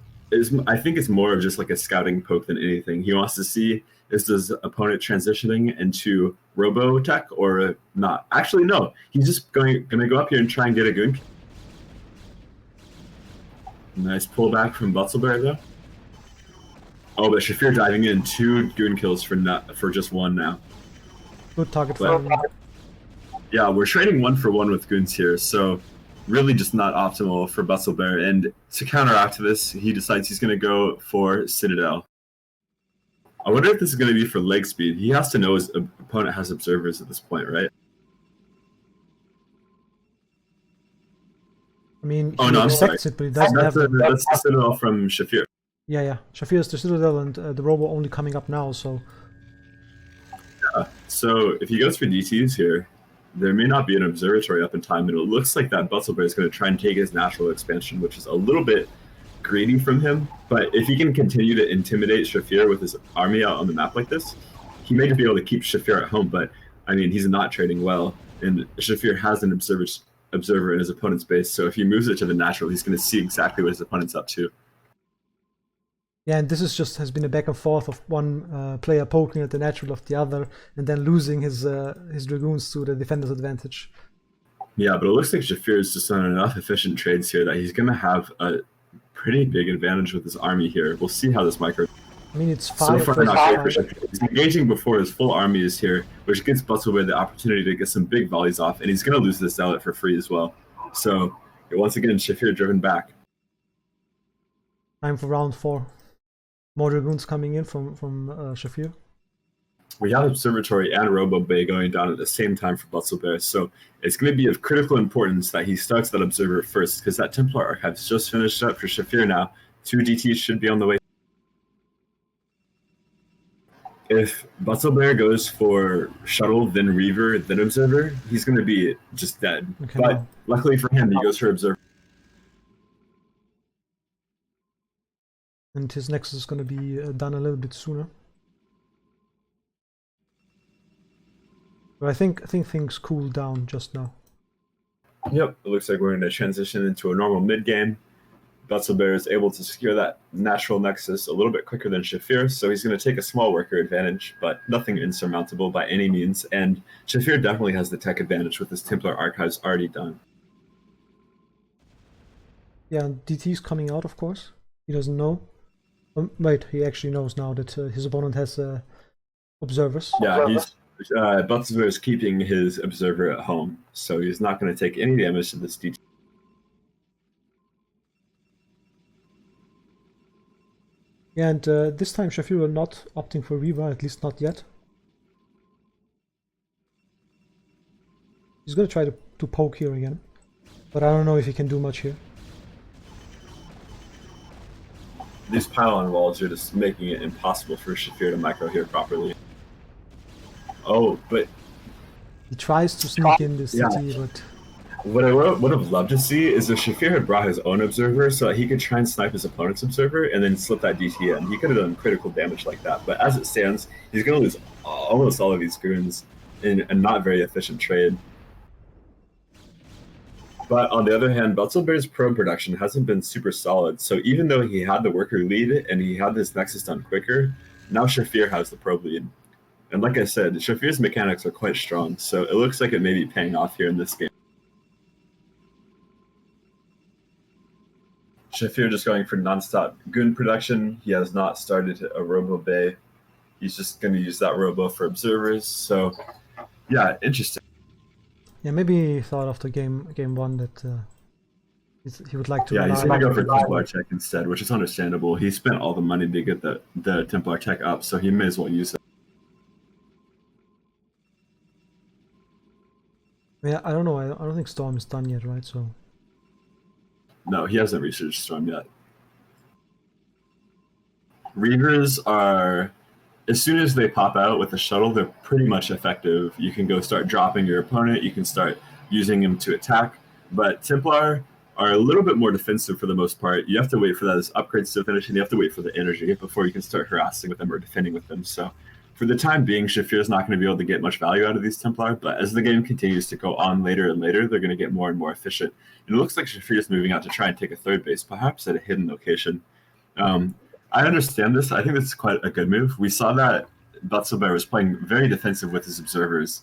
I think it's more of just like a scouting poke than anything. He wants to see, is his opponent transitioning into Robo tech or not? Actually, no. He's just going to go up here and try and get a goon. Nice pullback from Butzelbear, though. Oh, but Shafir diving in 2 goon kills for just 1 now. Good target for him. Yeah, we're trading 1 for 1 with goons here, so really just not optimal for Butzelbear. And to counteract this, he decides he's going to go for Citadel. I wonder if this is going to be for leg speed. He has to know his opponent has observers at this point, right? I mean, he expects it, but he doesn't have it. That's the Citadel from Shafir. Yeah. Shafir's the Citadel and the Robo only coming up now, so... Yeah, so if he goes for DTs here, there may not be an observatory up in time, and it looks like that Butzelbear is going to try and take his natural expansion, which is a little bit greedy from him. But if he can continue to intimidate Shafir with his army out on the map like this, he may be able to keep Shafir at home, but, I mean, he's not trading well, and Shafir has an observer in his opponent's base, so if he moves it to the natural, he's going to see exactly what his opponent's up to. Yeah, and this is has been a back and forth of one player poking at the natural of the other, and then losing his dragoons to the defender's advantage. Yeah, but it looks like Shafir's just done enough efficient trades here that he's going to have a pretty big advantage with his army here. We'll see how this micro. I mean, it's So 5 far, versus not great for 5. Shafir. He's engaging before his full army is here, which gives Butzelway the opportunity to get some big volleys off, and he's going to lose this zealot for free as well. So once again, Shafir driven back. Time for round 4. More dragoons coming in from Shafir. We have Observatory and Robo Bay going down at the same time for Butzelbear, so it's going to be of critical importance that he starts that Observer first, because that Templar Archive's just finished up for Shafir now. 2 DTs should be on the way. If Butzelbear goes for Shuttle, then Reaver, then Observer, he's going to be just dead. Okay, but no. luckily for him, he goes for Observer. And his Nexus is going to be done a little bit sooner. But I think things cool down just now. Yep, it looks like we're going to transition into a normal mid game. Butzelbear is able to secure that natural nexus a little bit quicker than Shafir, so he's going to take a small worker advantage, but nothing insurmountable by any means. And Shafir definitely has the tech advantage with his Templar Archives already done. Yeah, DT's coming out, of course. He doesn't know. Wait, he actually knows now that his opponent has observers. Yeah, Butzelbear is keeping his observer at home, so he's not going to take any damage to this DT. Yeah, and this time Shafir are not opting for Reaver, at least not yet. He's going to try to poke here again, but I don't know if he can do much here. These pylon walls are just making it impossible for Shafir to micro here properly. Oh, but he tries to sneak in this DT, but what I would have loved to see is if Shafir had brought his own observer so that he could try and snipe his opponent's observer and then slip that DT in. He could have done critical damage like that, but as it stands, he's going to lose almost all of these goons in a not very efficient trade. But on the other hand, Butzelbear's probe production hasn't been super solid, so even though he had the worker lead and he had this nexus done quicker, now Shafir has the probe lead. And like I said, Shafir's mechanics are quite strong, so it looks like it may be paying off here in this game. Shafir just going for non-stop goon production. He has not started a Robo Bay. He's just going to use that Robo for observers. So, yeah, interesting. Yeah, maybe he thought after game 1 that he would like to. Yeah, he's going to go for Templar Tech instead, which is understandable. He spent all the money to get the Templar Tech up, so he may as well use it. Yeah, I don't know. I don't think Storm is done yet, right? So. No, he hasn't researched Storm yet. Reavers are, as soon as they pop out with the shuttle, they're pretty much effective. You can go start dropping your opponent. You can start using him to attack. But Templar are a little bit more defensive for the most part. You have to wait for those upgrades to finish, and you have to wait for the energy before you can start harassing with them or defending with them. So for the time being, Shafir's not going to be able to get much value out of these Templar, but as the game continues to go on later and later, they're going to get more and more efficient. And it looks like Shafir's moving out to try and take a third base, perhaps at a hidden location. I understand this. I think this is quite a good move. We saw that Butzelbear was playing very defensive with his observers,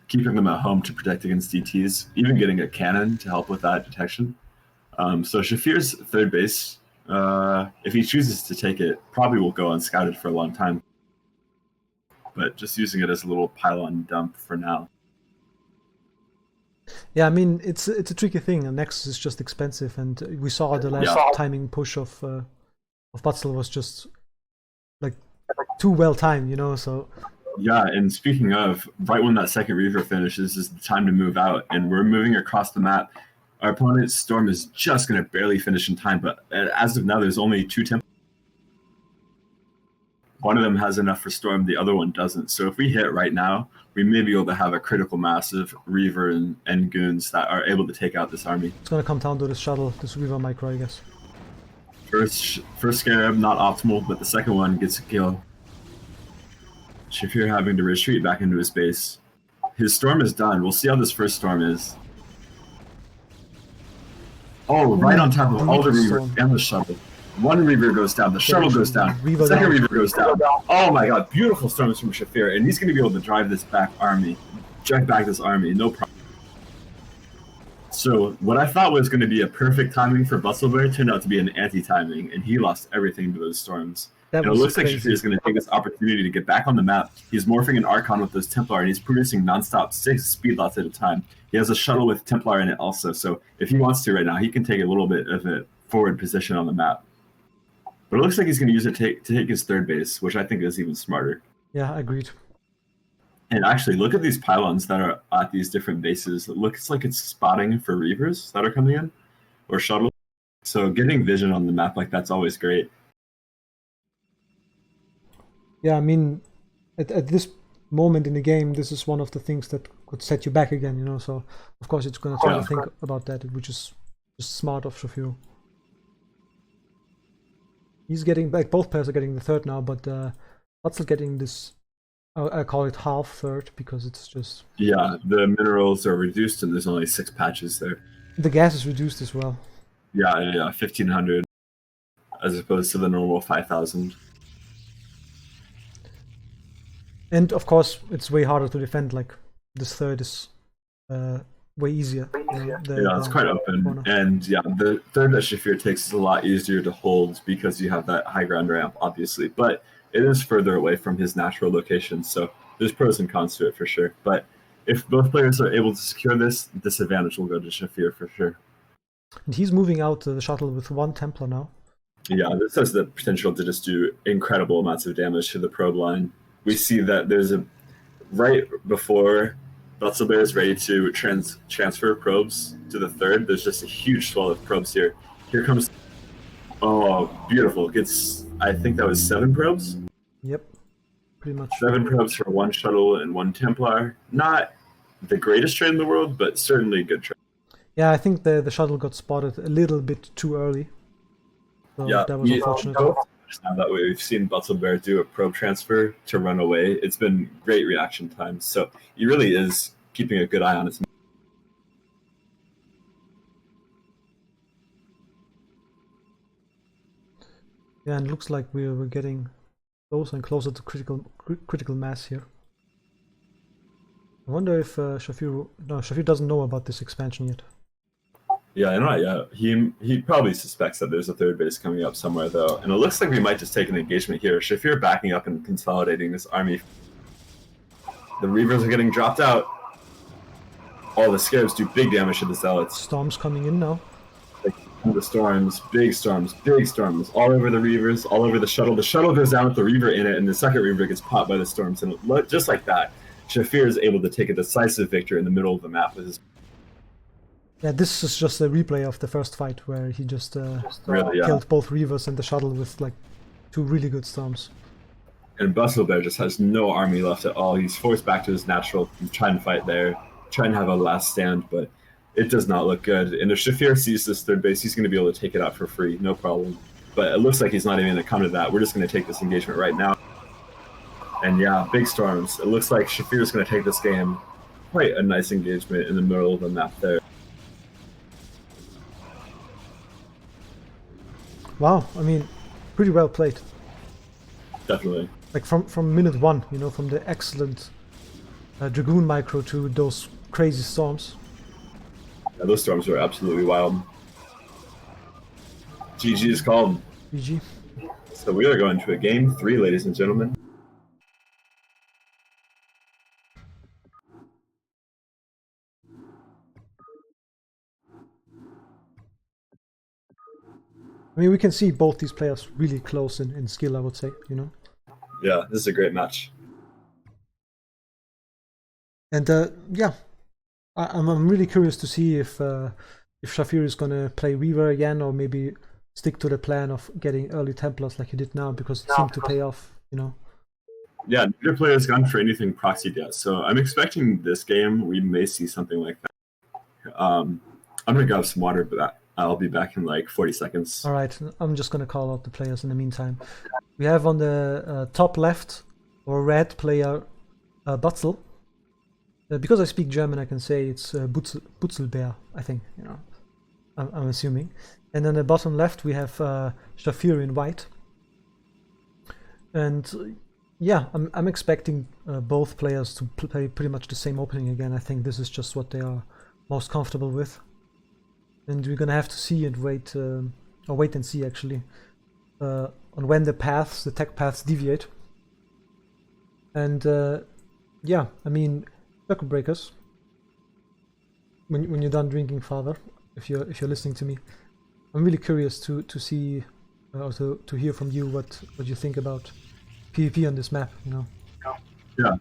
keeping them at home to protect against DTs, even getting a cannon to help with that detection. So Shafir's third base, if he chooses to take it, probably will go unscouted for a long time. But just using it as a little pylon dump for now. Yeah, I mean, it's a tricky thing. A Nexus is just expensive, and we saw the last timing push of Butzel was just like too well timed, you know. So yeah, and speaking of, right when that second Reaver finishes is the time to move out, and we're moving across the map. Our opponent's Storm is just going to barely finish in time, but as of now, there's only 2 Templars. One of them has enough for Storm, the other one doesn't. So if we hit right now, we may be able to have a critical mass of Reaver and goons that are able to take out this army. It's going to come down to this shuttle, this Reaver micro, I guess. First Scarab, not optimal, but the second one gets a kill. Shafir having to retreat back into his base. His Storm is done. We'll see how this first Storm is. Oh, right on top of all the Reavers and the shuttle. One Reaver goes down. The shuttle goes down. Reaver Second down. Reaver goes down. Oh my god, beautiful storms from Shafir, and he's going to be able to drive this back army. Drive back this army, no problem. So what I thought was going to be a perfect timing for Bustlebear turned out to be an anti-timing, and he lost everything to those storms. That And it was looks like crazy. Shafir is going to take this opportunity to get back on the map. He's morphing an Archon with those Templar, and he's producing nonstop 6 speed lots at a time. He has a shuttle with Templar in it also, so if he wants to right now, he can take a little bit of a forward position on the map. But it looks like he's going to use it to take his third base, which I think is even smarter. Yeah, agreed. And actually, look at these pylons that are at these different bases. It looks like it's spotting for Reavers that are coming in, or shuttles. So getting vision on the map like that's always great. Yeah, I mean, at this moment in the game, this is one of the things that could set you back again, you know. So of course it's going to try to think about that, which is just smart of Shafir. He's getting back. Both players are getting the third now, but Hutzel getting this. I call it half third because it's just. Yeah, the minerals are reduced and there's only 6 patches there. The gas is reduced as well. Yeah, 1,500 as opposed to the normal 5,000. And of course, it's way harder to defend. Like this third is way easier. You know, It's quite open. corner. And yeah, the third that Shafir takes is a lot easier to hold because you have that high ground ramp, obviously. But it is further away from his natural location, so there's pros and cons to it for sure. But if both players are able to secure this, disadvantage will go to Shafir for sure. And he's moving out the shuttle with 1 Templar now. Yeah, this has the potential to just do incredible amounts of damage to the probe line. We see that there's a right before Butzelbear is ready to transfer probes to the third. There's just a huge swell of probes here. Here comes, oh, beautiful. Gets, I think that was 7 probes. Yep, pretty much. 7 probes for 1 shuttle and 1 Templar. Not the greatest trade in the world, but certainly a good trade. Yeah, I think the shuttle got spotted a little bit too early. So Yeah, that was unfortunate. Now that we've seen Butzelbear do a probe transfer to run away, it's been great reaction times. So he really is keeping a good eye on his. Yeah, and it looks like we're getting closer and closer to critical mass here. I wonder if Shafir doesn't know about this expansion yet. Yeah, not yet. He probably suspects that there's a third base coming up somewhere, though. And it looks like we might just take an engagement here. Shafir backing up and consolidating this army. The Reavers are getting dropped out. All the Scarabs do big damage to the Zealots. Storms coming in now. The storms, big storms, all over the Reavers, all over the shuttle. The shuttle goes down with the Reaver in it, and the second Reaver gets popped by the storms. And just like that, Shafir is able to take a decisive victory in the middle of the map with his. Yeah, this is just a replay of the first fight where he just Really, yeah. killed both Reavers and the shuttle with like 2 really good storms. And Bustlebear just has no army left at all. He's forced back to his natural, trying to fight there, trying to have a last stand, but it does not look good. And if Shafir sees this third base, he's going to be able to take it out for free, no problem. But it looks like he's not even going to come to that. We're just going to take this engagement right now. And yeah, big storms. It looks like Shafir is going to take this game. Quite a nice engagement in the middle of the map there. Wow, I mean, pretty well played. Definitely. Like from minute 1, you know, from the excellent Dragoon micro to those crazy storms. Yeah, those storms were absolutely wild. GG is called. GG. So we are going to a game 3, ladies and gentlemen. I mean, we can see both these players really close in skill, I would say, you know. Yeah, this is a great match. And yeah, I'm really curious to see if Shafir is gonna play Weaver again, or maybe stick to the plan of getting early Templars like he did now, because it seemed to pay off, you know. Yeah, neither player has gone for anything proxied yet, so I'm expecting this game we may see something like that. I'm gonna grab some water, but I'll be back in like 40 seconds. All right, I'm just gonna call out the players in the meantime. We have on the top left or red player Butzel. Because I speak German, I can say it's Butzelbeer, I think, you know. I'm assuming. And then the bottom left we have Shafir in white. And yeah, I'm expecting both players to play pretty much the same opening again. I think this is just what they are most comfortable with. And we're gonna have to see and wait, or wait and see actually, on when the tech paths deviate. And yeah, I mean, circuit breakers. When you're done drinking, Father, if you're listening to me, I'm really curious to see, or to hear from you what you think about PvP on this map. You know. Yeah.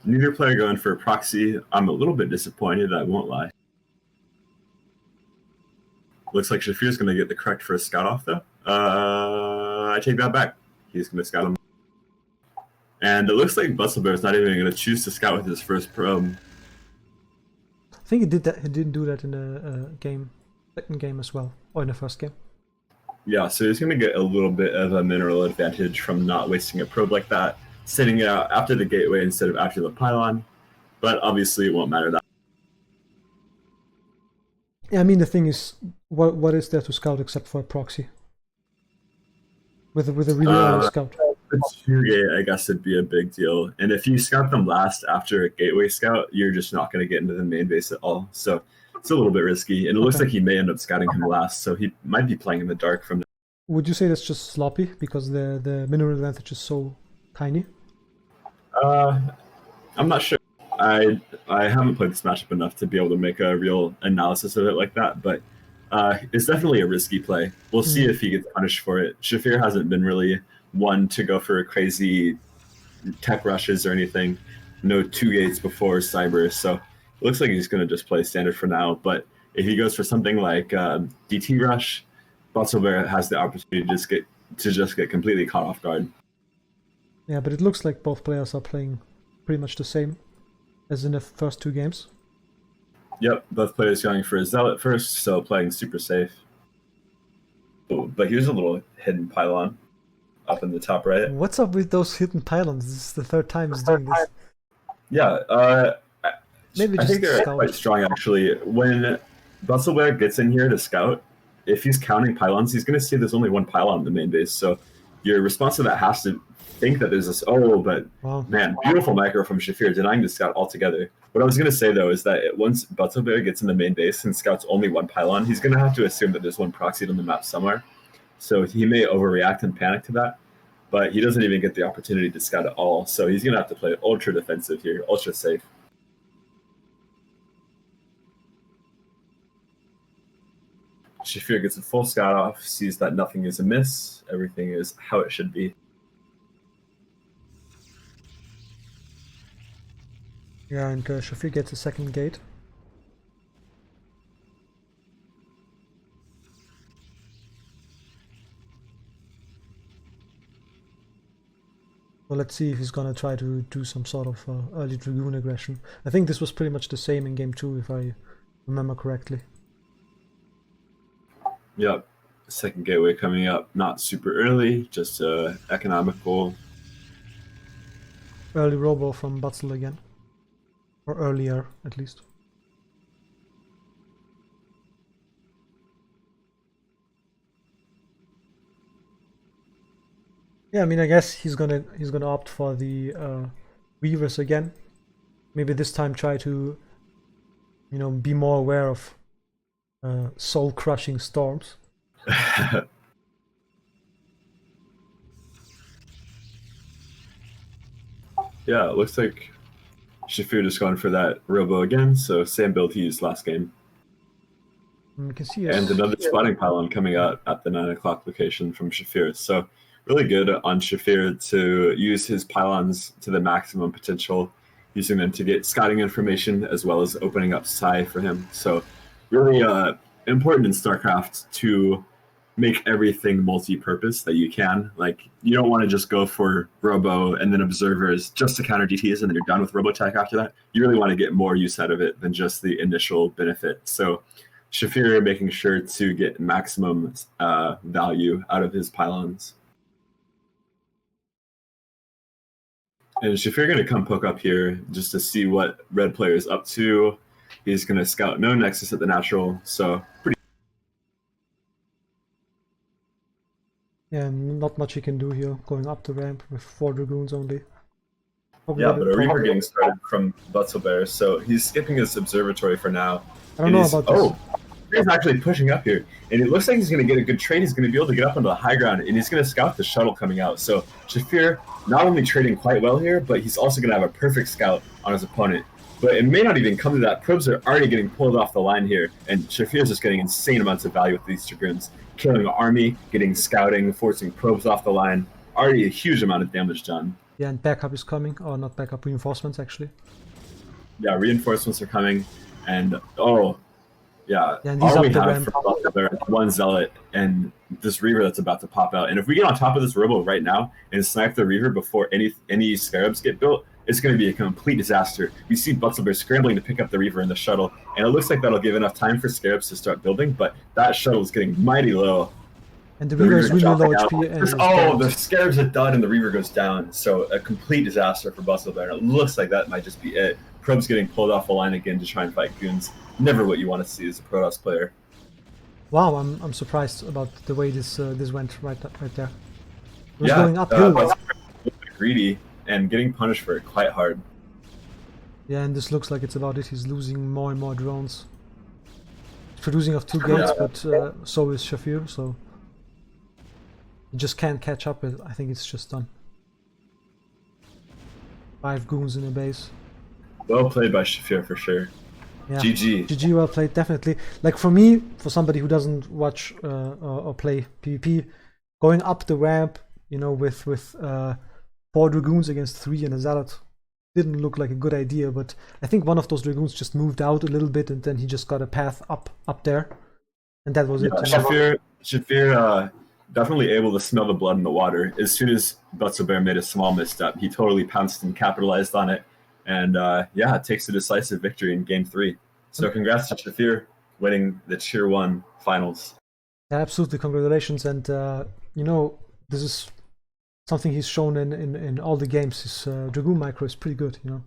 Neither player going for a proxy. I'm a little bit disappointed, I won't lie. Looks like Shafir's going to get the correct first scout off, though. I take that back. He's going to scout him. And it looks like Busselbear's not even going to choose to scout with his first probe. I think he did that. He didn't do that in the second game as well, or in the first game. Yeah, so he's going to get a little bit of a mineral advantage from not wasting a probe like that, sending it out after the gateway instead of after the pylon. But obviously, it won't matter that. Yeah, I mean the thing is, what is there to scout except for a proxy? With a really early scout. The 2-gate, I guess, would be a big deal. And if you scout them last after a gateway scout, you're just not going to get into the main base at all. So it's a little bit risky. And it looks like he may end up scouting him last, so he might be playing in the dark from. Would you say that's just sloppy because the mineral advantage is so tiny? I'm not sure. I haven't played this matchup enough to be able to make a real analysis of it like that, but it's definitely a risky play. We'll see if he gets punished for it. Shafir hasn't been really one to go for crazy tech rushes or anything. No 2 gates before Cyber, so it looks like he's going to just play standard for now. But if he goes for something like DT rush, Botzelbear has the opportunity to just get completely caught off guard. Yeah, but it looks like both players are playing pretty much the same as in the first 2 games. Yep, both players going for a Zealot first, so playing super safe. Ooh, but here's a little hidden pylon up in the top right. What's up with those hidden pylons? This is the 3rd time he's doing this. Yeah, Maybe I just think they're scout. quite strong actually. When Busselbear gets in here to scout, if he's counting pylons, he's going to see there's only 1 pylon in the main base. So your response to that has to think that there's this, man, beautiful micro from Shafir denying the scout altogether. What I was going to say, though, is that once Busselbear gets in the main base and scouts only 1 pylon, he's going to have to assume that there's 1 proxied on the map somewhere. So he may overreact and panic to that, but he doesn't even get the opportunity to scout at all. So he's going to have to play ultra defensive here, ultra safe. Shafir gets a full scout off, sees that nothing is amiss, everything is how it should be. Yeah, and Shafir gets a second gate. Well, let's see if he's gonna try to do some sort of early Dragoon aggression. I think this was pretty much the same in game 2, if I remember correctly. Yep, second gateway coming up, not super early, just economical. Early robo from Butzel again. Or earlier, at least. Yeah, I mean, I guess he's gonna opt for the Weavers again. Maybe this time try to, you know, be more aware of soul-crushing storms. Yeah, it looks like Shafir just going for that robo again, so same build he used last game. And we can see and another spotting pylon coming out at the 9 o'clock location from Shafir. So really good on Shafir to use his pylons to the maximum potential, using them to get scouting information as well as opening up Psy for him. So really important in StarCraft to make everything multi-purpose that you can. Like, you don't want to just go for Robo and then Observers just to counter DTs and then you're done with Robotech after that. You really want to get more use out of it than just the initial benefit. So Shafir making sure to get maximum value out of his pylons. And Shafir going to come poke up here just to see what red player is up to. He's going to scout no Nexus at the natural, so pretty Yeah, not much he can do here, going up the ramp with 4 Dragoons only. Probably Yeah, had but a Reaver problem. getting started from Butzelbear, so he's skipping his observatory for now. I don't And know he's about this. he's actually pushing up here, and it looks like he's going to get a good trade. He's going to be able to get up onto the high ground, and he's going to scout the shuttle coming out. So Shafir not only trading quite well here, but he's also going to have a perfect scout on his opponent. But it may not even come to that. Probes are already getting pulled off the line here, and Shafir's just getting insane amounts of value with these Dragoons, killing an army, getting scouting, forcing probes off the line. Already a huge amount of damage done. Yeah, and backup is coming, or not backup, reinforcements actually. Yeah, reinforcements are coming, and oh, yeah, Yeah, and he's all up we the have ramp. from Butler, one zealot, and this Reaver that's about to pop out. And if we get on top of this Robo right now and snipe the Reaver before any Scarabs get built, it's going to be a complete disaster. We see Butzelbear scrambling to pick up the Reaver in the shuttle, and it looks like that'll give enough time for Scarabs to start building, but that shuttle is getting mighty low. And the Reaver is really low HP and is oh, dead. the Scarabs are done and the Reaver goes down. So a complete disaster for Butzelbear. It looks like that might just be it. Probes getting pulled off the line again to try and fight goons. Never what you want to see as a Protoss player. Wow, I'm surprised about the way this went right there. It was Yeah, going uphill. greedy and getting punished for it quite hard. Yeah, and this looks like it's about it. He's losing more and more drones. He's producing off 2 gates, but so is Shafir, so he just can't catch up with. I think it's just done. 5 goons in a base. Well played by Shafir for sure. Yeah. GG. GG, well played, definitely. Like for me, for somebody who doesn't watch or play PvP, going up the ramp, you know, with 4 Dragoons against 3 and a Zealot didn't look like a good idea, but I think one of those Dragoons just moved out a little bit and then he just got a path up there. And that was it. Shafir definitely able to smell the blood in the water. As soon as Butzelbear made a small misstep, he totally pounced and capitalized on it. And yeah, it takes a decisive victory in Game 3. So congrats to Shafir winning the Tier 1 finals. Yeah, absolutely, congratulations. And you know, this is something he's shown in all the games. His Dragoon micro is pretty good, you know.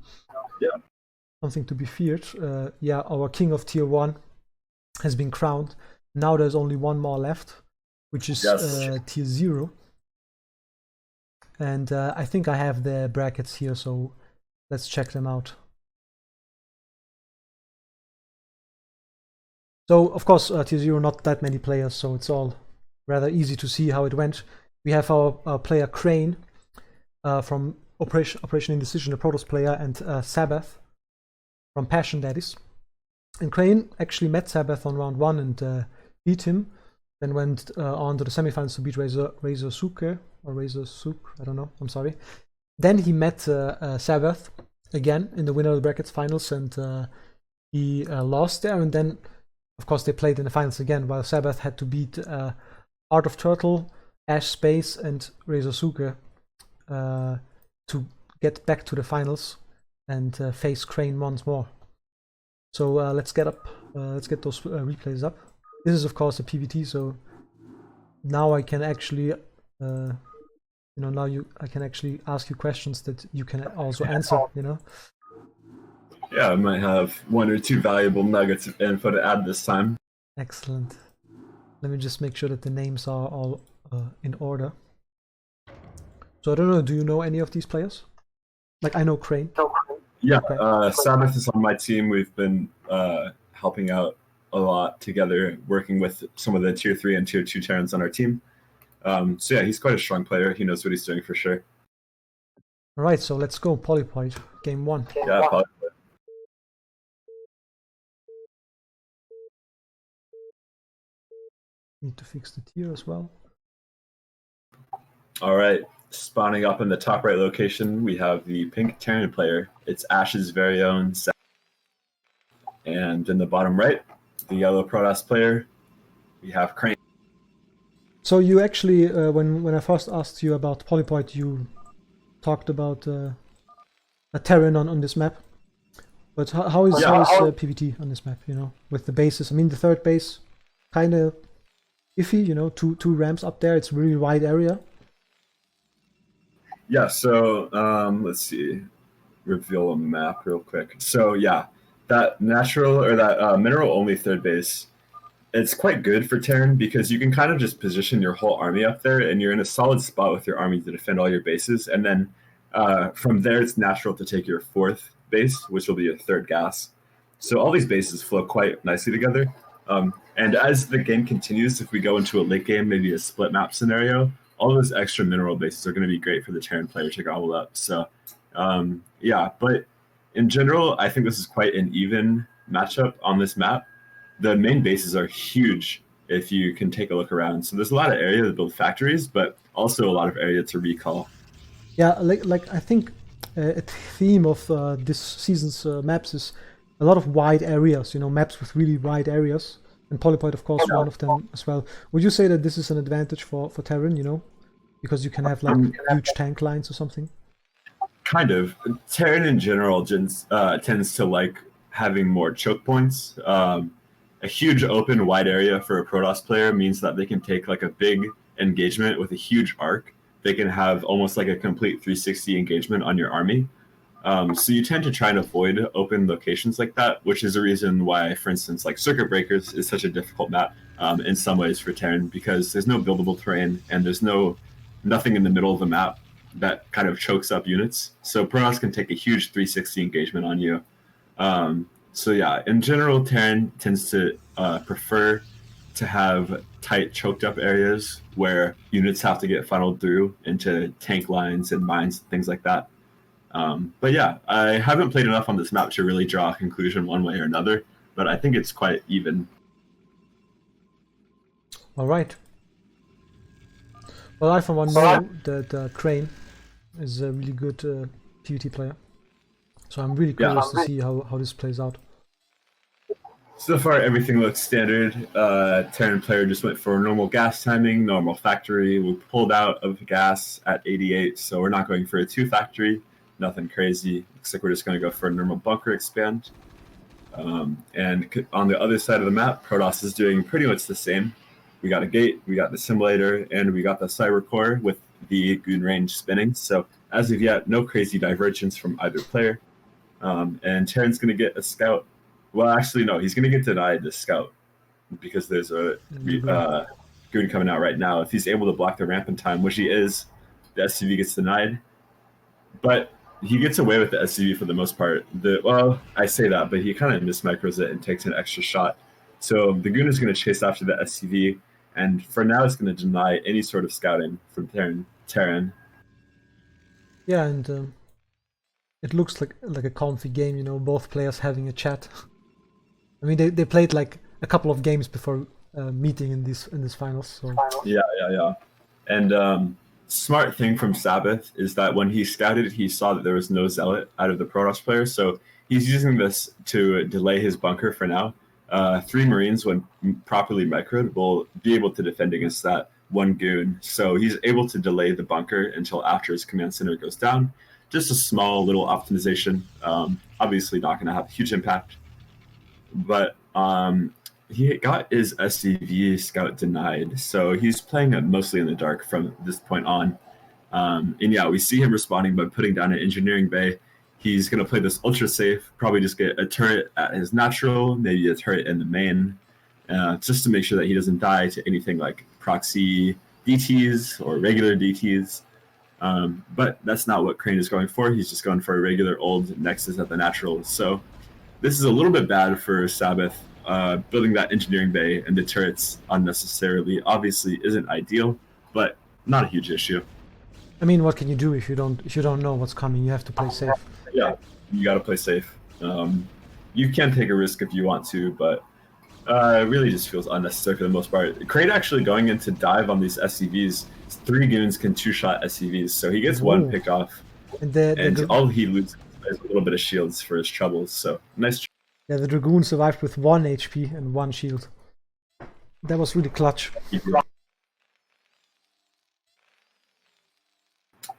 Yeah. Something to be feared. Yeah, our King of Tier 1 has been crowned. Now there's only one more left, which is Tier 0. And I think I have the brackets here, so let's check them out. So, of course, Tier 0, not that many players, so it's all rather easy to see how it went. We have our player Crane from Operation Indecision, a Protoss player, and Sabbath from Passion, that is. And Crane actually met Sabbath on round 1 and beat him, then went on to the semifinals to beat Razor Suke, or Razor Suk, I don't know, I'm sorry. Then he met Sabbath again in the winner of the brackets finals, and he lost there, and then of course they played in the finals again, while Sabbath had to beat Art of Turtle, Ash Space, and Razor Suke to get back to the finals and face Crane once more. So let's get those replays up. This is of course a PVT, so now I can actually you know, I can actually ask you questions that you can also answer, you know. Yeah, I might have 1 or 2 valuable nuggets of info to add this time. Excellent. Let me just make sure that the names are all in order. So I don't know, do you know any of these players? Like, I know Crane. Yeah, Okay. Sabbath is on my team. We've been helping out a lot together, working with some of the Tier 3 and Tier 2 Terrans on our team. So yeah, he's quite a strong player. He knows what he's doing for sure. All right, so let's go. Polypoid, game 1. Yeah, probably. Need to fix the tier as well. All right, spawning up in the top right location, we have the pink Terran player. It's Ash's very own Sabbath. And in the bottom right, the yellow Protoss player, we have Crane. So you actually, when I first asked you about Polypoid, you talked about a Terran on this map. But how is PvT on this map, you know, with the bases? I mean, the third base, kind of iffy, you know, two ramps up there. It's a really wide area. Yeah, so let's see, reveal a map real quick. So yeah, that natural or that mineral only third base, it's quite good for Terran because you can kind of just position your whole army up there, and you're in a solid spot with your army to defend all your bases. And then from there, it's natural to take your fourth base, which will be your third gas. So all these bases flow quite nicely together. And as the game continues, if we go into a late game, maybe a split map scenario, all those extra mineral bases are going to be great for the Terran player to gobble up. So yeah, but in general, I think this is quite an even matchup on this map. The main bases are huge if you can take a look around. So there's a lot of area to build factories, but also a lot of area to recall. Yeah, like I think a theme of this season's maps is a lot of wide areas. You know, maps with really wide areas, and Polypoid, of course, one of them as well. Would you say that this is an advantage for Terran? You know, because you can have like huge tank lines or something. Kind of. Terran in general tends to like having more choke points. A huge open wide area for a Protoss player means that they can take like a big engagement with a huge arc. They can have almost like a complete 360 engagement on your army. So you tend to try and avoid open locations like that, which is a reason why, for instance, like Circuit Breakers is such a difficult map in some ways for Terran, because there's no buildable terrain and there's nothing in the middle of the map that kind of chokes up units. So Protoss can take a huge 360 engagement on you. So yeah, in general, Terran tends to prefer to have tight, choked up areas where units have to get funneled through into tank lines and mines, things like that. But yeah, I haven't played enough on this map to really draw a conclusion one way or another, but I think it's quite even. All right. Well, I for one know that Crane is a really good PvT player, so I'm really curious to see how this plays out. So far, everything looks standard. Terran player just went for normal gas timing, normal factory. We pulled out of gas at 88, so we're not going for a 2 factory. Nothing crazy. Looks like we're just going to go for a normal bunker expand. And on the other side of the map, Protoss is doing pretty much the same. We got a gate, we got the simulator, and we got the cyber core with the goon range spinning. So as of yet, no crazy divergence from either player. And Terran's going to get a scout. Well, actually, no, he's going to get denied the scout because there's a goon coming out right now. If he's able to block the ramp in time, which he is, the SCV gets denied. But he gets away with the SCV for the most part. Well, I say that, but he kind of mismicros it and takes an extra shot. So the goon is going to chase after the SCV, and for now, it's going to deny any sort of scouting from Terran. Yeah, and it looks like a comfy game. You know, both players having a chat. I mean, they played like a couple of games before meeting in this finals. So. Yeah. And smart thing from Sabbath is that when he scouted, he saw that there was no zealot out of the Protoss players, so he's using this to delay his bunker for now. 3 Marines, when properly microed, will be able to defend against that 1 goon. So he's able to delay the bunker until after his command center goes down. Just a small little optimization. Obviously not going to have a huge impact. But he got his SCV scout denied, so he's playing it mostly in the dark from this point on. And yeah, we see him responding by putting down an engineering bay. He's going to play this ultra safe, probably just get a turret at his natural, maybe a turret in the main, just to make sure that he doesn't die to anything like proxy DTs or regular DTs. But that's not what Crane is going for. He's just going for a regular old Nexus at the natural. So this is a little bit bad for Sabbath. Building that engineering bay and the turrets unnecessarily obviously isn't ideal, but not a huge issue. I mean, what can you do if you don't know what's coming? You have to play safe. Yeah, you got to play safe. You can take a risk if you want to, but it really just feels unnecessary for the most part. Crane actually going in to dive on these SCVs. 3 goons can 2-shot SCVs, so he gets 1 pick off, and all he loses is a little bit of shields for his troubles. So nice. Yeah, the Dragoon survived with 1 HP and 1 shield. That was really clutch.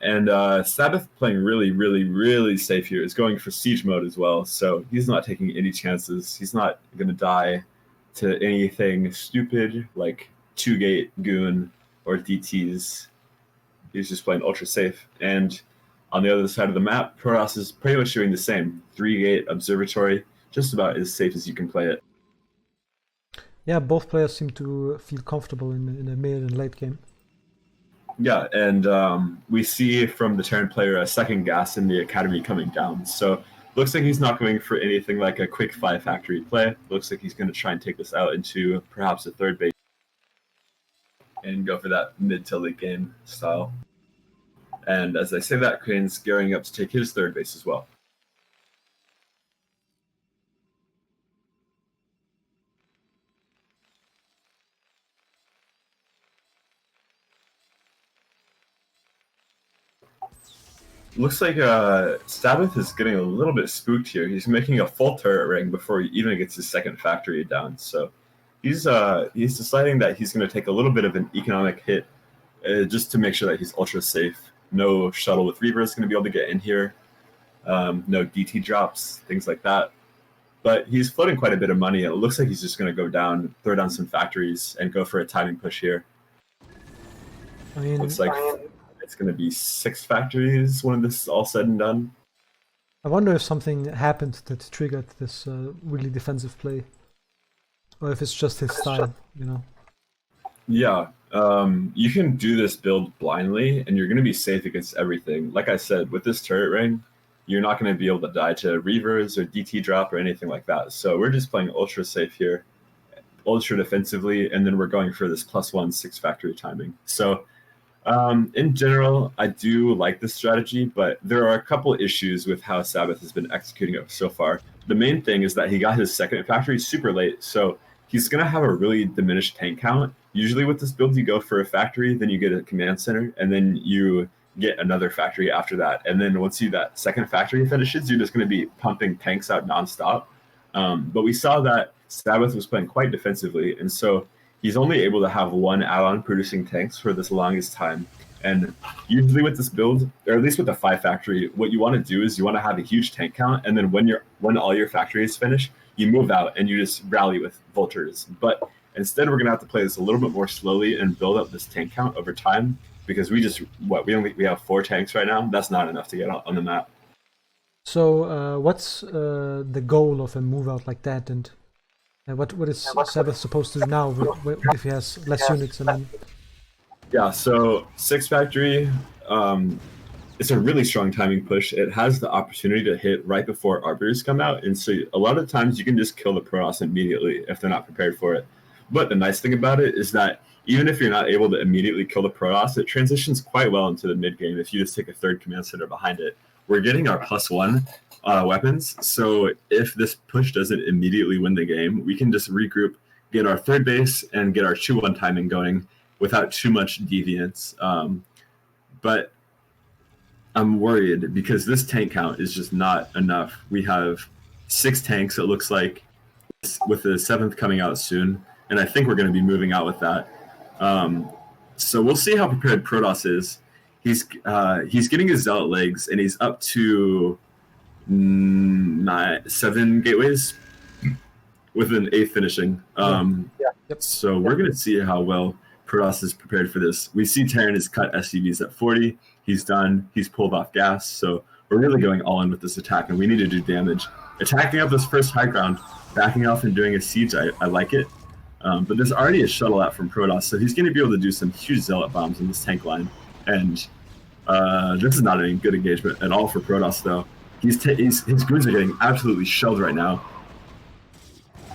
And Sabbath playing really safe here is going for siege mode as well. So he's not taking any chances. He's not going to die to anything stupid like 2-gate goon or DTs. He's just playing ultra safe. And on the other side of the map, Protoss is pretty much doing the same. 3-gate observatory, just about as safe as you can play it. Yeah, both players seem to feel comfortable in the mid and late game. Yeah, and we see from the Terran player a second gas in the academy coming down. So looks like he's not going for anything like a quick 5 factory play. Looks like he's going to try and take this out into perhaps a third base and go for that mid to late game style. And as I say that, Crane's gearing up to take his third base as well. Looks like Sabbath is getting a little bit spooked here. He's making a full turret ring before he even gets his second factory down. So he's deciding that he's going to take a little bit of an economic hit just to make sure that he's ultra safe. No shuttle with Reaver is going to be able to get in here. No DT drops, things like that. But he's floating quite a bit of money. It looks like he's just going to go down, throw down some factories, and go for a timing push here. I mean, Looks like it's going to be 6 factories when this is all said and done. I wonder if something happened that triggered this really defensive play, or if it's just his style, you know. Yeah, you can do this build blindly, and you're going to be safe against everything. Like I said, with this turret ring, you're not going to be able to die to Reavers or DT drop or anything like that. So we're just playing ultra safe here, ultra defensively, and then we're going for this +1 6 factory timing. So in general, I do like this strategy, but there are a couple issues with how Sabbath has been executing it so far. The main thing is that he got his second factory super late, so he's going to have a really diminished tank count. Usually with this build, you go for a factory, then you get a command center, and then you get another factory after that. And then once that second factory finishes, you're just going to be pumping tanks out nonstop. But we saw that Sabbath was playing quite defensively, and so he's only able to have 1 add-on producing tanks for this longest time. And usually with this build, or at least with the 5 factory, what you want to do is you want to have a huge tank count, and then when all your factories finish, you move out and you just rally with vultures. But instead, we're going to have to play this a little bit more slowly and build up this tank count over time, because we have 4 tanks right now. That's not enough to get on the map. So what's the goal of a move out like that, and what is Sabbath supposed to do now if he has less units? And then Yeah, so 6 factory, it's a really strong timing push. It has the opportunity to hit right before arbiters come out, and so a lot of times you can just kill the Protoss immediately if they're not prepared for it. But the nice thing about it is that even if you're not able to immediately kill the Protoss, it transitions quite well into the mid game if you just take a third command center behind it. We're getting our +1 weapons, so if this push doesn't immediately win the game, we can just regroup, get our third base, and get our 2-1 timing going without too much deviance. But I'm worried because this tank count is just not enough. We have 6 tanks, it looks like, with the 7th coming out soon, and I think we're going to be moving out with that. So we'll see how prepared Protoss is. He's getting his Zealot legs, and he's up to 7 gateways with an 8th finishing. So we're going to see how well Protoss is prepared for this. We see Terran has cut SCVs at 40. He's done. He's pulled off gas. So we're really going all in with this attack, and we need to do damage. Attacking up this first high ground, backing off and doing a siege, I like it. But there's already a shuttle out from Protoss, so he's going to be able to do some huge Zealot bombs in this tank line. And this is not a good engagement at all for Protoss, though. His goons are getting absolutely shelled right now,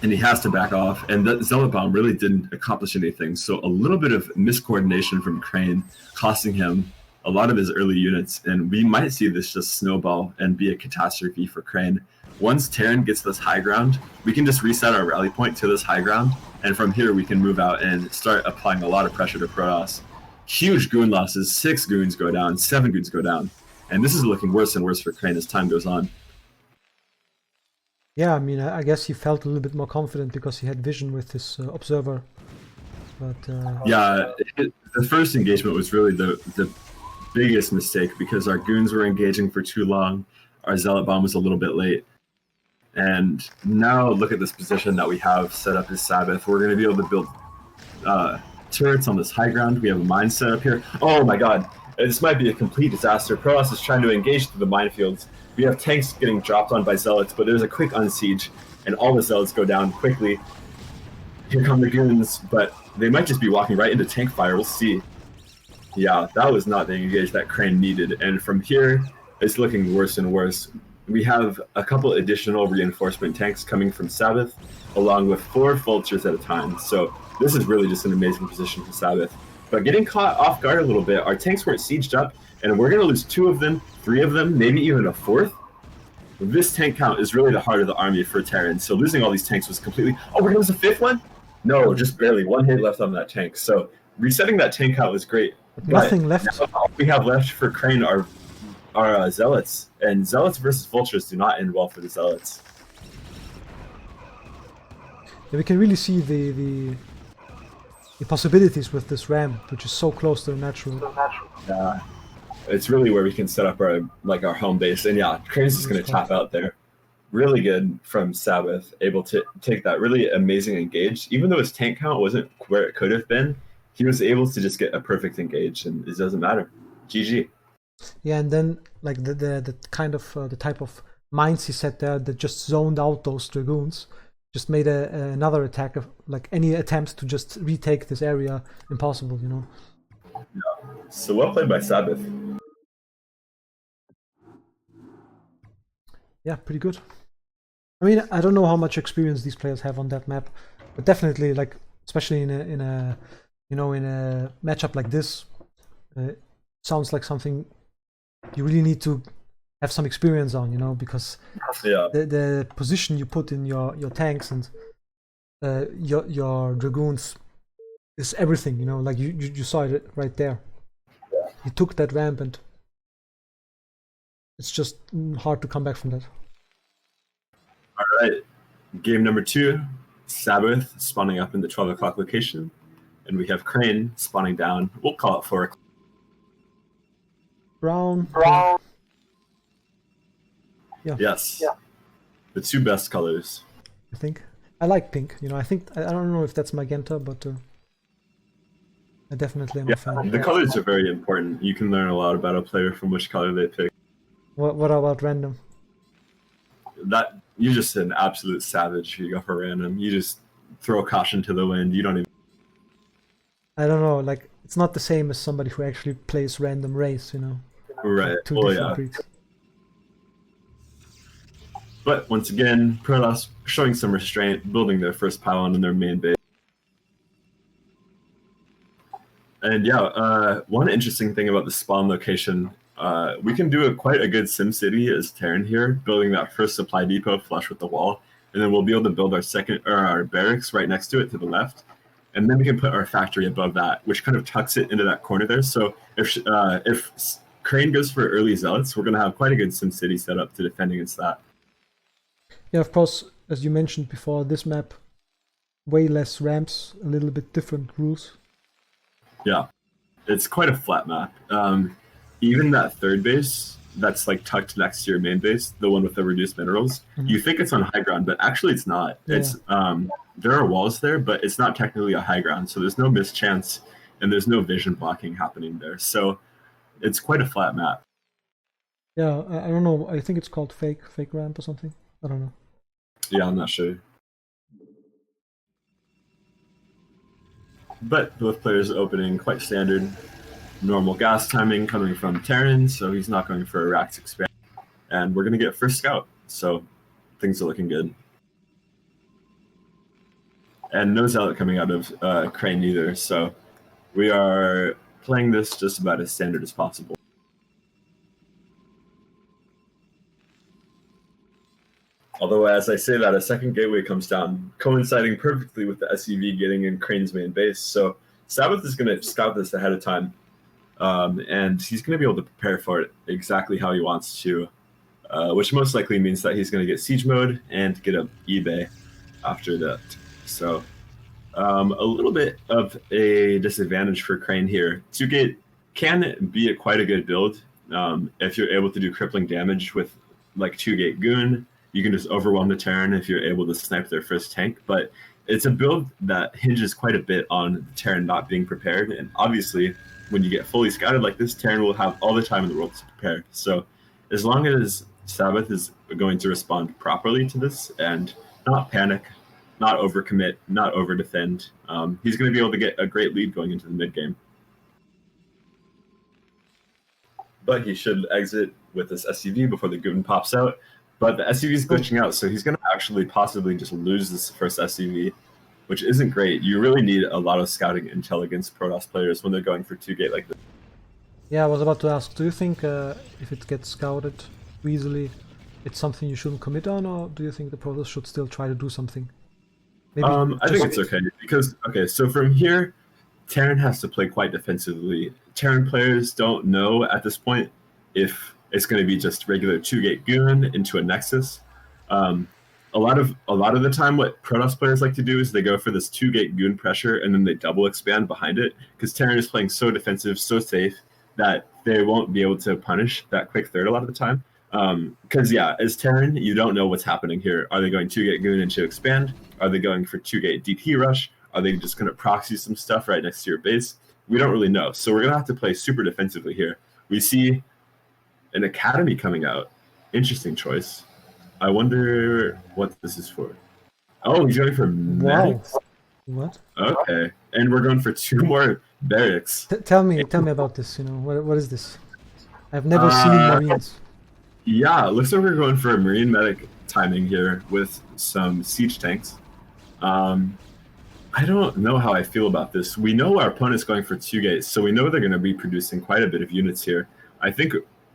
and he has to back off. And that Zealot bomb really didn't accomplish anything. So a little bit of miscoordination from Crane costing him a lot of his early units, and we might see this just snowball and be a catastrophe for Crane. Once Terran gets this high ground, we can just reset our rally point to this high ground, and from here we can move out and start applying a lot of pressure to Protoss. Huge goon losses, 6 goons go down, 7 goons go down, and this is looking worse and worse for Crane as time goes on. yeah, I mean, I guess he felt a little bit more confident because he had vision with his observer. But yeah, the first engagement was really the biggest mistake because our goons were engaging for too long. Our Zealot bomb was a little bit late. And now look at this position that we have set up as Sabbath. We're going to be able to build turrets on this high ground. We have a mine set up here. Oh my god, this might be a complete disaster. Protoss is trying to engage through the minefields. We have tanks getting dropped on by Zealots, but there's a quick unsiege, and all the Zealots go down quickly. Here come the goons, but they might just be walking right into tank fire. We'll see. Yeah, that was not the engage that Crane needed. And from here, it's looking worse and worse. We have a couple additional reinforcement tanks coming from Sabbath, along with 4 vultures at a time. So this is really just an amazing position for Sabbath. But getting caught off guard a little bit, our tanks weren't sieged up, and we're going to lose 2 of them, 3 of them, maybe even a 4th. This tank count is really the heart of the army for Terran. So losing all these tanks was completely... Oh, we're going to lose a 5th one? No, just barely. 1 hit left on that tank. So resetting that tank count was great. Nothing left. All we have left for Crane are Zealots, and Zealots versus Vultures do not end well for the Zealots. Yeah, we can really see the possibilities with this ramp, which is so close to the natural. Yeah, it's really where we can set up our home base, and yeah, Crane's just going to tap out there. Really good from Sabbath, able to take that really amazing engage. Even though his tank count wasn't where it could have been, he was able to just get a perfect engage, and it doesn't matter. GG. Yeah, and then like the kind of the type of mines he set there that just zoned out those dragoons, just made another attack of like any attempts to just retake this area impossible, you know. Yeah. So well played by Sabbath. Yeah, pretty good. I mean, I don't know how much experience these players have on that map, but definitely, like, especially in a matchup like this, sounds like something you really need to have some experience on, you know, because the position you put in your tanks and your dragoons is everything, you know. Like you saw it right there. Yeah. He took that ramp, and it's just hard to come back from that. All right, game number 2, Sabbath spawning up in the 12 o'clock location, and we have Crane spawning down. We'll call it 4 o'clock. Brown. Yeah. Yes. Yeah. The 2 best colors. I think I like pink. You know, I don't know if that's magenta, but I definitely am a fan. The colors are very important. You can learn a lot about a player from which color they pick. What about random? That you're just an absolute savage if you go for random. You just throw caution to the wind. You don't even. I don't know. Like, it's not the same as somebody who actually plays random race. You know. Right. Like 2 different breeds. But once again, Protoss showing some restraint, building their first pylon in their main base. And yeah, one interesting thing about the spawn location, we can do quite a good SimCity as Terran here, building that first supply depot flush with the wall, and then we'll be able to build our barracks right next to it to the left, and then we can put our factory above that, which kind of tucks it into that corner there. So if Crane goes for early Zealots, we're going to have quite a good SimCity set up to defend against that. Yeah, of course, as you mentioned before, this map, way less ramps, a little bit different rules. Yeah, it's quite a flat map. Even that third base that's like tucked next to your main base, the one with the reduced minerals, you think it's on high ground, but actually it's not. Yeah. It's there are walls there, but it's not technically a high ground, so there's no mischance and there's no vision blocking happening there. So it's quite a flat map. Yeah, I don't know. I think it's called fake ramp or something. I don't know. Yeah, I'm not sure. But both players opening quite standard. Normal gas timing coming from Terran, so he's not going for a Rax expand. And we're going to get first scout, so things are looking good. And no Zealot coming out of Crane either, so we are playing this just about as standard as possible. Although, as I say that, a second gateway comes down, coinciding perfectly with the SUV getting in Crane's main base. So Sabbath is going to scout this ahead of time, and he's going to be able to prepare for it exactly how he wants to, which most likely means that he's going to get siege mode and get up eBay after that. So a little bit of a disadvantage for Crane here. 2-gate can be quite a good build if you're able to do crippling damage with like 2-gate goon. You can just overwhelm the Terran if you're able to snipe their first tank, but it's a build that hinges quite a bit on the Terran not being prepared, and obviously when you get fully scouted like this, Terran will have all the time in the world to prepare. So as long as Sabbath is going to respond properly to this and not panic, not overcommit, not overdefend. He's going to be able to get a great lead going into the mid game. But he should exit with this SCV before the Goon pops out. But the SCV is glitching out, so he's going to actually possibly just lose this first SCV, which isn't great. You really need a lot of scouting intel against Protoss players when they're going for 2-gate like this. Yeah, I was about to ask, do you think if it gets scouted too easily, it's something you shouldn't commit on, or do you think the Protoss should still try to do something? Maybe I think it's okay, because, okay, so from here, Terran has to play quite defensively. Terran players don't know at this point if it's going to be just regular 2-gate Goon into a Nexus. A lot of the time, what Protoss players like to do is they go for this 2-gate Goon pressure and then they double expand behind it, because Terran is playing so defensive, so safe, that they won't be able to punish that quick third a lot of the time. Because yeah, as Terran, you don't know what's happening here. Are they going 2-gate Goon into expand? Are they going for 2-gate DP rush? Are they just going to proxy some stuff right next to your base? We don't really know. So we're going to have to play super defensively here. We see an Academy coming out. Interesting choice. I wonder what this is for. Oh, he's going for medics? What? Okay. And we're going for 2 more barracks. Tell me about this, what is this? I've never seen Marines. Yeah, it looks like we're going for a Marine medic timing here with some siege tanks. I don't know how I feel about this. We know our opponent's going for 2-gates, so we know they're going to be producing quite a bit of units here. I think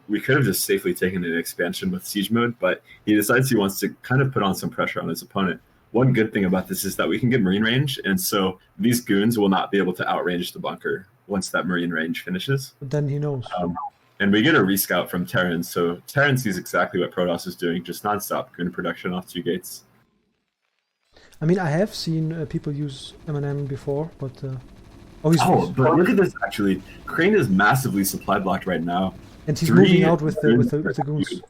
we could have just safely taken an expansion with siege mode, but he decides he wants to kind of put on some pressure on his opponent. One good thing about this is that we can get Marine range, and so these goons will not be able to outrange the bunker once that Marine range finishes. But then he knows. And we get a rescout from Terran, so Terran sees exactly what Protoss is doing, just nonstop goon production off 2-gates. I mean, I have seen people use M&M before, but... but look at this, actually. Crane is massively supply blocked right now. And he's moving out with the goons.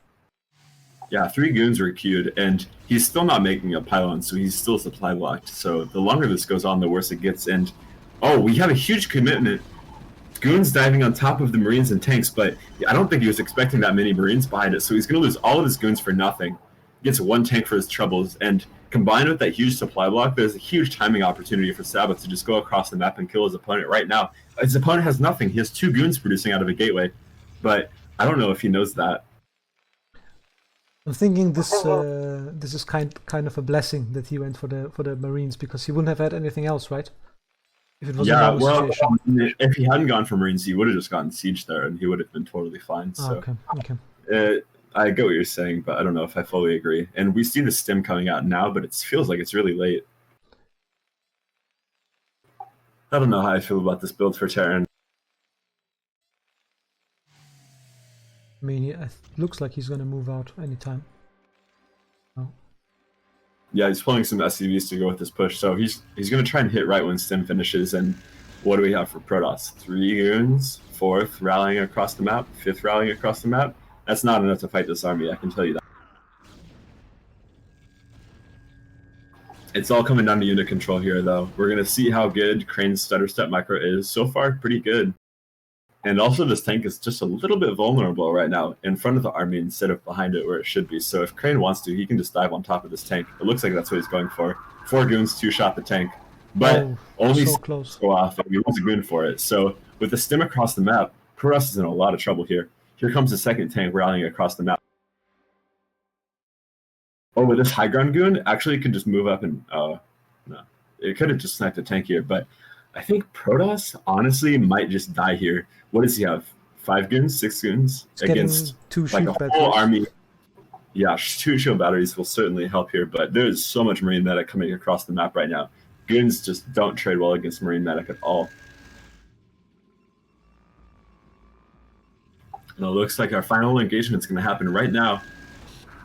Yeah, 3 goons were queued, and he's still not making a pylon, so he's still supply blocked. So the longer this goes on, the worse it gets. And, oh, we have a huge commitment. Goons diving on top of the Marines and tanks, but I don't think he was expecting that many Marines behind it, so he's going to lose all of his goons for nothing. Gets 1 tank for his troubles, and combined with that huge supply block, there's a huge timing opportunity for Sabbath to just go across the map and kill his opponent right now. His opponent has nothing. He has 2 goons producing out of a gateway, but I don't know if he knows that. I'm thinking this is kind of a blessing that he went for the Marines, because he wouldn't have had anything else, right? If it was a normal situation. If he hadn't gone for Marines, he would have just gotten siege there, and he would have been totally fine. So. Okay. I get what you're saying, but I don't know if I fully agree. And we see the stim coming out now, but it feels like it's really late. I don't know how I feel about this build for Terran. I mean, it looks like he's going to move out anytime. Oh. Yeah, he's pulling some SCVs to go with this push, so he's going to try and hit right when stim finishes. And what do we have for Protoss? 3 goons, 4th rallying across the map, 5th rallying across the map. That's not enough to fight this army, I can tell you that. It's all coming down to unit control here, though. We're going to see how good Crane's stutter step micro is. So far, pretty good. And also, this tank is just a little bit vulnerable right now in front of the army instead of behind it where it should be. So if Crane wants to, he can just dive on top of this tank. It looks like that's what he's going for. 4 goons, 2-shot the tank. But only so close. Go off, and we lose a goon for it. So with the stim across the map, Protoss is in a lot of trouble here. Here comes the 2nd tank rallying across the map. Oh, with this high ground goon, actually it could just move up and... no. It could have just sniped a tank here, but I think Protoss, honestly, might just die here. What does he have? 5 goons? 6 goons? It's against 2 like shield a batteries. whole army. Yeah, 2 shield batteries will certainly help here, but there's so much Marine Medic coming across the map right now. Goons just don't trade well against Marine Medic at all. And it looks like our final engagement is going to happen right now.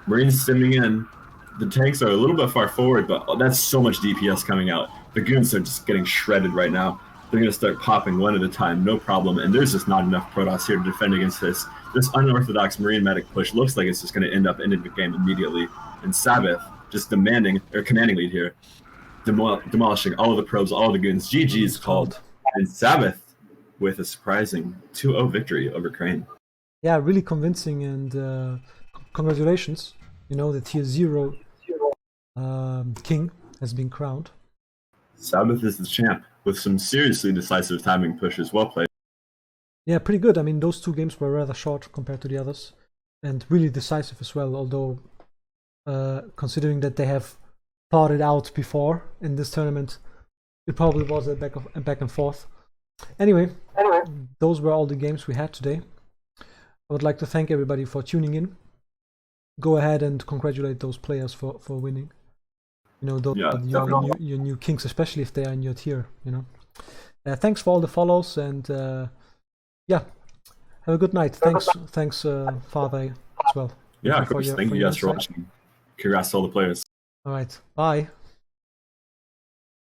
Marines stimming in. The tanks are a little bit far forward, but that's so much DPS coming out. The goons are just getting shredded right now. They're going to start popping one at a time, no problem. And there's just not enough Protoss here to defend against this. This unorthodox Marine Medic push looks like it's just going to end up ending the game immediately. And Sabbath just commanding lead here, demolishing all of the probes, all of the goons. GG is called. And Sabbath with a surprising 2-0 victory over Crane. Yeah, really convincing, and congratulations. The tier 0 king has been crowned. Sabbath is the champ with some seriously decisive timing pushes. Well played. Yeah, pretty good. I mean, those 2 games were rather short compared to the others, and really decisive as well. Although, considering that they have fought it out before in this tournament, it probably was a back and forth. Anyway, those were all the games we had today. I would like to thank everybody for tuning in. Go ahead and congratulate those players for winning. You know, your new kings, especially if they are in your tier. You know. Thanks for all the follows, and yeah, have a good night. Thanks, Father, as well. Yeah, of course. Thank you guys for watching. Congrats to all the players. All right, bye.